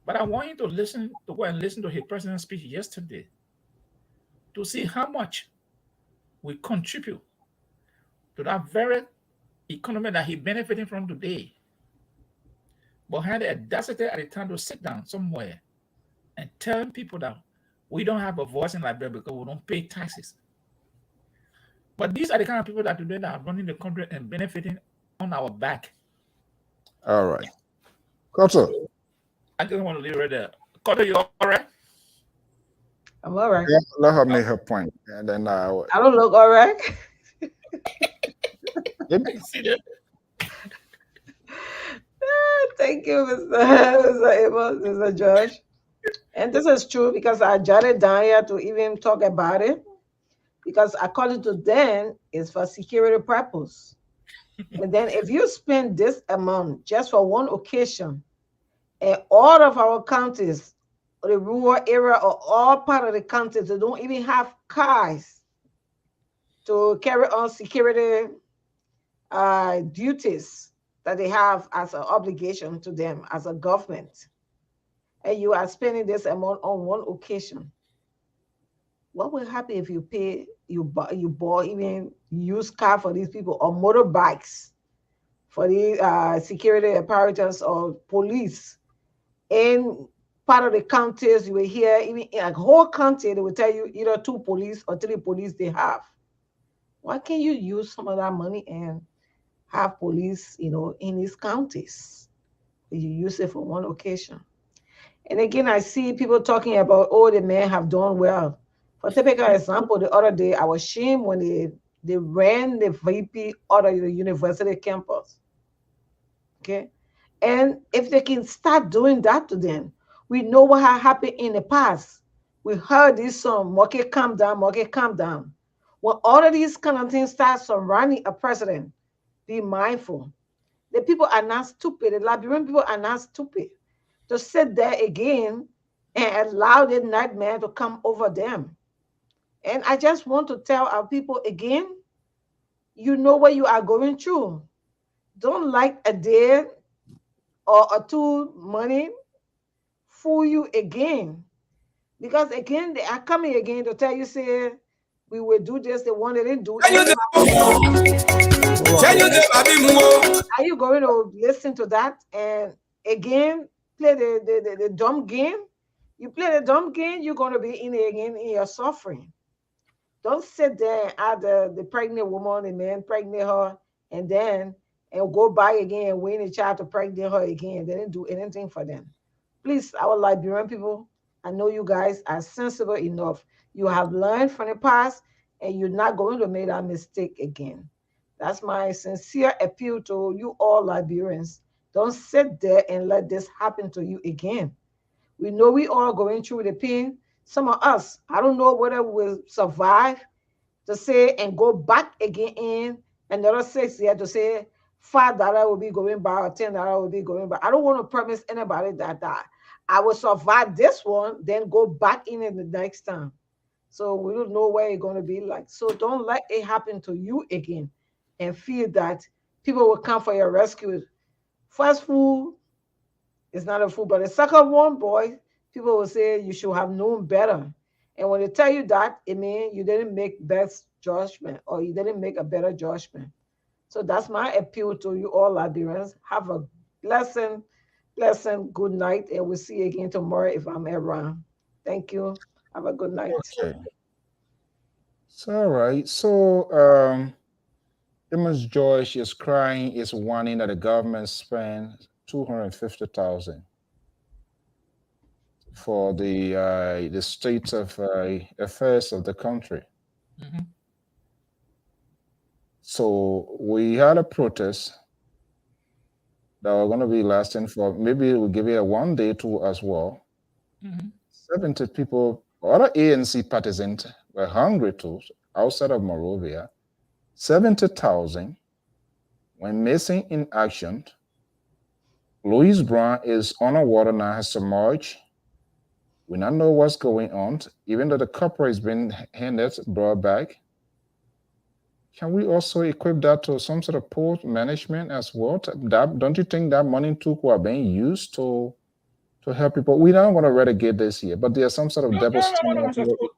But I want you to go and listen to his president's speech yesterday to see how much we contribute to that very economy that he's benefiting from today. But had the audacity at the time to sit down somewhere and tell people that we don't have a voice in Liberia because we don't pay taxes. But these are the kind of people that today that are running the country and benefiting on our back. All right. Koto. I just want to leave it right there. Koto, you all right? I'm all right. Yeah, let her make her point, and then I don't look all right. See that? Thank you, Mr. Amos, Mr. George. And this is true because I jotted down here to even talk about it. Because according to them, it's for security purpose. And then if you spend this amount just for one occasion, and all of our counties, the rural area or all part of the counties, they don't even have cars to carry on security duties that they have as an obligation to them as a government. And you are spending this amount on one occasion. What will happen if you bought even used car for these people or motorbikes for the security apparatus or police? In part of the counties, you will hear, even in a whole county, they will tell you either 2 police or 3 police they have. Why can't you use some of that money and have police, in these counties? You use it for one occasion. And again, I see people talking about, the men have done well. For typical example, the other day, I was ashamed when they ran the VP out of the university campus. Okay? And if they can start doing that to them, we know what had happened in the past. We heard this song, Moke, calm down, Moke, calm down. When all of these kind of things start surrounding a president, be mindful. The people are not stupid. The Liberian people are not stupid to sit there again and allow the nightmare to come over them. And I just want to tell our people again, you know what you are going through. Don't like a day or a 2 money fool you again. Because again, they are coming again to tell you, say, we will do this, the one they didn't do. Are you going to listen to that and again play the dumb game? You play the dumb game, you're going to be in again in your suffering. Don't sit there and add the pregnant woman, the man pregnant her, and then and go back again and win a child to pregnant her again. They didn't do anything for them. Please, our Liberian people, I know you guys are sensible enough. You have learned from the past, and you're not going to make that mistake again. That's my sincere appeal to you all Liberians. Don't sit there and let this happen to you again. We know we all going through the pain. Some of us, I don't know whether we'll survive to say and go back again in another 6 years to say $5 will be going by or $10 will be going by. I don't want to promise anybody that I will survive this one, then go back in the next time. So we don't know where it's going to be like. So don't let it happen to you again and feel that people will come for your rescue. Fast food is not a food, but the second one, boy, people will say you should have known better. And when they tell you that, it means you didn't make best judgment or you didn't make a better judgment. So that's my appeal to you all Liberians. Have a blessing, good night, and we'll see you again tomorrow if I'm around. Thank you. Have a good night. Okay. So, all right. So, Amos Joyce is crying, is wanting that the government spend $250,000 for the state of affairs of the country. Mhm. So we had a protest that were going to be lasting for, maybe we'll give it a 1 day tour as well. Mhm. 70 people, other ANC partisans were hungry too, outside of Monrovia. 70,000 went missing in action. Louis Brown is underwater now, has submerged. We don't know what's going on, even though the copper has been brought back. Can we also equip that to some sort of port management as well? Don't you think that money too are being used to help people? We don't want to relegate this here, but there's some sort of double standard.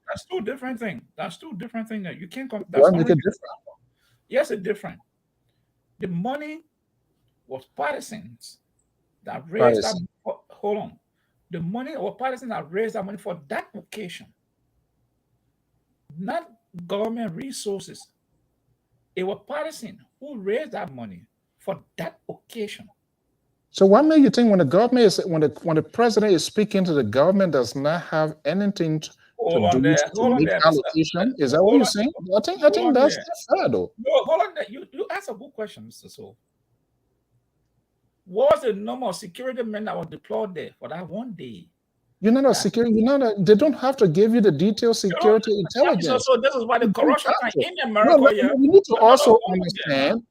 That's two different things. That's two different things that you can't come. Why make it different? Yes, it's different. The money was partisans that raised that. Hold on. The money or partisans that raised that money for that occasion, not government resources. It was partisans who raised that money for that occasion. So what made you think when the government is when the president is speaking to the government does not have anything to make allocation? Is that what you're saying? I think that's fair though. No, hold on there. You asked a good question, Mr. So. What was the number of security men that were deployed there for that 1 day? You're not a security. You know that they don't have to give you the detailed security intelligence. So this is why the corruption in America. We need to also understand,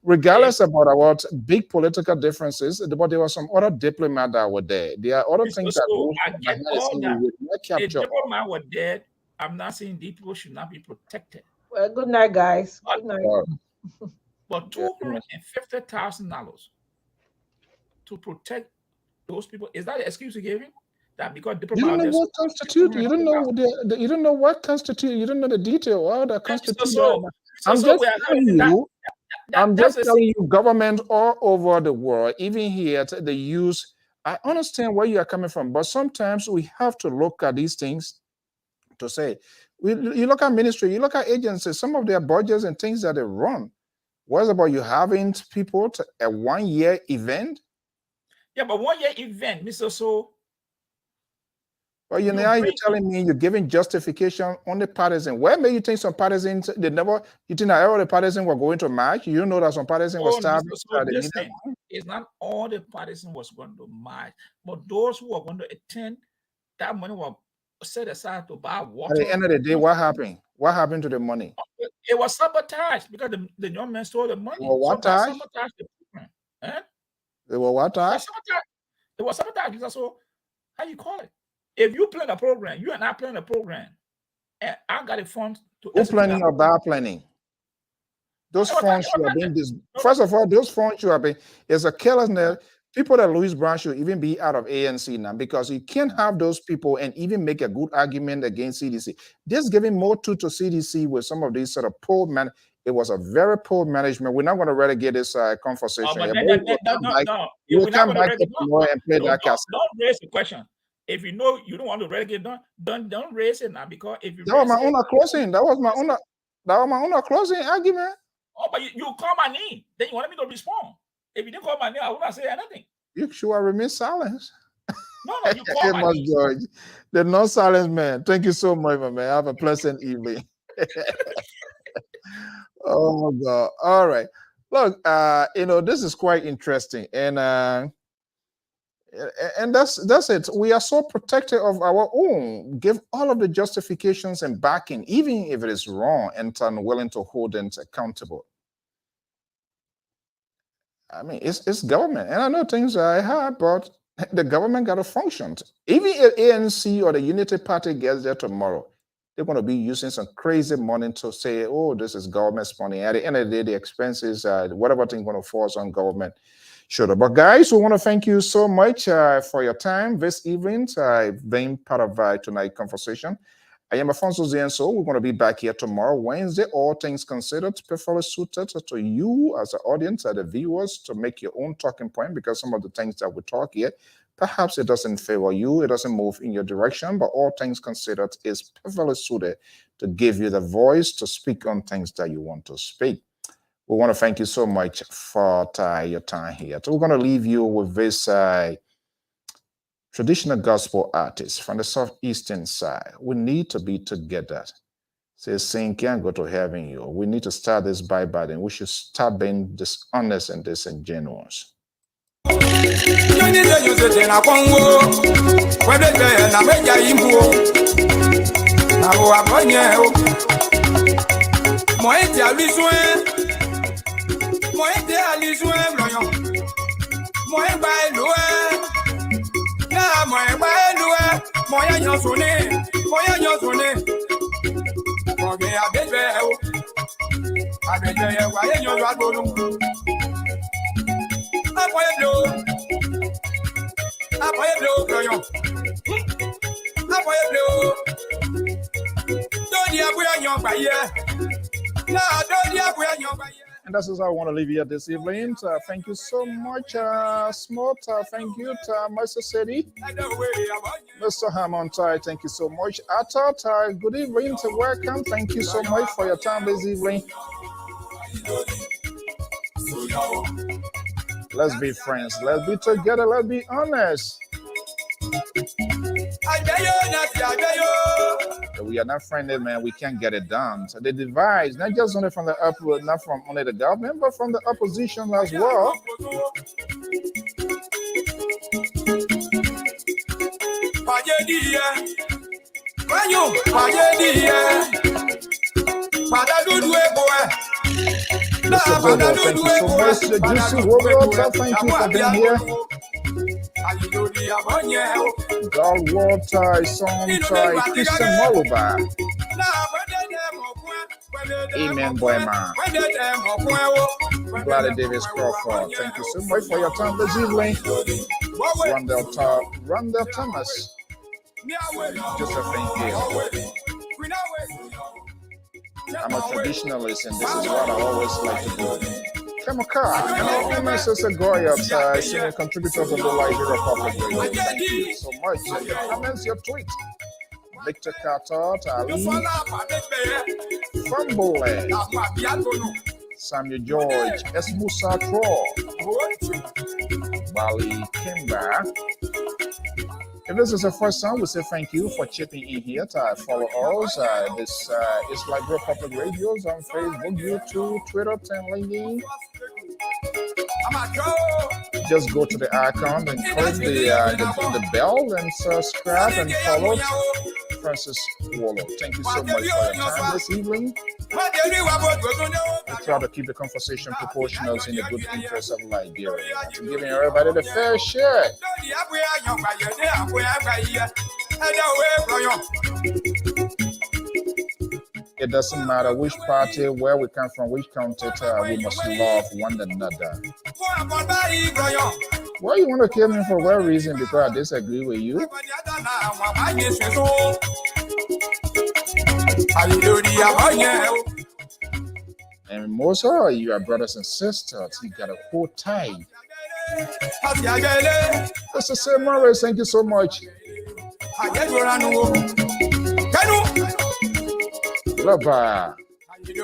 regardless about what big political differences, but there were some other diplomats that were there. There are other things that I get all that. The diplomat were dead. I'm not saying these people should not be protected. Well, good night, guys. Good night. But $250,000 to protect those people, is that the excuse you gave him? That because you don't know what constitutes. You don't know you don't know what constitutes. You don't know the detail. How that constitutes. I'm just telling you, government all over the world, even here, they use. I understand where you are coming from, but sometimes we have to look at these things to say. You look at ministry, you look at agencies, some of their budgets and things that they run. What's about you having people to a 1 year event? Yeah, but 1 year event, Mr. So. Well, you're telling me you're giving justification on the partisan. Where may you think some partisans, you think that all the partisans were going to march? You know that some partisans were starving. It's not all the partisans was going to march, but those who were going to attend, that money was set aside to buy water. At the end of the day, what happened? What happened to the money? It was sabotaged because the young man stole the money. What time? They were what time? It was sabotaged. So how you call it? If you plan a program, you and I plan a program, and I got a fund to. Who planning or bad planning? Those funds should have been first of all, those funds should have been is a carelessness. People that Louis Brown should even be out of ANC now because you can't have those people and even make a good argument against CDC. This giving more to CDC with some of these sort of poor man. It was a very poor management. We're not going to relegate this conversation. We'll come back and play that cast. Don't raise the question. If you know you don't want to relegate, don't raise it now because if you that was my own closing. That was my own closing argument. Oh, but you call my name. Then you wanted me to respond. If you didn't call my name, I would not say anything. You sure remain silent? No, you call my name. George, the non-silent man. Thank you so much, my man. Have a pleasant evening. Oh God. All right. Look, this is quite interesting. And that's it. We are so protective of our own. Give all of the justifications and backing, even if it is wrong, and unwilling to hold them accountable. I mean, it's government, and I know things are hard, but the government got to function. Even if ANC or the Unity Party gets there tomorrow, they're going to be using some crazy money to say, "Oh, this is government money." At the end of the day, the expenses, whatever thing going to force on government. Sure. But guys, we want to thank you so much for your time this evening, being part of tonight's conversation. I am Afonso Zienso. We're going to be back here tomorrow, Wednesday. All things considered, perfectly suited to you as the audience, the viewers, to make your own talking point, because some of the things that we talk here, perhaps it doesn't favor you, it doesn't move in your direction, but all things considered is perfectly suited to give you the voice to speak on things that you want to speak. We want to thank you so much for your time here. So we're going to leave you with this traditional gospel artist from the southeastern side. We need to be together. Say, sin can't go to heaven, you. We need to start this by and we should start being dishonest and disingenuous. And that's how I want to leave you this evening. Thank you so much, Smart. Thank you, Mr. City. Mr. Hammond, thank you so much. Atat, good evening. Welcome. Thank you so much for your time this evening. Let's be friends. Let's be together. Let's be honest. We are not friendly, man. We can't get it done. So the divide, not just only from the upward, not from only the government, but from the opposition as well. Mr. Bobo, thank you so much. The Juicy Warrior, thank you for being here. Galwater, Sontai, Christian Moluba. Amen, boy, man. Gladys Davis Crawford, thank you so much for your time this evening. Randall Thomas. Josephine Gale. I'm a traditionalist, and this is what I always like to do. Kamaka, and Mrs. Goya, senior contributor to the Liberia Public Radio. Thank you so much. Your comments, your tweet. Victor Carter, Ali, Fambole, Samuel George, Esmusa Tro, Bali Kimba. If this is the first time, we say thank you for chipping in here to follow us. This is Liberia Public Radios on Facebook, YouTube, Twitter, and LinkedIn. Just go to the icon and click the bell and subscribe and follow Francis Wallow. Thank you so much for your time this evening. We try to keep the conversation proportional in the good interest of Liberia, and giving everybody the fair share. It doesn't matter which party, where we come from, which country, we must love one another. Why you want to kill me for what reason? Because I disagree with you? And most of you are brothers and sisters. You got to hold tight. That's the same, Morris. Thank you so much. Lover. If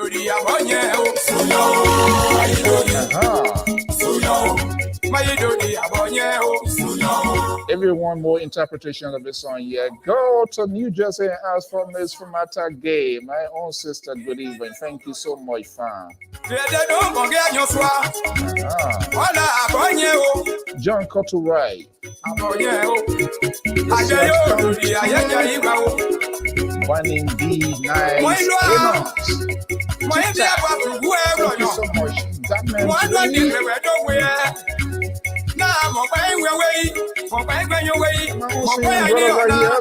you want more interpretation of this song, yeah, go to New Jersey and ask for Miss Fumata Gay, my own sister. Good evening. Thank you so much, fam. John Koturai. One indeed, nice. Thank you so much. That man,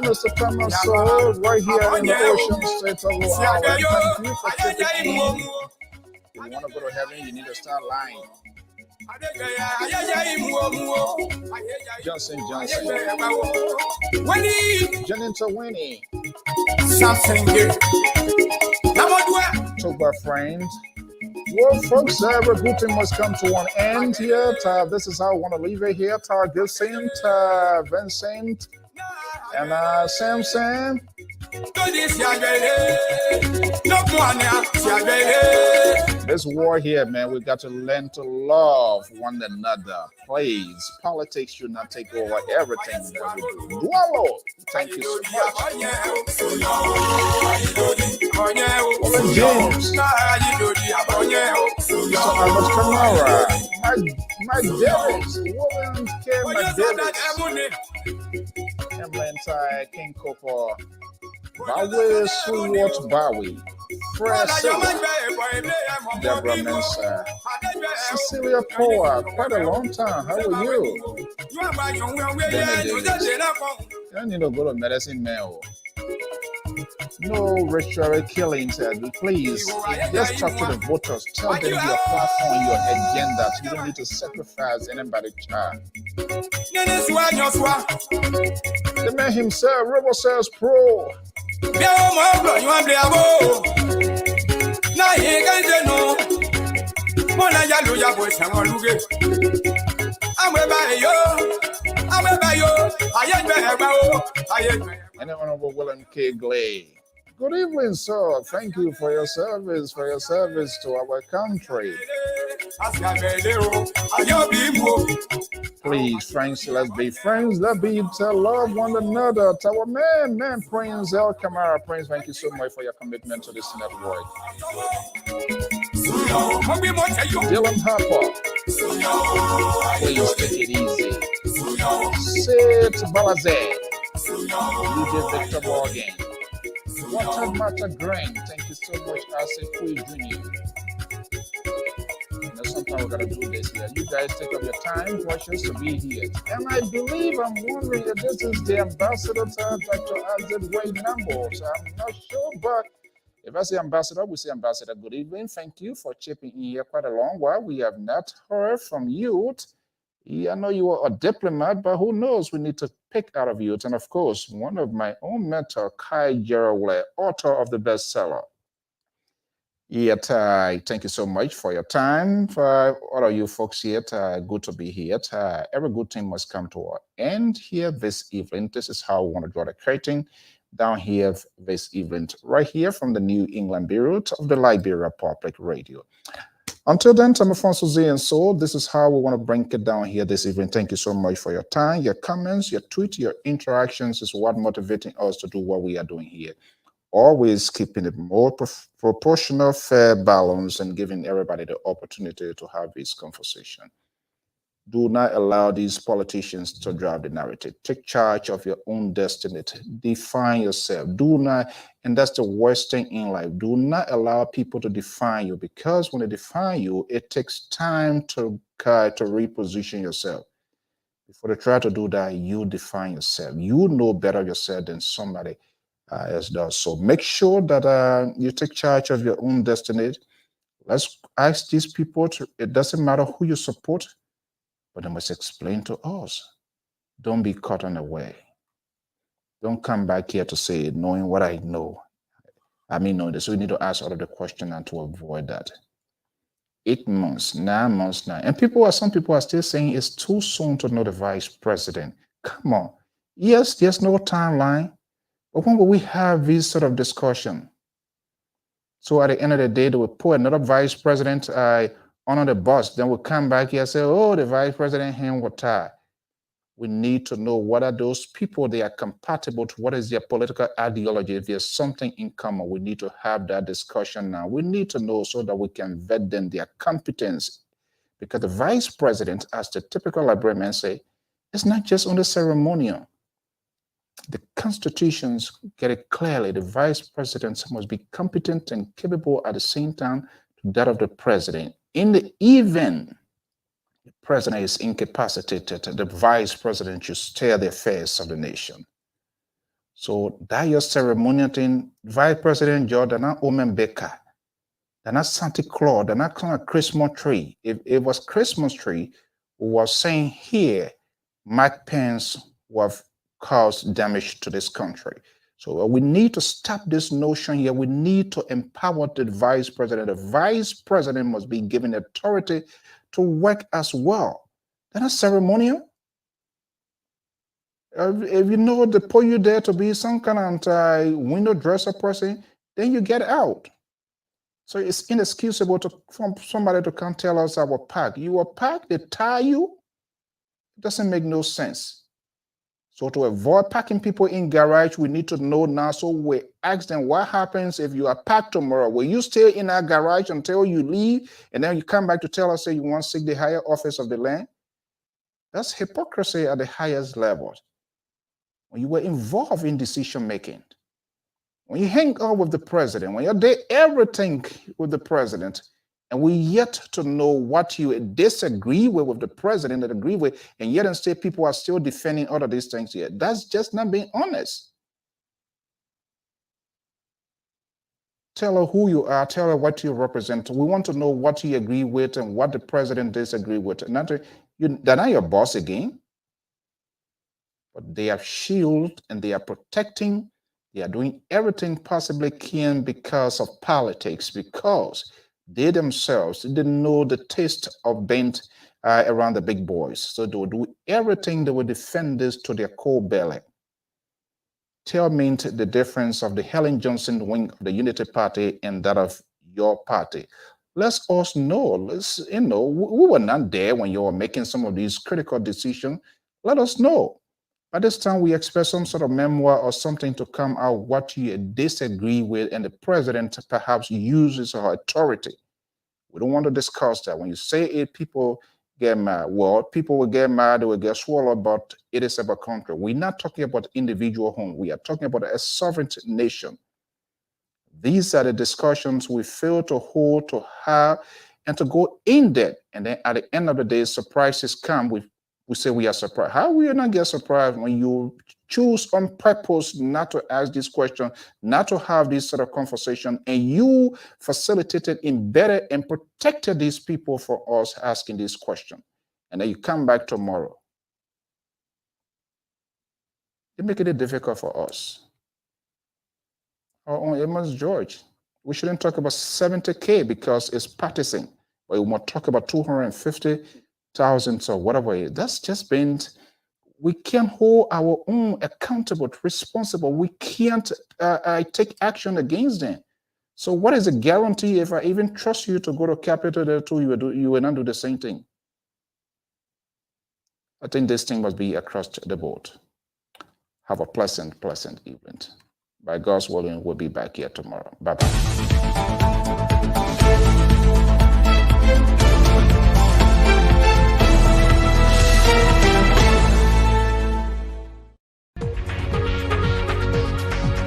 Mr. Thomas Soul, right here in the Ocean State of Ohio. Thank you for checking in. If you want to go to heaven, you need to start lying. Johnson. Janita Winnie. Something good. Talk about friends. Well, folks, everything must come to an end here. This is how I want to leave it here. Gilson, Vincent, and Sam. This war here, man, we got to learn to love one another. Please, politics should not take over everything that we do. Dwello, thank you so much. James, so Ahmed Kamara, my Davis, Williams K. McDavis, Emlenta King Kopo, Bawi Suwot Bawi, Fred Silva, Deborah Mensa, Cecilia Poa, quite a long time. How are you? You don't need to go to medicine mail. No ritual killings, please. Just talk to the voters. Tell them your platform, your agenda. You don't need to sacrifice anybody's child. The man himself, Robo Sales Pro. And the Honorable William K. Glay. Good evening, sir. Thank you for your service to our country. Please, friends, let's be friends. Let's be to love one another. To our man, Prince El Kamara. Prince, thank you so much for your commitment to this network. Dylan Harper. Please take it easy. Sit Balazé. DJ Victor Morgan. Water Matter Grain. Thank you so much, Ase Kui Jr. Sometimes we're gonna do this here. You guys take up your time, precious, to be here. And I believe I'm wondering if this is the ambassador to Dr. Azid Wade Numbers. I'm not sure, but if I say ambassador, we say ambassador. Good evening. Thank you for chipping in here quite a long while. We have not heard from you. Yeah, I know you are a diplomat, but who knows? We need to pick out of you. And of course, one of my own mentor, Kai Gerowle, author of the bestseller. Yet, thank you so much for your time. For all of you folks here, good to be here. Every good thing must come to an end here this evening. This is how we want to draw the curtain down here this evening, right here from the New England Bureau of the Liberia Public Radio. Until then, I'm Alfonso Z, and so this is how we want to bring it down here this evening. Thank you so much for your time, your comments, your tweets, your interactions is what motivating us to do what we are doing here. Always keeping it more proportional, fair, balanced, and giving everybody the opportunity to have this conversation. Do not allow these politicians to drive the narrative. Take charge of your own destiny. Define yourself. Do not, and that's the worst thing in life. Do not allow people to define you, because when they define you, it takes time to reposition yourself. Before they try to do that, you define yourself. You know better yourself than somebody else does. So make sure that you take charge of your own destiny. Let's ask these people it doesn't matter who you support, but they must explain to us. Don't be caught unaware. Don't come back here to say, knowing what I know. I mean, knowing this. So we need to ask all of the question and to avoid that. 8 months, 9 months now. And some people are still saying it's too soon to know the vice president. Come on. Yes, there's no timeline. But when will we have this sort of discussion? So at the end of the day, they will put another vice president on the bus. Then we'll come back here and say, oh, the vice president hand was tied. We need to know what are those people they are compatible to, what is their political ideology. If there's something in common, we need to have that discussion now. We need to know so that we can vet them, their competence. Because the vice president, as the typical librarian say, it's not just on the ceremonial. The constitutions get it clearly. The vice president must be competent and capable at the same time to that of the president. In the event the president is incapacitated, the vice president should steer the affairs of the nation. So that your ceremonial thing, vice president Jordan Omen Baker, they're not Santa Claus, they're not kind of Christmas tree. If it was Christmas tree, we were saying here, Mike Pence would have caused damage to this country. So we need to stop this notion here. We need to empower the vice president. The vice president must be given authority to work as well. They're not ceremonial. If you know they put you there to be some kind of anti-window dresser person, then you get out. So it's inexcusable for somebody to come tell us I will pack. You will pack, they tie you. It doesn't make no sense. So to avoid packing people in garage, we need to know now. So we ask them, what happens if you are packed tomorrow? Will you stay in our garage until you leave? And then you come back to tell us that you want to seek the higher office of the land? That's hypocrisy at the highest level. When you were involved in decision making, when you hang out with the president, when you do everything with the president, and we yet to know what you disagree with the president that agree with, and yet instead people are still defending all of these things here. That's just not being honest. Tell her who you are, tell her what you represent. We want to know what you agree with and what the president disagree with. They're not your boss again, but they are shielded and they are protecting. They are doing everything possibly can because of politics, because they themselves didn't know the taste of bent around the big boys. So they will do everything, they will defend this to their core belly. Tell me the difference of the Helen Johnson wing of the Unity Party and that of your party. Let's us know. We were not there when you were making some of these critical decisions. Let us know. By this time, we expect some sort of memoir or something to come out what you disagree with, and the president perhaps uses her authority. We don't want to discuss that. When you say it, people get mad. Well, people will get mad, they will get swallowed, but it is about country. We're not talking about individual home. We are talking about a sovereign nation. These are the discussions we fail to hold, to have, and to go in depth. And then at the end of the day, surprises come. We say we are surprised. How will you not get surprised when you choose on purpose not to ask this question, not to have this sort of conversation, and you facilitated, embedded, and protected these people for us asking this question? And then you come back tomorrow. You're making it difficult for us. Our own Amos George. We shouldn't talk about 70K because it's partisan, but we want to talk about 250,000 or whatever it is. That's just been, we can't hold our own accountable, responsible. We can't take action against them. So what is the guarantee if I even trust you to go to Capitol there too, you will not do the same thing? I think this thing must be across the board. Have a pleasant evening. By God's willing, we'll be back here tomorrow. Bye-bye.